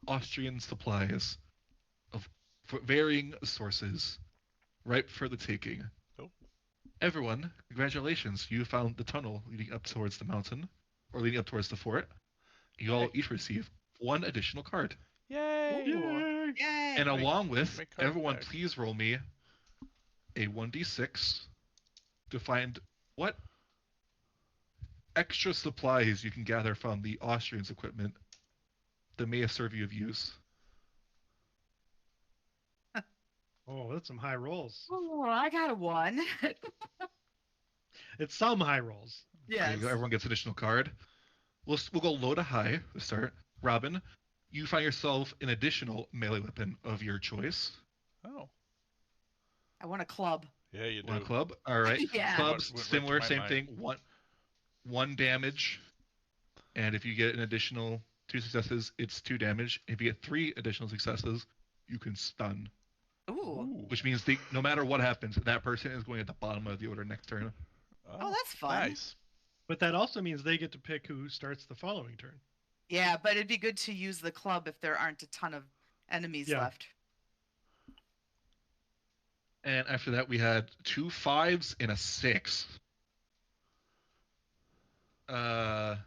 Austrian supplies of varying sources, ripe for the taking. Oh. Everyone, congratulations! You found the tunnel leading up towards the mountain, or leading up towards the fort. You all each receive one additional card. Yay! Yay! Yay! And along with, my card everyone, back. please roll me a 1d6 to find what extra supplies you can gather from the Austrians' equipment that may serve you of use. Oh, that's some high rolls. Oh, I got a 1. It's some high rolls. There Yes. you go. Everyone gets an additional card. We'll go low to high to start. Robin, you find yourself an additional melee weapon of your choice. Oh. I want a club. Yeah, you do. One club. All right. Yeah. Clubs, Went right to similar, my same mind. thing. One damage. And if you get an additional 2 successes, it's 2 damage. If you get 3 additional successes, you can stun. Ooh. Which means no matter what happens, that person is going at the bottom of the order next turn. Oh, that's fun. Nice. But that also means they get to pick who starts the following turn. Yeah, but it'd be good to use the club if there aren't a ton of enemies Yeah. left. And after that, we had 2 5s and a 6. Lazar,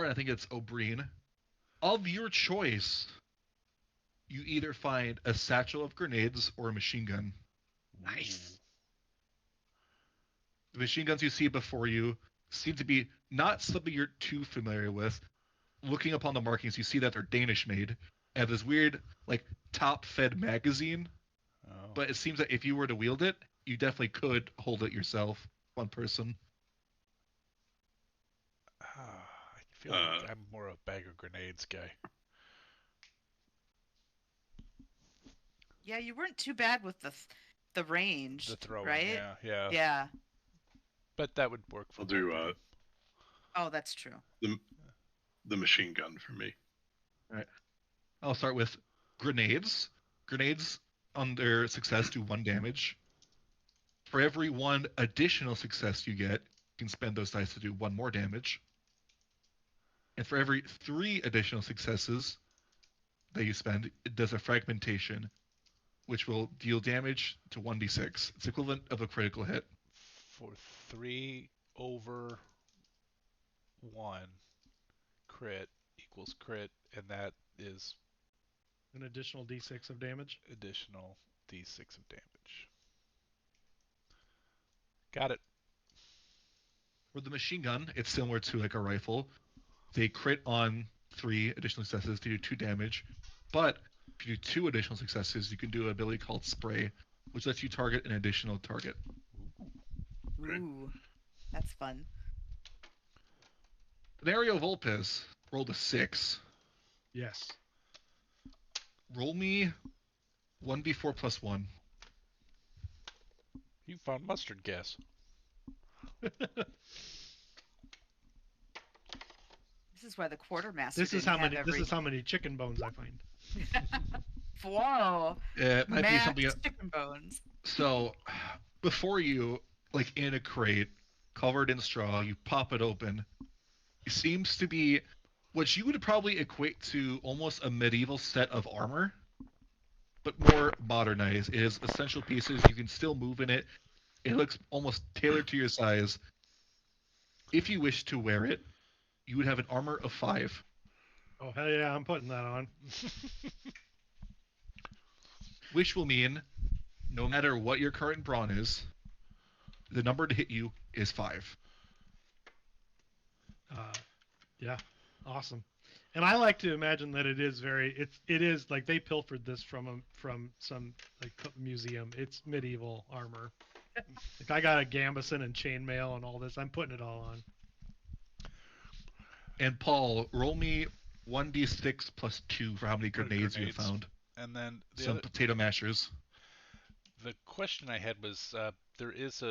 and I think it's O'Brien. Of your choice, you either find a satchel of grenades or a machine gun. Nice. The machine guns you see before you seem to be not something you're too familiar with. Looking upon the markings, you see that they're Danish made and this weird, like, top-fed magazine. Oh. But it seems that if you were to wield it, you definitely could hold it yourself, one person. I feel like I'm more a bag of grenades guy. Yeah, you weren't too bad with the range, The throwing, right? yeah. Yeah. But that would work for I'll do Oh, that's true. the machine gun for me. I'll start with grenades. Grenades, on their success, do 1 damage. For every 1 additional success you get, you can spend those dice to do 1 more damage. And for every 3 additional successes that you spend, it does a fragmentation, which will deal damage to 1d6. It's equivalent of a critical hit. For 3 over 1 crit equals crit, and that is An additional d6 of damage. additional d6 of damage. Got it. For the machine gun, it's similar to like a rifle. They crit on 3 additional successes to do 2 damage, but if you do 2 additional successes, you can do an ability called Spray, which lets you target an additional target. Okay. Ooh, that's fun. Venario Volpez rolled a 6. Yes. Roll me 1d4 plus 1. You found mustard gas. This is why the quartermaster. This is didn't how have many. every... This is how many chicken bones I find. Whoa. It might be Max something. chicken bones. So, before you, like in a crate, covered in straw, you pop it open. It seems to be what you would probably equate to almost a medieval set of armor, but more modernized. It is essential pieces. You can still move in it. It looks almost tailored to your size. If you wish to wear it, you would have an armor of 5. Oh hell yeah! I'm putting that on. Which will mean, no matter what your current brawn is, the number to hit you is 5. Yeah, awesome. And I like to imagine that it is like they pilfered this from some like museum. It's medieval armor. Like I got a gambeson and chainmail and all this. I'm putting it all on. And Paul, roll me 1d6 plus 2 for how many grenades you have grenades. found. And then Some potato mashers. the question I had was there is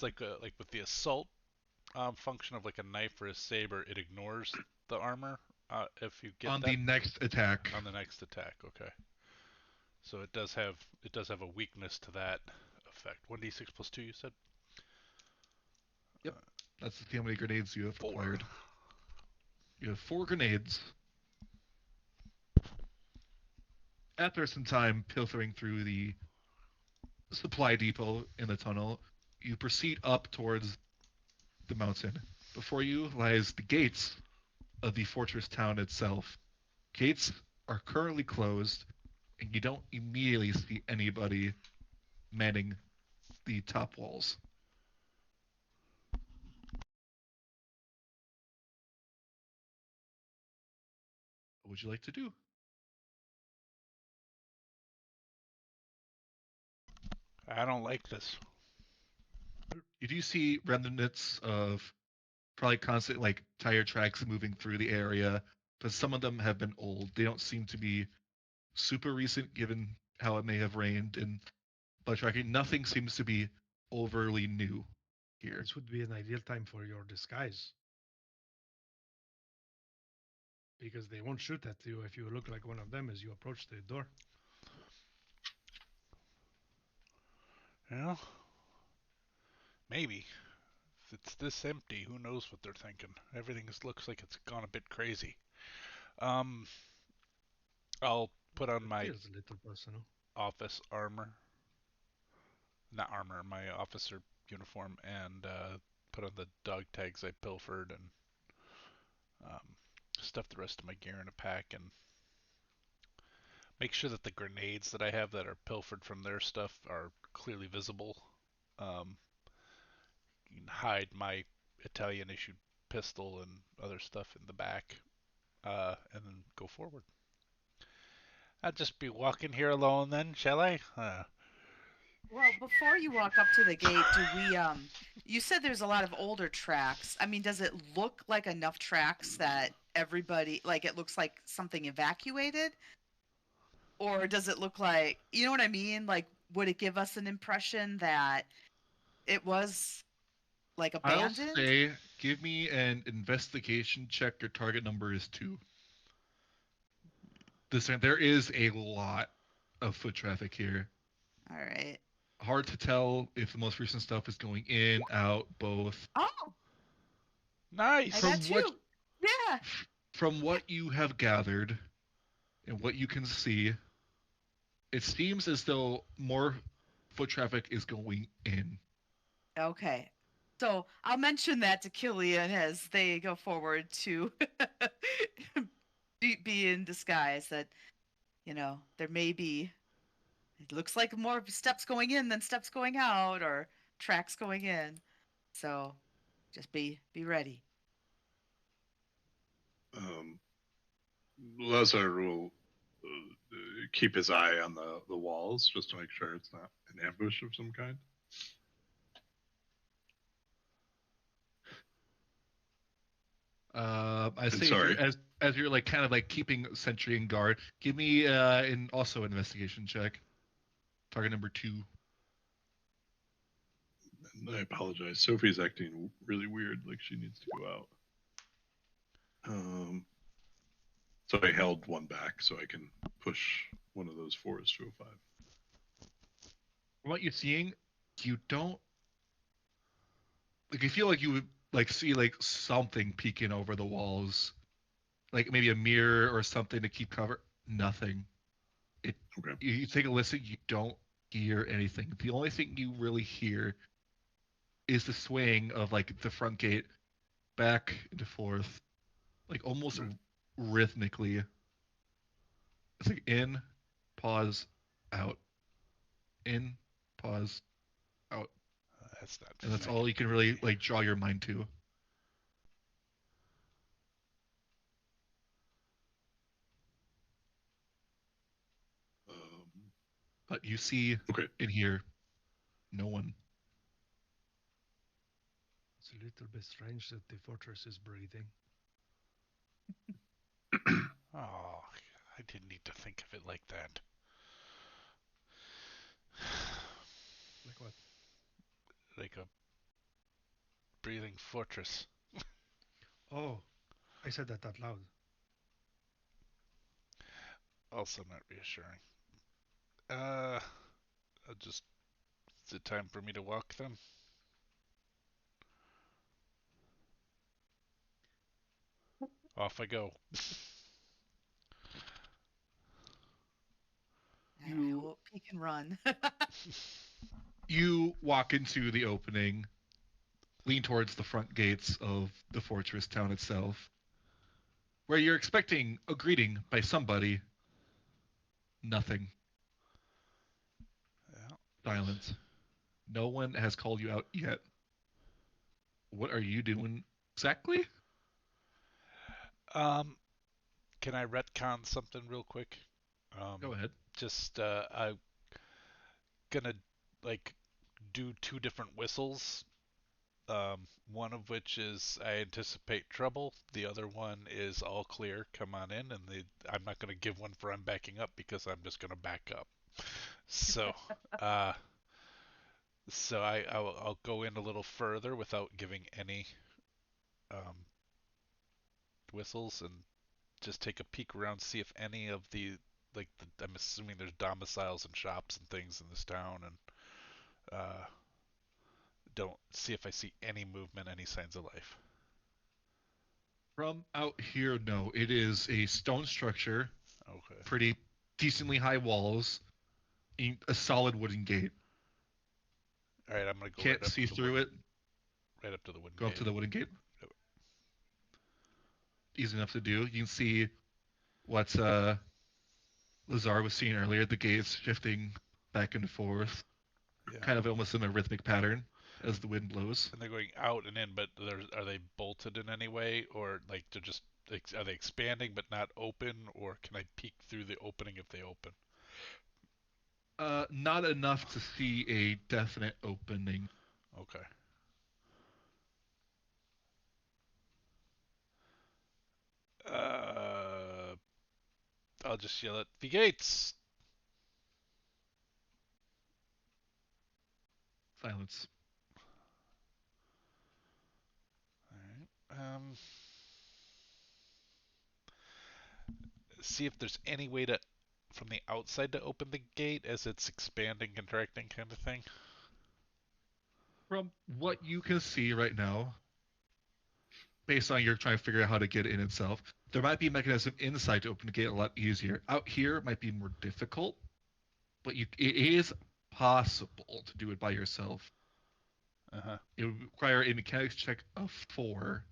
like with the assault function of like a knife or a saber, it ignores the armor if you get On that the next attack. on the next attack. Okay, so it does have a weakness to that effect. 1d6 plus 2, you said. Yep. That's how many grenades you have 4. acquired. You have 4 grenades. After some time pilfering through the supply depot in the tunnel, you proceed up towards the mountain. Before you lies the gates of the fortress town itself. Gates are currently closed, and you don't immediately see anybody manning the top walls. What would you like to do? I don't like this. You do see remnants of probably constant like tire tracks moving through the area, but some of them have been old. They don't seem to be super recent given how it may have rained and by tracking. Nothing seems to be overly new here. This would be an ideal time for your disguise. Because they won't shoot at you if you look like one of them as you approach the door. Yeah. Maybe. If it's this empty, who knows what they're thinking? Everything looks like it's gone a bit crazy. I'll put on It my feels a little personal. office armor. Not armor, my officer uniform, and put on the dog tags I pilfered, and stuff the rest of my gear in a pack, and make sure that the grenades that I have that are pilfered from their stuff are clearly visible. You can hide my Italian issued pistol and other stuff in the back, and then go forward. I'll just be walking here alone then, shall I? Well, before you walk up to the gate, do we you said there's a lot of older tracks. I mean, does it look like enough tracks that everybody like it looks like something evacuated? Or does it look like, you know what I mean? Like would it give us an impression that it was like I'll abandoned? say, give me an investigation check. Your target number is 2. There is a lot of foot traffic here. All right. Hard to tell if the most recent stuff is going in, out, both. Oh, Nice. I From got what- you. Yeah. From what you have gathered and what you can see, it seems as though more foot traffic is going in. Okay. So I'll mention that to Killian as they go forward to be in disguise that, there may be, it looks like more steps going in than steps going out or tracks going in. So just be ready. Lazar will keep his eye on the walls just to make sure it's not an ambush of some kind. I say sorry. as you're like kind of like keeping sentry and guard, give me an also investigation check. Target number 2. And I apologize. Sophie's acting really weird, like she needs to go out. So I held one back so I can push one of those 4s to a 5. From what you're seeing, you don't like. You feel like you would like see like something peeking over the walls, like maybe a mirror or something to keep cover. Nothing. Okay. You take a listen. You don't hear anything. The only thing you really hear is the swaying of like the front gate back and forth, like almost rhythmically. It's like in, pause, out, in, pause, out, That's not. and that's all you can really like draw your mind to. But you see Okay. in here, no one. It's a little bit strange that the fortress is breathing. Oh, I didn't need to think of it like that. Like what? Like a breathing fortress. Oh, I said that out loud. Also not reassuring. Is it time for me to walk then? Off I go. I You hope he can run. you walk into the opening, lean towards the front gates of the fortress town itself, where you're expecting a greeting by somebody. Nothing. Yeah. Silence. No one has called you out yet. What are you doing exactly? Can I retcon something real quick? Go ahead. Just I'm gonna like do two different whistles. One of which is I anticipate trouble. The other one is all clear. Come on in, and I'm not gonna give one for I'm backing up because I'm just gonna back up. So, uh, I'll go in a little further without giving any um, whistles and just take a peek around, see if any of I'm assuming there's domiciles and shops and things in this town, and don't see if I see any movement, any signs of life. From out here, no. It is a stone structure, Okay. pretty decently high walls, and a solid wooden gate. All right, I'm gonna go Can't right up see to the through it. right up to the wooden Go up gate. to the wooden gate. Yep. Easy enough to do. You can see what Lazar was seeing earlier. The gates shifting back and forth, Yeah. kind of almost in a rhythmic pattern as the wind blows. And they're going out and in, but are they bolted in any way, or like they're just are they expanding but not open, or can I peek through the opening if they open? Not enough to see a definite opening. Okay. Uh, I'll just yell at the gates. Silence. All right. See if there's any way to from the outside to open the gate as it's expanding, contracting kind of thing. From what you can see right now, based on your trying to figure out how to get in itself, there might be a mechanism inside to open the gate a lot easier. Out here, it might be more difficult, but it is possible to do it by yourself. Uh-huh. It would require a mechanics check of 4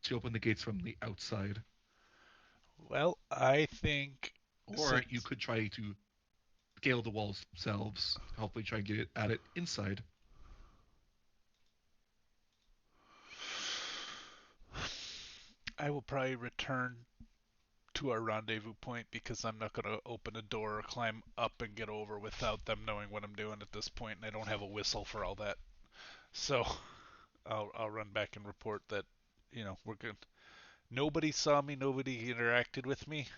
to open the gates from the outside. Well, I think Or you since could try to scale the walls themselves, hopefully try and get it at it inside. I will probably return to our rendezvous point because I'm not going to open a door or climb up and get over without them knowing what I'm doing at this point, and I don't have a whistle for all that. So I'll run back and report that we're good. Nobody saw me. Nobody interacted with me.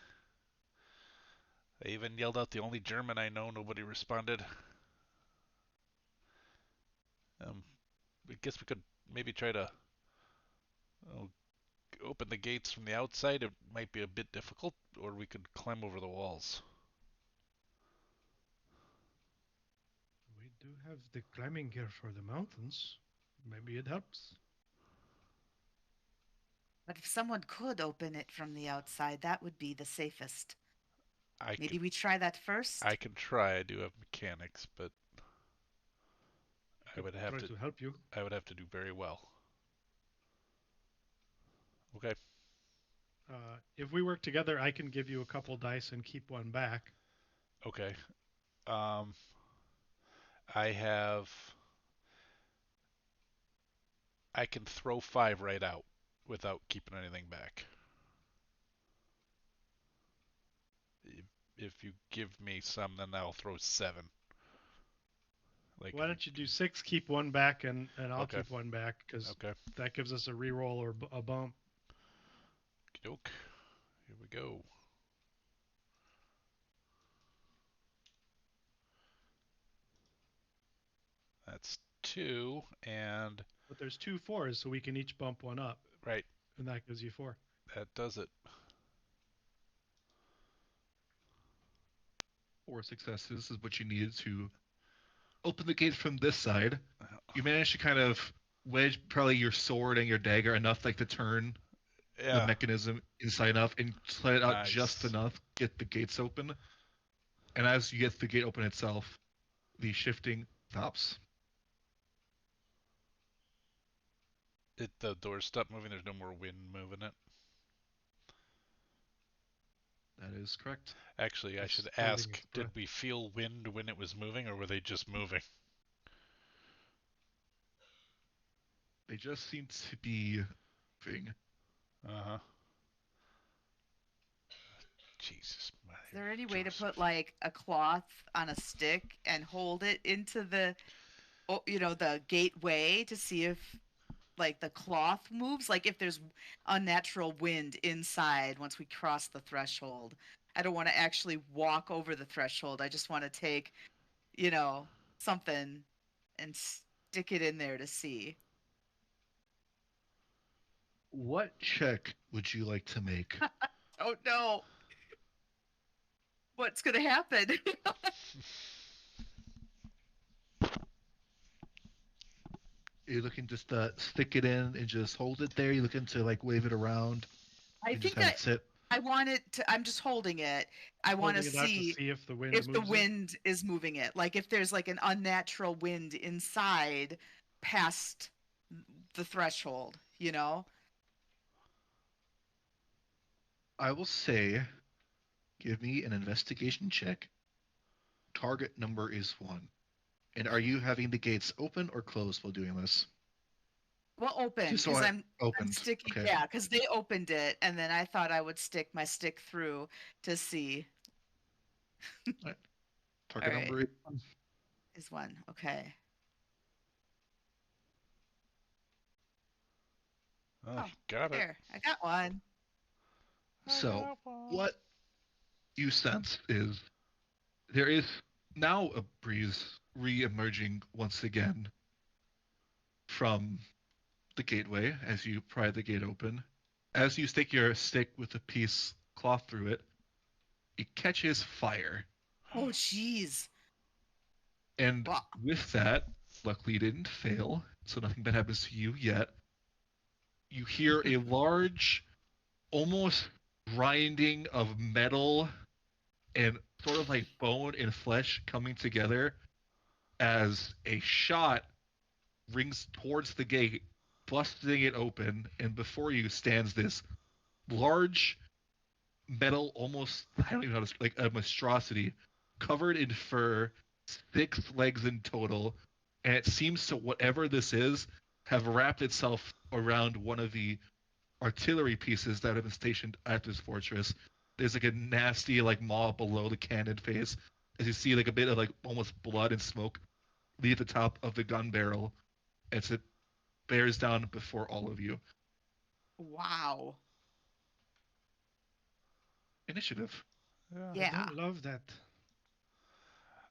I even yelled out the only German I know. Nobody responded. I guess we could maybe try to oh, open the gates from the outside. It might be a bit difficult, or we could climb over the walls. We do have the climbing gear for the mountains. Maybe it helps. But if someone could open it from the outside, that would be the safest. I Maybe can we try that first. I can try. I do have mechanics, but I would have Try to help you. I would have to do very well. Okay. If we work together, I can give you a couple dice and keep one back. Okay. Um, I have. I can throw 5 right out without keeping anything back. If you give me some, then I'll throw 7. Like, Why don't you do 6, keep one back, and I'll Okay. keep one back, because Okay. that gives us a reroll or a bump. Doke. Here we go. That's 2, and But there's 2 4s, so we can each bump one up, right, and that gives you 4. that does it. 4 successes is what you need to open the gate from this side. You manage to kind of wedge probably your sword and your dagger enough like to turn Yeah. mechanism inside enough and slide it out just Nice. enough, get the gates open. And as you get the gate open itself, the shifting stops. The doors stop moving. There's no more wind moving it. That is correct. Actually, I Just should holding ask, its did breath. we feel wind when it was moving, or were they just moving? They just seem to be moving. Uh-huh. Jesus. Is there any way to put like a cloth on a stick and hold it into the, the gateway to see if like the cloth moves? Like if there's unnatural wind inside once we cross the threshold. I don't want to actually walk over the threshold. I just want to take, something and stick it in there to see. What check would you like to make? Oh no. What's going to happen? You're looking just to stick it in and just hold it there? You're looking to like wave it around I and just think have it sit? I want it to. I'm just holding it. I want to Holding it out see if the wind if the moves it. wind is moving it. Like if there's like an unnatural wind inside past the threshold, I will say, give me an investigation check. Target number is 1. And are you having the gates open or closed while doing this? Well, open Just so because I- I'm Opened. sticking. Okay. Yeah, because they opened it, and then I thought I would stick my stick through to see. Target All number is 1. Is one okay? Oh, got it. There, I got one. So, what you sense is there is now a breeze re-emerging once again from the gateway as you pry the gate open. As you stick your stick with a piece cloth through it, it catches fire. Oh, jeez. And Wow. with that, luckily it didn't fail, so nothing bad happens to you yet. You hear a large, almost grinding of metal and sort of like bone and flesh coming together as a shot rings towards the gate, busting it open, and before you stands this large metal, almost, I don't even know how to, like a monstrosity, covered in fur, 6 legs in total, and it seems to, whatever this is, have wrapped itself around one of the artillery pieces that have been stationed at this fortress. There's like a nasty like maw below the cannon face, as you see like a bit of like almost blood and smoke leave the top of the gun barrel as it bears down before all of you. Wow. Initiative. Yeah. I don't love that.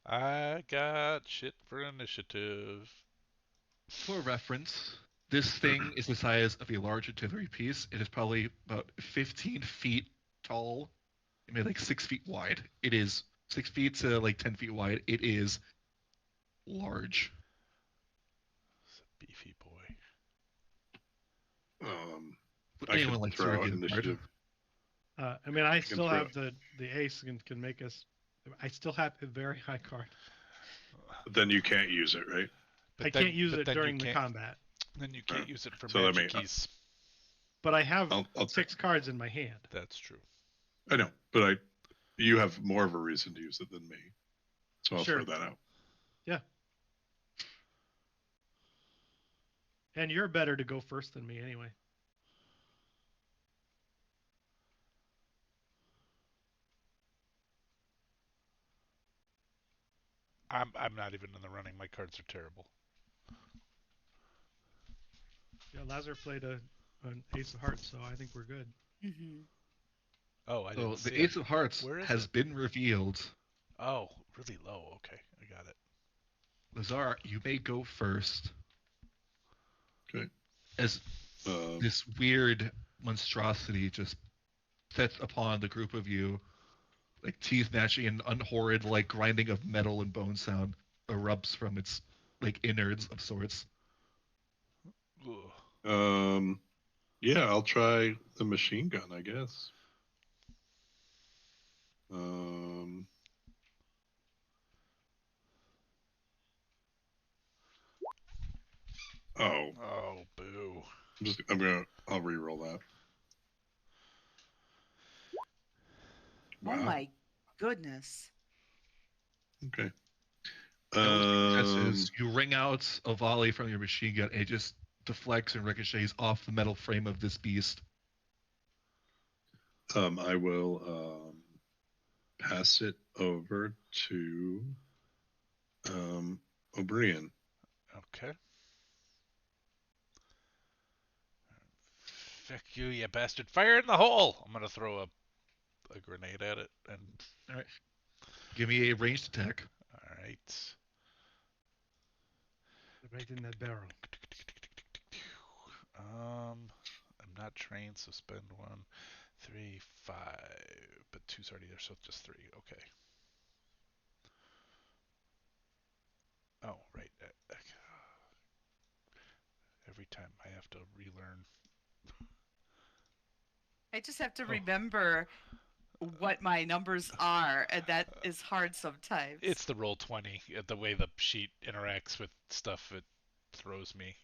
I got shit for initiative. For reference, this thing is the size of a large artillery piece. It is probably about 15 feet tall, maybe like 6 feet wide. It is 6 feet to like 10 feet wide. It is large. It's a beefy boy. Would I anyone could like to throw out review the card? initiative. I mean, I still throw have the ace and can make us. I still have a very high card. Then you can't use it, right? I can't use it during the combat. Then you can't use it for So let magic me- keys. But I have I'll 6 cards in my hand. That's true. I know, but you have more of a reason to use it than me, so I'll Sure. throw that out. And you're better to go first than me anyway. I'm not even in the running. My cards are terrible. Yeah, Lazar played an ace of hearts, so I think we're good. Mm-hmm. Oh, I So didn't see the Ace it. of Hearts Where is has it? been revealed. Oh, really low. Okay, I got it. Lazar, you may go first. Okay. As Um, this weird monstrosity just sets upon the group of you, like teeth gnashing and unhorrid like grinding of metal and bone sound erupts from its like innards of sorts. Ugh. Yeah, I'll try the machine gun, I guess. Um. Oh, Oh, boo. I'll re-roll that. Oh Wow. my goodness. Okay. Successes. You ring out a volley from your machine gun, and it just deflects and ricochets off the metal frame of this beast. I will pass it over to O'Brien. Okay. Fuck you, you bastard. Fire in the hole! I'm gonna throw a grenade at it, and... All right. Give me a ranged attack. Alright. Right in that barrel. I'm not trained, so spend 1, 3, 5, but 2's already there, so just 3. Okay. Oh, right. Every time I have to relearn. I just have to Oh. remember what my numbers are, and that is hard sometimes. It's the roll 20. The way the sheet interacts with stuff, it throws me.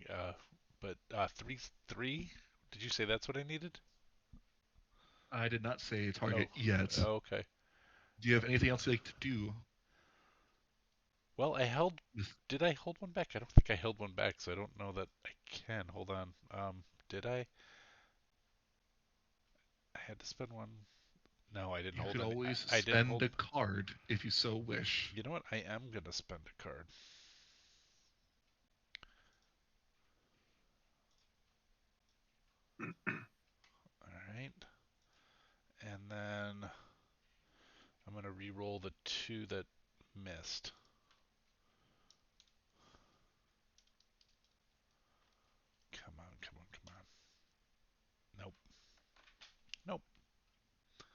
But 3. Did you say that's what I needed? I did not say target yet. Oh, okay. Do you have anything else you'd like to do? Well, I held. With- Did I hold one back? I don't think I held one back, so I don't know that I can. Hold on. Did I? I had to spend one. No, I didn't You hold could any. always I didn't spend hold. a card if you so wish. You know what? I am gonna spend a card. All right. And then I'm gonna re-roll the 2 that missed. Come on, come on, come on. Nope. Nope.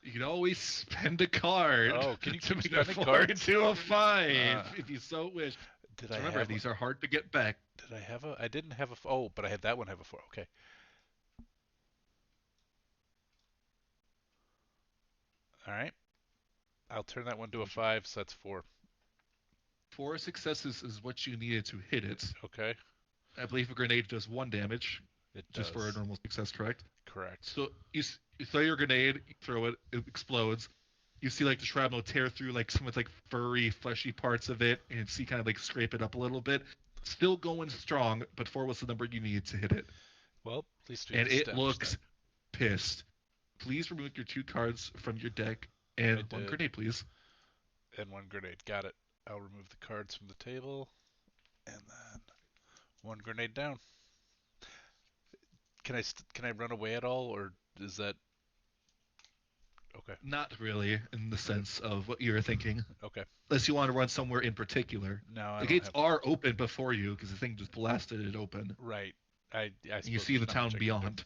You can always spend a card Oh, can you to keep make that spending 4 cards? into a 5 Uh, if you so wish. Did So I remember, have? these are hard to get back. Did I have a? I didn't have a. Oh, but I had that one have a 4. Okay. All right. I'll turn that one to a 5, so that's 4. 4 successes is what you needed to hit it. Okay. I believe a grenade does 1 damage, It just does. for a normal success, correct? Correct. So you throw your grenade, you throw it, it explodes. You see like the shrapnel tear through like some of like furry, fleshy parts of it, and see kind of like scrape it up a little bit. Still going strong, but 4 was the number you needed to hit it. Well, at least we And it established looks pissed. Please remove your 2 cards from your deck and I 1 did. grenade, please. that. And 1 grenade. Got it. I'll remove the cards from the table, and then 1 grenade down. Can I run away at all, or is that okay? Not really, in the sense of what you were thinking, Okay. unless you want to run somewhere in particular. No, I The don't gates have. are open before you because the thing just blasted it open. Right. I And you suppose see the there's not town much I can do. beyond.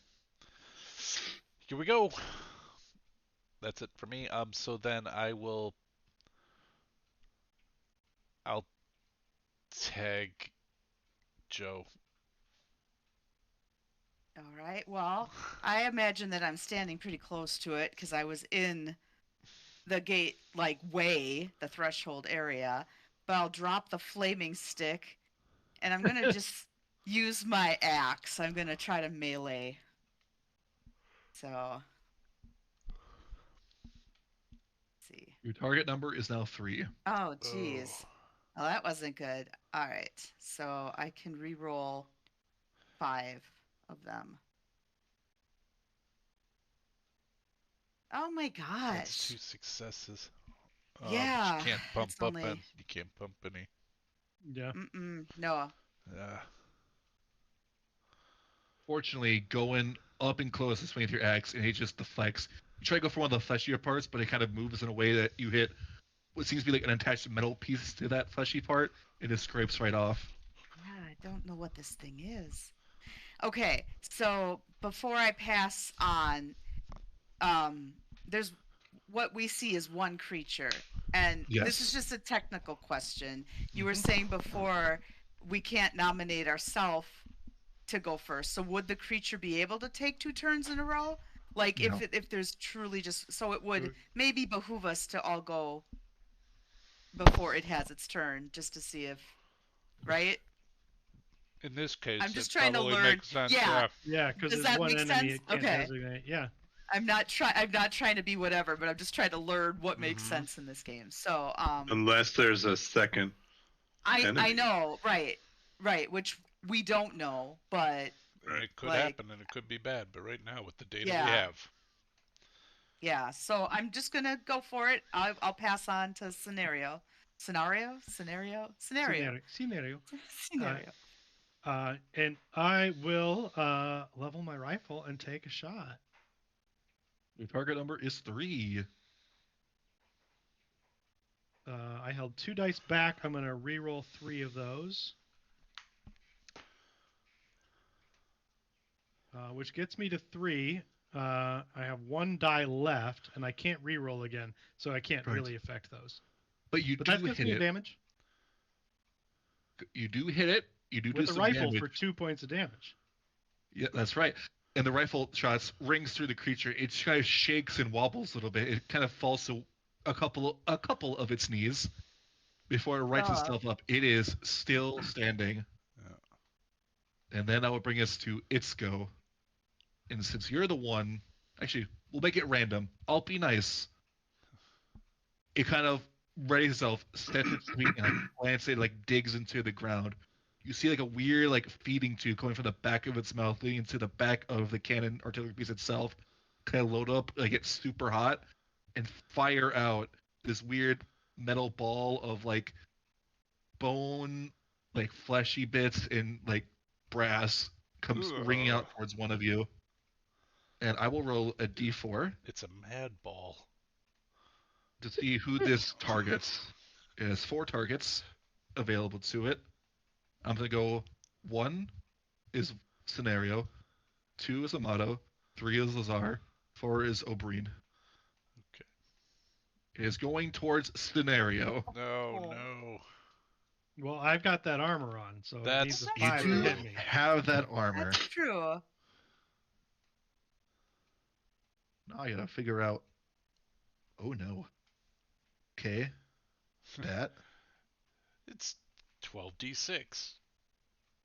Here we go. That's it for me. So then I'll tag Joe. All right. Well, I imagine that I'm standing pretty close to it because I was in the gate, like way, the threshold area. But I'll drop the flaming stick, and I'm gonna just use my axe. I'm gonna try to melee. So, let's see. Your target number is now 3. Oh, geez. Well, that wasn't good. All right. So I can re-roll 5 of them. Oh my That's gosh. 2 successes. But Yeah, you can't bump it's up only- and you can't bump any. Yeah. No. Fortunately, going up and close to swing with your axe, and it just deflects. You try to go for one of the fleshier parts, but it kind of moves in a way that you hit what seems to be like an attached metal piece to that fleshy part, and it scrapes right off. Yeah, I don't know what this thing is. Okay, so before I pass on, there's what we see is one creature, and this is Yes. just a technical question. You were saying before we can't nominate ourselves to go first. So would the creature be able to take 2 turns in a row? Like No. if there's truly just so it would Good. maybe behoove us to all go before it has its turn just to see if right? In this case, I'm just it trying to probably learn. makes sense. Yeah. Yeah, because Does there's that one make enemy sense? it can't Okay. designate. Yeah. I'm not trying to be whatever, but I'm just trying to learn what makes Mhm. sense in this game. So Unless there's a second I enemy. know, right, which we don't know, but And it could Like- happen, and it could be bad. But right now, with the data we Yeah. have, yeah. So I'm just gonna go for it. I'll pass on to scenario. Scenario. Scenario. And I will level my rifle and take a shot. Your target number is 3. I held 2 dice back. I'm going to re-roll 3 of those. Which gets me to 3. I have 1 die left, and I can't re-roll again, so I can't Right. really affect those. But you But do that gives hit me it. damage You do hit it. You do with a some rifle damage. for 2 points of damage. Yeah, that's right. And the rifle shots rings through the creature. It kind of shakes and wobbles a little bit. It kind of falls to a couple of its knees before it rights itself up. It is still standing. Yeah. And then that will bring us to its go. And since you're the one, actually, we'll make it random. I'll be nice. It kind of readies itself, steps its feet, and like plants it, like digs into the ground. You see like a weird like feeding tube coming from the back of its mouth, leading to the back of the cannon artillery piece itself. Kind of load up, like get super hot, and fire out this weird metal ball of like bone, like fleshy bits and like brass comes ringing out towards one of you. And I will roll a d4 it's a mad ball. to see who this targets. It has 4 targets available to it. I'm gonna go 1 is Scenario, 2 is Amato, 3 is Lazar, 4 is Obreen. Okay. It is going towards Scenario. No, Oh. no. Well, I've got that armor on, so it That's needs a You 5 do to hit me. Have that armor. That's true. Now I gotta figure out. Oh no. Okay. That. It's 12d6.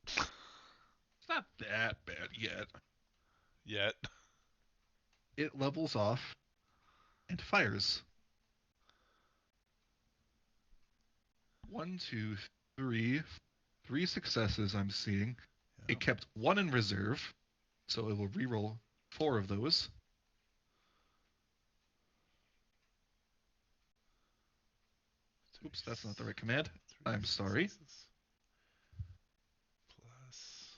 It's not that bad yet. Yet. It levels off and fires. 1, 2, 3. 3 successes I'm seeing. Yeah. It kept 1 in reserve, so it will reroll 4 of those. Oops, that's not the right command. I'm sorry. Plus.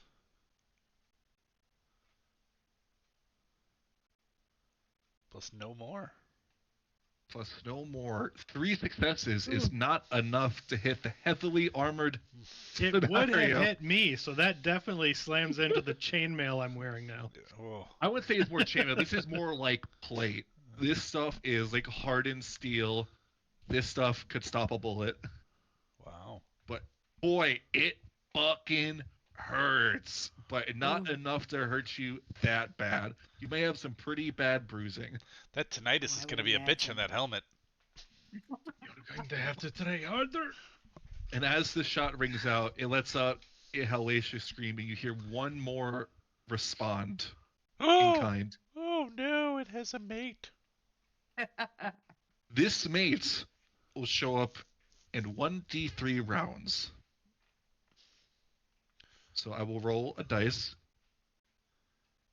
Plus no more. Plus no more. 3 successes is not enough to hit the heavily armored It would have scenario. hit me, so that definitely slams into the chainmail I'm wearing now. Oh. I would say it's more chainmail. This is more like plate. This stuff is like hardened steel. This stuff could stop a bullet. Wow. But boy, it fucking hurts. But not enough to hurt you that bad. You may have some pretty bad bruising. That tinnitus I is would going to be a bitch in imagine. that helmet. You're going to have to try harder. And as the shot rings out, it lets out a hellacious scream, and you hear one more respond in Oh! kind. Oh no, it has a mate. This mate will show up in 1d3 rounds. So I will roll a dice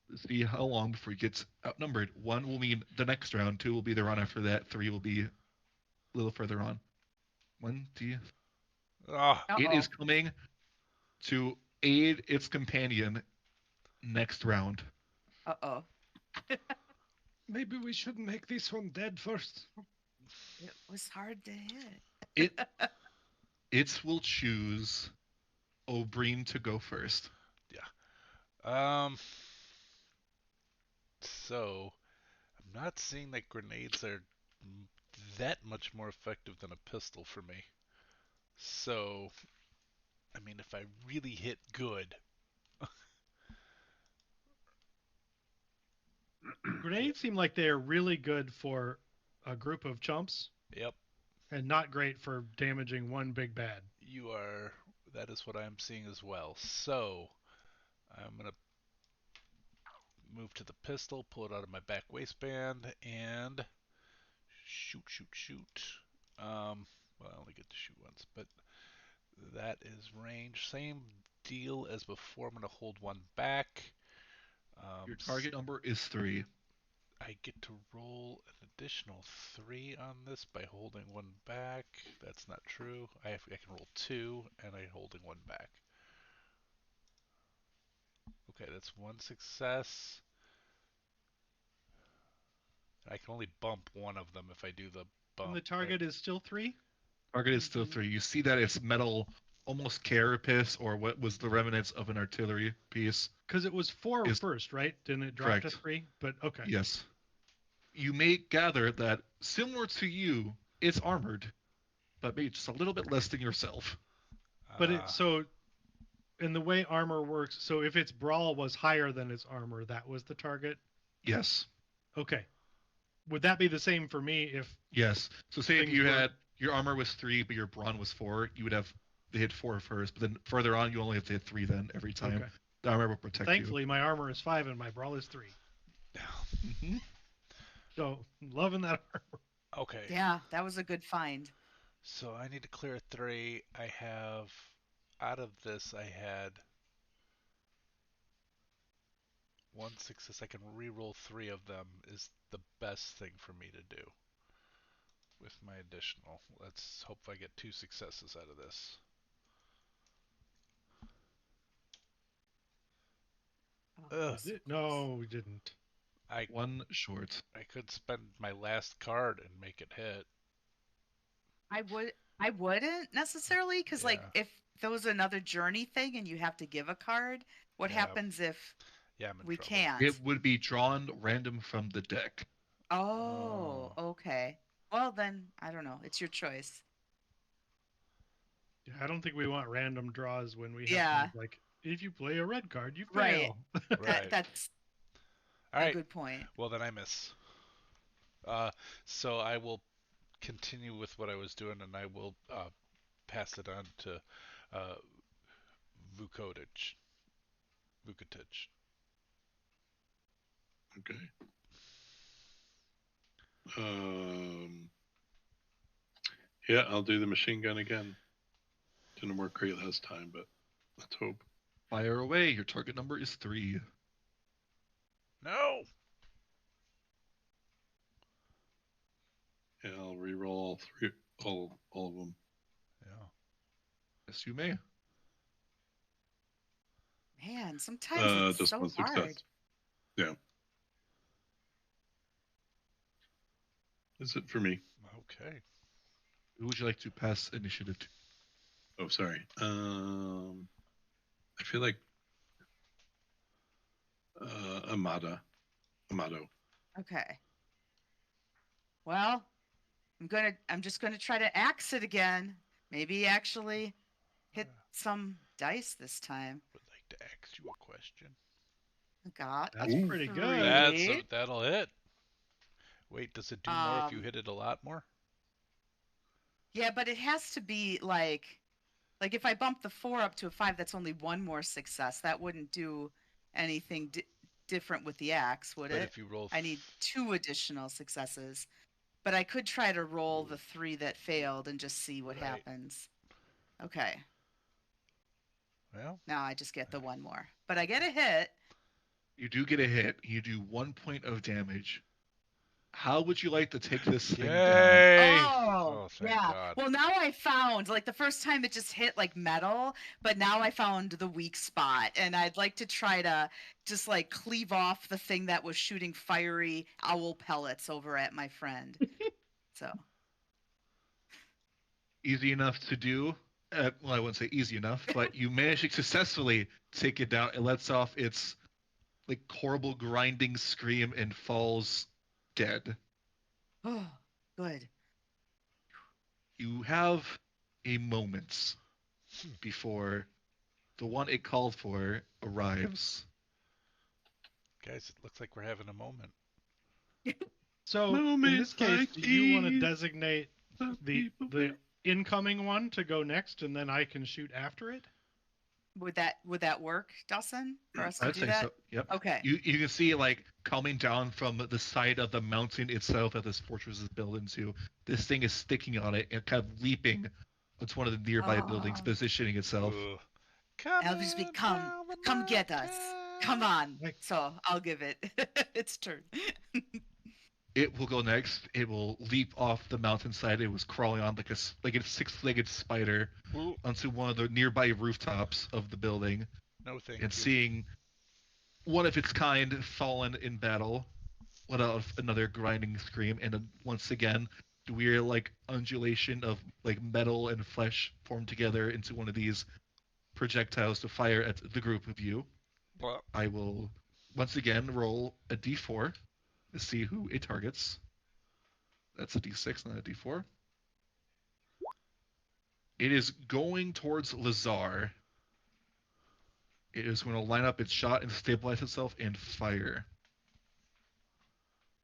to see how long before he gets outnumbered. 1 will mean the next round, 2 will be the round after that, 3 will be a little further on. 1, 2. Oh, It is coming to aid its companion next round. Uh-oh. Maybe we should make this one dead first. It was hard to hit. It will choose Obreen to go first. So I'm not seeing that grenades are that much more effective than a pistol for me. So, I mean, if I really hit good, Grenades seem like they are really good for a group of chumps Yep. and not great for damaging one big bad. You are. That is what I'm seeing as well. So I'm gonna move to the pistol, pull it out of my back waistband, and shoot, shoot, shoot. Well, I only get to shoot once, but that is range. Same deal as before. I'm gonna hold one back. Your target number is 3. I get to roll an additional 3 on this by holding one back. That's not true. I can roll 2, and I'm holding one back. Okay, that's 1 success. I can only bump one of them if I do the bump. And the target is still 3? Target is still 3. You see that it's metal, almost carapace, or what was the remnants of an artillery piece. Because it was 4 Is- first, right? Didn't it drop to Correct. 3? But okay. Yes. You may gather that, similar to you, it's armored, but maybe just a little bit less than yourself. But Ah, it so in the way armor works, so if its brawl was higher than its armor, that was the target. Yes. Okay. Would that be the same for me if Yes. So say if Things you were- had your armor was 3, but your brawn was 4, you would have to hit 4 first. But then further on, you only have to hit 3 then every time. Okay. The armor will protect Thankfully my armor is 5 and my brawl is 3. you. Hmm. So loving that armor. okay. Yeah, that was a good find. So I need to clear 3. I have, out of this, I had 1 success. I can re-roll 3 of them is the best thing for me to do with my additional. Let's hope I get 2 successes out of this. Oh, Ugh. No, we didn't. I 1 short. could spend my last card and make it hit. I wouldn't necessarily, because like Yeah. if there was another journey thing and you have to give a card, what Yeah. happens if Yeah, I'm in we trouble. can't? It would be drawn random from the deck. Oh, okay. Well then, I don't know. It's your choice. Yeah, I don't think we want random draws when we have Yeah. things like if you play a red card, you Right. fail. Right. That's All a right. good point. Well, then I miss. So I will continue with what I was doing, and I will pass it on to Vukotic. Vukotic. Okay. Yeah, I'll do the machine gun again. Didn't work great last time, but let's hope. Fire away. Your target number is 3. No. Yeah, I'll re-roll all of them. Yeah. Yes, you may. Man, sometimes it's Just so 1 success. hard. Yeah. That's it for me. Okay. Who would you like to pass initiative to? Oh, sorry. I feel like Amato. Okay. Well, I'm just gonna try to axe it again. Maybe actually hit some dice this time. Would like to ask you a question. Got That's Ooh. pretty Three. good. That'll hit. Wait, does it do more if you Um, hit it a lot more? Yeah, but it has to be like if I bump the 4 up to a 5, that's only 1 more success. That wouldn't do anything different with the axe, would But it? if you roll, I need 2 additional successes. But I could try to roll the 3 that failed and just see what Right. happens. Okay. well, Now I just get the 1 more. But I get a hit. You do get a hit. You do 1 point of damage. How would you like to take this thing down? yay! Oh, thank yeah. God. Well, now I found like the first time it just hit like metal, but now I found the weak spot, and I'd like to try to just like cleave off the thing that was shooting fiery owl pellets over at my friend. So Easy enough to do. Well, I wouldn't say easy enough, but you manage to successfully take it down. It lets off its like horrible grinding scream and falls dead. oh, good. You have a moment before the one it called for arrives. Guys, it looks like we're having a moment. So in Moments this case, like do you want to these, designate the incoming one to go next, and then I can shoot after it? Would that work, Dawson, for us to I'd do say that? so. Yep. Okay. You can see like coming down from the side of the mountain itself that this fortress is built into. This thing is sticking on it and kind of leaping onto one of the nearby buildings, Oh. positioning itself. Ugh. Come Elvis, come get us. Come on. So I'll give it its turn. It will go next. It will leap off the mountainside. It was crawling on like a six-legged spider Ooh, onto one of the nearby rooftops of the building, no thank and you. seeing one of its kind fallen in battle, let out another grinding scream, and then once again, the weird like undulation of like metal and flesh formed together into one of these projectiles to fire at the group of you. Blah. I will once again roll a d4 to see who it targets. That's a d6, not a d4. It is going towards Lazar. It is going to line up its shot and stabilize itself and fire.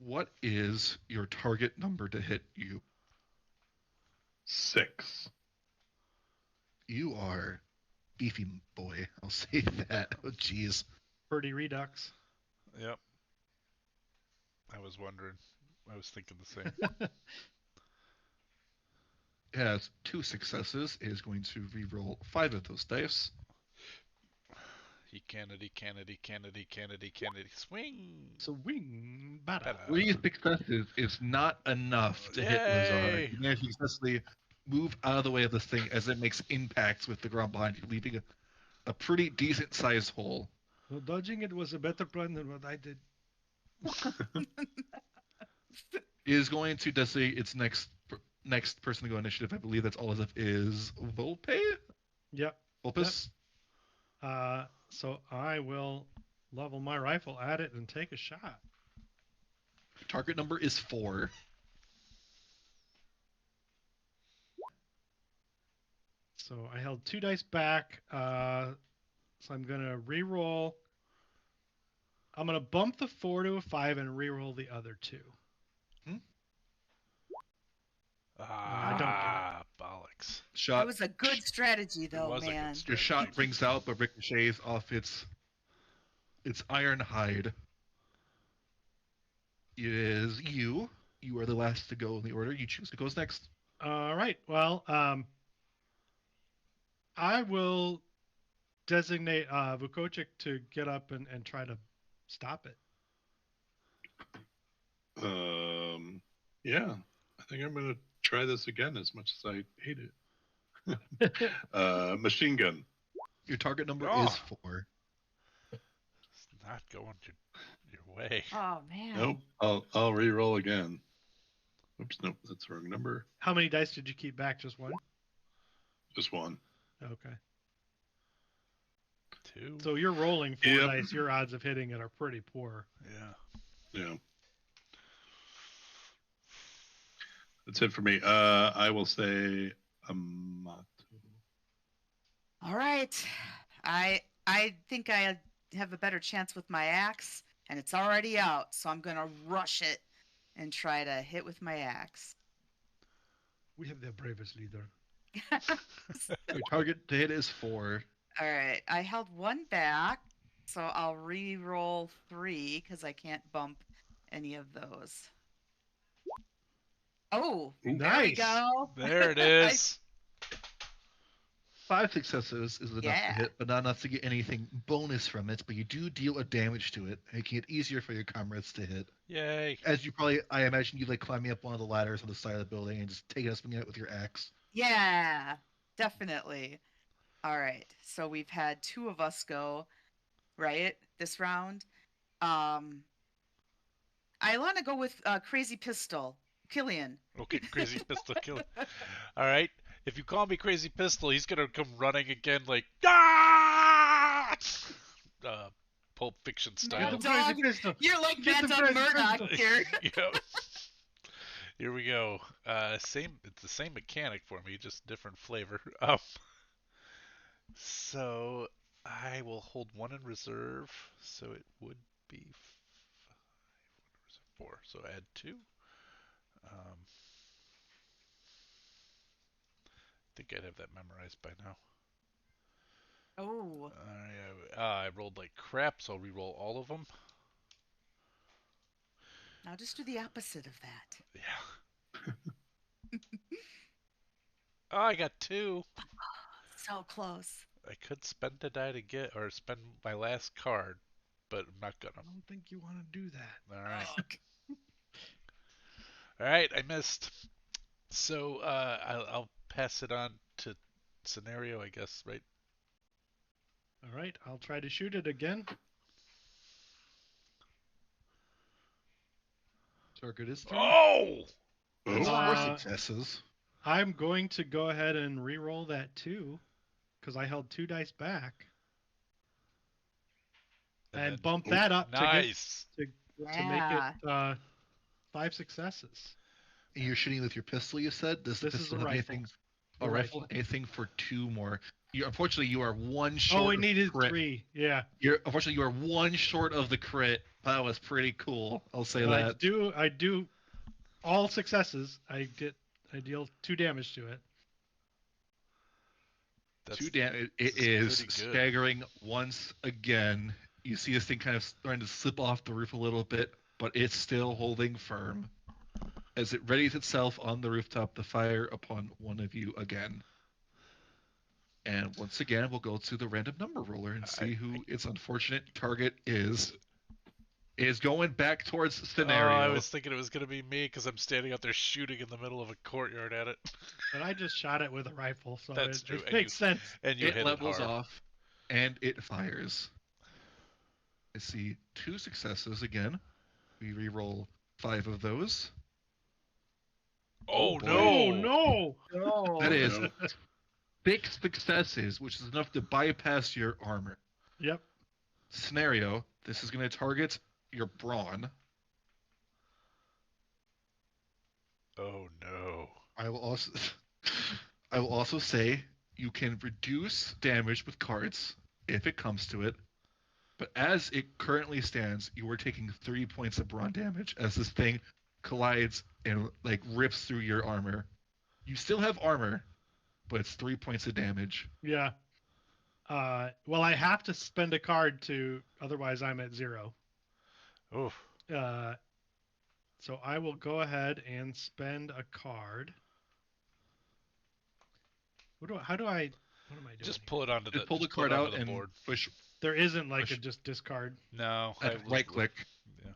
What is your target number to hit you? 6. You are beefy boy. I'll say that. Oh, jeez. Purdy Redux. Yep. I was wondering. I was thinking the same. It has 2 successes. It is going to re-roll 5 of those dice. Kennedy, swing! Swing batter. Better. 3 successes is not enough to hit Lazar. Yay! You manage to successfully move out of the way of this thing as it makes impacts with the ground behind you, leaving a pretty decent sized hole. Well, dodging it was a better plan than what I did. It is going to designate its next person to go initiative. I believe that's all as if is Volpe? Yep. Volpus? So I will level my rifle at it and take a shot. Target number is 4. So I held 2 dice back. So I'm gonna re-roll. I'm gonna bump the 4 to a 5 and re-roll the other 2. I don't get bollocks. Shot. That was a good strategy, It though, was a good man. Your shot rings out, but ricochets off its iron hide. It is you. You are the last to go in the order. You choose who goes next. All right. Well, I will designate Vukovic to get up and try to stop it. Yeah. I think I'm going to try this again as much as I hate it. Machine gun. Your target number Oh. is 4. It's not going your way. Oh man. Nope. I'll re-roll again. Oops, nope, that's the wrong number. How many dice did you keep back? Just one? Just one. Okay. 2. So you're rolling 4 Yep. dice. Your odds of hitting it are pretty poor. Yeah. Yeah. That's it for me. I will say Amato. All right. I think I have a better chance with my axe, and it's already out, so I'm gonna rush it and try to hit with my axe. We have the bravest leader. Your target to hit is 4. All right. I held 1 back, so I'll re-roll 3 because I can't bump any of those. Oh, there we Nice. go. There it is. 5 successes is enough Yeah. to hit, but not enough to get anything bonus from it. But you do deal a damage to it, making it easier for your comrades to hit. Yay. As you probably, I imagine you like climbing up one of the ladders on the side of the building and just taking a swing at it with your axe. Yeah, definitely. All right. So we've had 2 of us go, right, this round. I want to go with Crazy Pistol, Killian. Okay, Crazy Pistol killer. All right. If you call me Crazy Pistol, he's gonna come running again like ah! Pulp Fiction style. Get the Dog. crazy pistol. You're like Get Matt the Dog Crazy Murdoch Pistol. here. Yep. Here we go. It's the same mechanic for me, just different flavor. So I will hold 1 in reserve. So it would be 4. So add 2. I think I'd have that memorized by now. Oh, I rolled like crap, so I'll re-roll all of them. now just do the opposite of that. Yeah. Oh, I got 2. So close. I could spend the die to get, or spend my last card, but I'm not I gonna. don't think you want to do that. All right. Ugh. All right, I missed. So I'll pass it on to Scenario, I guess, right? All right, I'll try to shoot it again. Target is 3. Oh! That's Oh, 4 Uh, successes. I'm going to go ahead and re-roll that 2 because I held 2 dice back and then- bump that up Nice. to make Yeah. it 5 successes. And you're shooting with your pistol, you said? Does the This is pistol a have rifle. anything? The A rifle? rifle. Anything for 2 more? Unfortunately, you are 1 short. Oh, we of needed crit. 3. Yeah. Unfortunately, you are 1 short of the crit. That was pretty cool. I'll say But that. I do all successes. I deal 2 damage to it. That's 2 damage. It that's is pretty good. staggering once again. You see this thing kind of starting to slip off the roof a little bit, but it's still holding firm. As it readies itself on the rooftop to fire upon one of you again. And once again, we'll go to the random number roller and see who its unfortunate target is. It is going back towards Oh, Scenario. I was thinking it was gonna be me because I'm standing out there shooting in the middle of a courtyard at it. But I just shot it with a rifle, so That's true. it And makes sense. And you It hit levels it hard. off, and it fires. I see 2 successes again. We re-roll 5 of those. Oh, boy. no! Oh no! Oh. That is no. 6 successes, which is enough to bypass your armor. Yep. Scenario, this is going to target your brawn. Oh no! I will also I will also say you can reduce damage with cards if it comes to it. But as it currently stands, you are taking 3 points of brawn damage as this thing collides and like rips through your armor. You still have armor, but it's 3 points of damage. Yeah. Well, I have to spend a card to, otherwise I'm at 0. Oof. So I will go ahead and spend a card. What am I doing? Just here? pull it onto the. Just pull the just pull it card onto out the and board. push There isn't like Push. a just discard. No. right click. Yeah.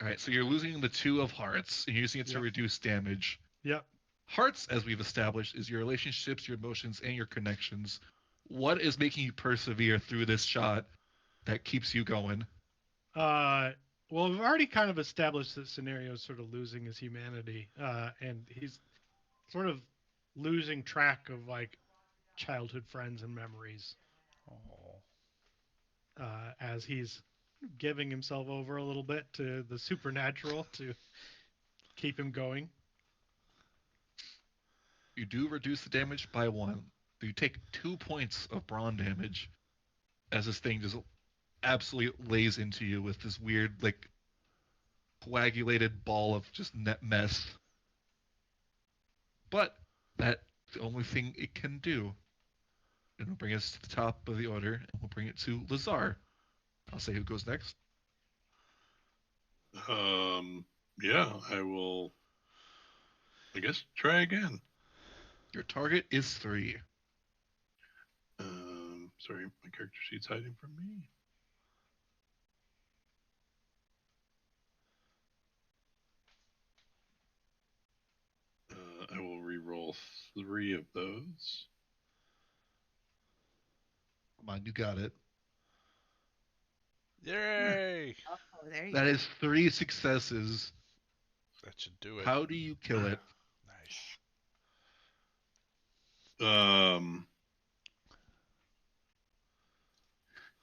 All right, so you're losing the 2 of hearts and you're using it to Yep. reduce damage. Yep. Hearts, as we've established, is your relationships, your emotions, and your connections. What is making you persevere through this shot that keeps you going? Well, we've already kind of established that Scenario is sort of losing his humanity, and he's sort of losing track of like childhood friends and memories Oh. as he's giving himself over a little bit to the supernatural to keep him going. You do reduce the damage by 1. You take 2 points of brawn damage as this thing just absolutely lays into you with this weird, like, coagulated ball of just net mess. But that's the only thing it can do. It'll bring us to the top of the order, and we'll bring it to Lazar. I'll say who goes next. Yeah, I will. I guess try again. Your target is 3. Sorry, my character sheet's hiding from me. I will re-roll 3 of those. Come on, you got it. Yay! Oh, there you That go. is 3 successes. That should do it. How do you kill it? Nice.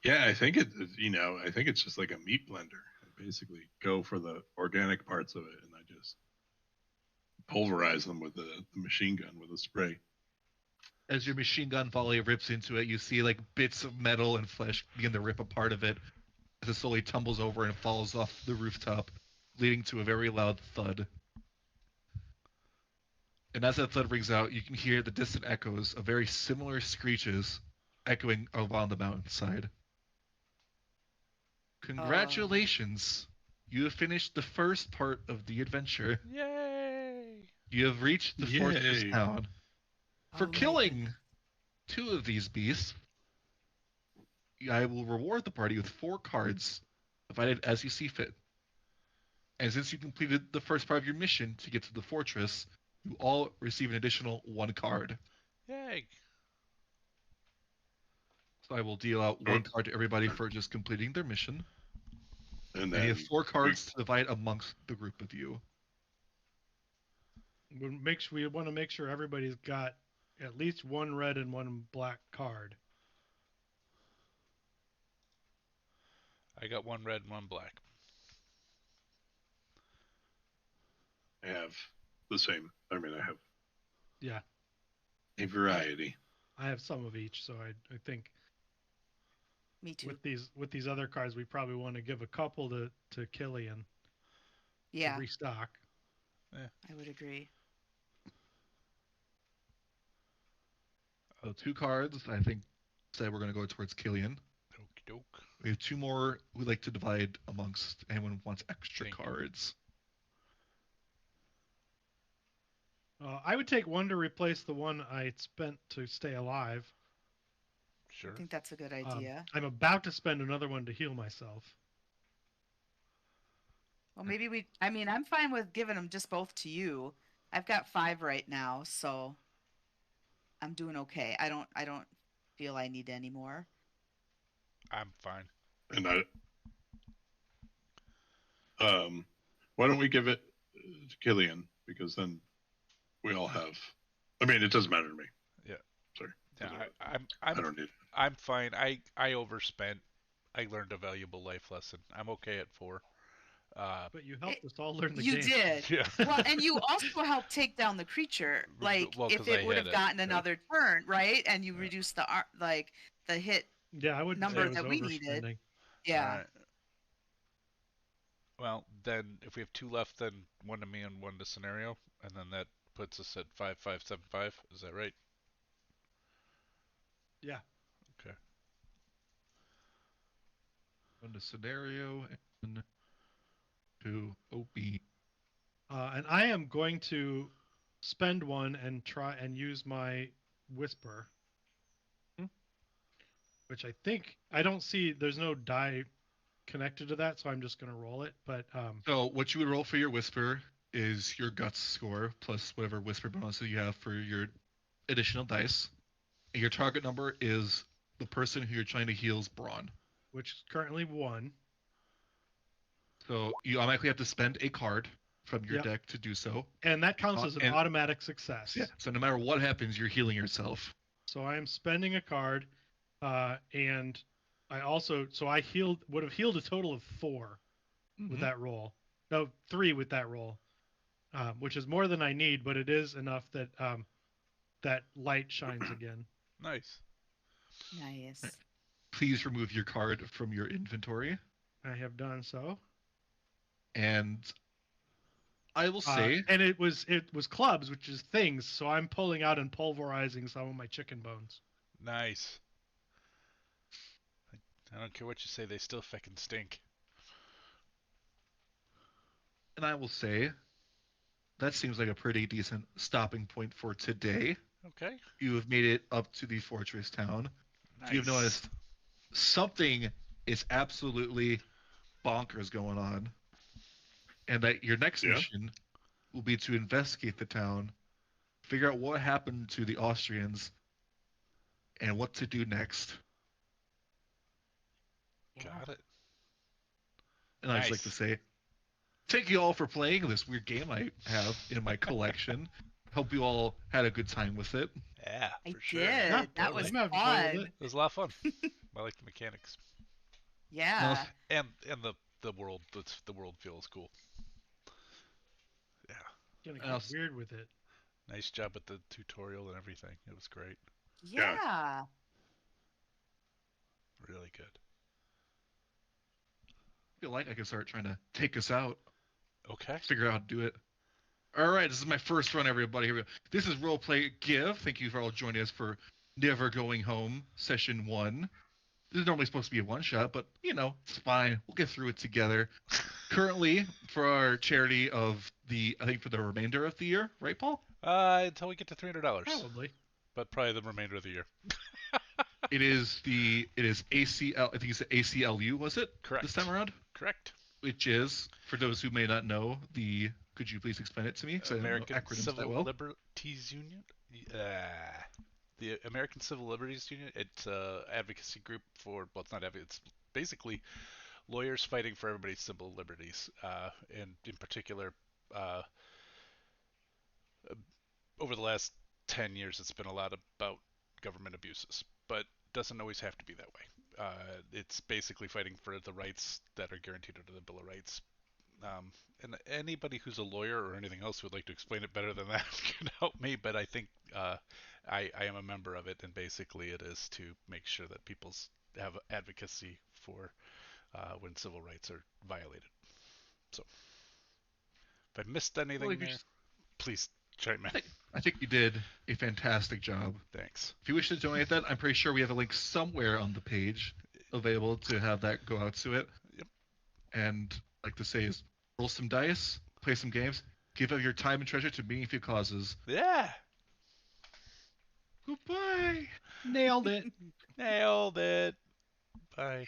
Yeah, I think I think it's just like a meat blender. I basically go for the organic parts of it, and I just pulverize them with the machine gun with a spray. As your machine gun volley rips into it, you see like bits of metal and flesh begin to rip apart of it. as it slowly tumbles over and falls off the rooftop, leading to a very loud thud. And as that thud rings out, you can hear the distant echoes of very similar screeches echoing along the mountainside. Congratulations! You have finished the first part of the adventure. Yay! You have reached the fortress Yay. town. For Oh my killing goodness. 2 of these beasts, I will reward the party with 4 cards, divided as you see fit. And since you completed the first part of your mission to get to the fortress, you all receive an additional 1 card. Yay! So I will deal out 1 card to everybody for just completing their mission. And And then you have 4 cards to divide amongst the group of you. We want to make sure everybody's got at least 1 red and 1 black card. I got 1 red and 1 black. I have the same. I mean, I have Yeah, a variety. I have some of each, so I think Me too. with these other cards, we probably want to give a couple to Killian Yeah, to restock. I would agree. So 2 cards, I think, said we're going to go towards Killian. Okie doke. We have 2 more we'd like to divide amongst anyone who wants extra Thank you. cards. I would take 1 to replace the 1 I spent to stay alive. Sure. I think that's a good idea. I'm about to spend another 1 to heal myself. Well, maybe I'm fine with giving them just both to you. I've got 5 right now, so I'm doing okay. I don't feel I need any more. I'm fine. And why don't we give it to Killian? Because then we all have. I mean, it doesn't matter to me. Yeah. Sorry. Yeah, I I'm don't need it. I'm fine. I overspent. I learned a valuable life lesson. I'm okay at 4. But you helped us all learn the You game. did. Yeah. Well, and you also helped take down the creature. Like Well, if 'cause I it would had have it, gotten yeah. another turn, right? And you Yeah. reduced the the hit. Yeah, I would Number say it was that we needed. overspending. Yeah. Alright. Well, then if we have 2 left, then 1 to me and 1 to scenario, and then that puts us at 5-5-7-5. Is that right? Yeah. Okay. One to scenario and 2 OP. And I am going to spend 1 and try and use my whisper, which I don't see. There's no die connected to that, so I'm just going to roll it. But So what you would roll for your whisper is your guts score plus whatever whisper bonuses you have for your additional dice. And your target number is the person who you're trying to heal's brawn. which is currently 1. So you automatically have to spend a card from your Yep. deck to do so. And that counts as an and- automatic success. Yeah. So no matter what happens, you're healing yourself. So I am spending a card, and I also I would have healed a total of 4 with Mhm. that roll. No, 3 with that roll, which is more than I need, but it is enough that that light shines again. Nice. Nice. Please remove your card from your inventory. I have done so. And I will say, And it was clubs, which is things. So I'm pulling out and pulverizing some of my chicken bones. Nice. I don't care what you say, they still fucking stink. that seems like a pretty decent stopping point for today. Okay. You have made it up to the fortress town. Nice. You've noticed something is absolutely bonkers going on, and that your next Yeah. mission will be to investigate the town, figure out what happened to the Austrians, and what to do next. Got it. And I'd just like to Nice. say, thank you all for playing this weird game I have in my collection. Hope you all had a good time with it. Yeah, I for sure. did. Yeah, That was I'm having fun with fun. it. It was a lot of fun. I like the mechanics. Yeah. And the world the world feels cool. Yeah. Gonna I'll get weird with it. Nice job with the tutorial and everything. It was great. Yeah. Really good. you like, I can start trying to take us out. Okay. Figure out how to do it. All right, this is my first run, everybody. Here we go. This is Roleplay Give. Thank you for all joining us for Never Going Home, Session 1. This is normally supposed to be a one-shot, but, it's fine. We'll get through it together. Currently, for our charity of for the remainder of the year, right, Paul? Until we get to $300. Probably. But probably the remainder of the year. It is ACL, I think it's the ACLU, was it? Correct. This time around? Correct. Which is, for those who may not know, could you please explain it to me? 'Cause I don't know American acronyms Civil that well. Liberties Union. The American Civil Liberties Union. It's an advocacy group for, well, it's not advocacy. It's basically lawyers fighting for everybody's civil liberties, and in particular, over the last 10 years, it's been a lot about government abuses, but doesn't always have to be that way. It's basically fighting for the rights that are guaranteed under the Bill of Rights. And anybody who's a lawyer or anything else who would like to explain it better than that can help me, but I think I am a member of it, and basically it is to make sure that people have advocacy for when civil rights are violated. So, if I missed anything Well, there, please chime in. I think you did a fantastic job. Thanks. If you wish to donate that, I'm pretty sure we have a link somewhere on the page available to have that go out to it. Yep. And like to say is roll some dice, play some games, give of your time and treasure to meaningful causes. Yeah. Goodbye. Nailed it. Nailed it. Bye.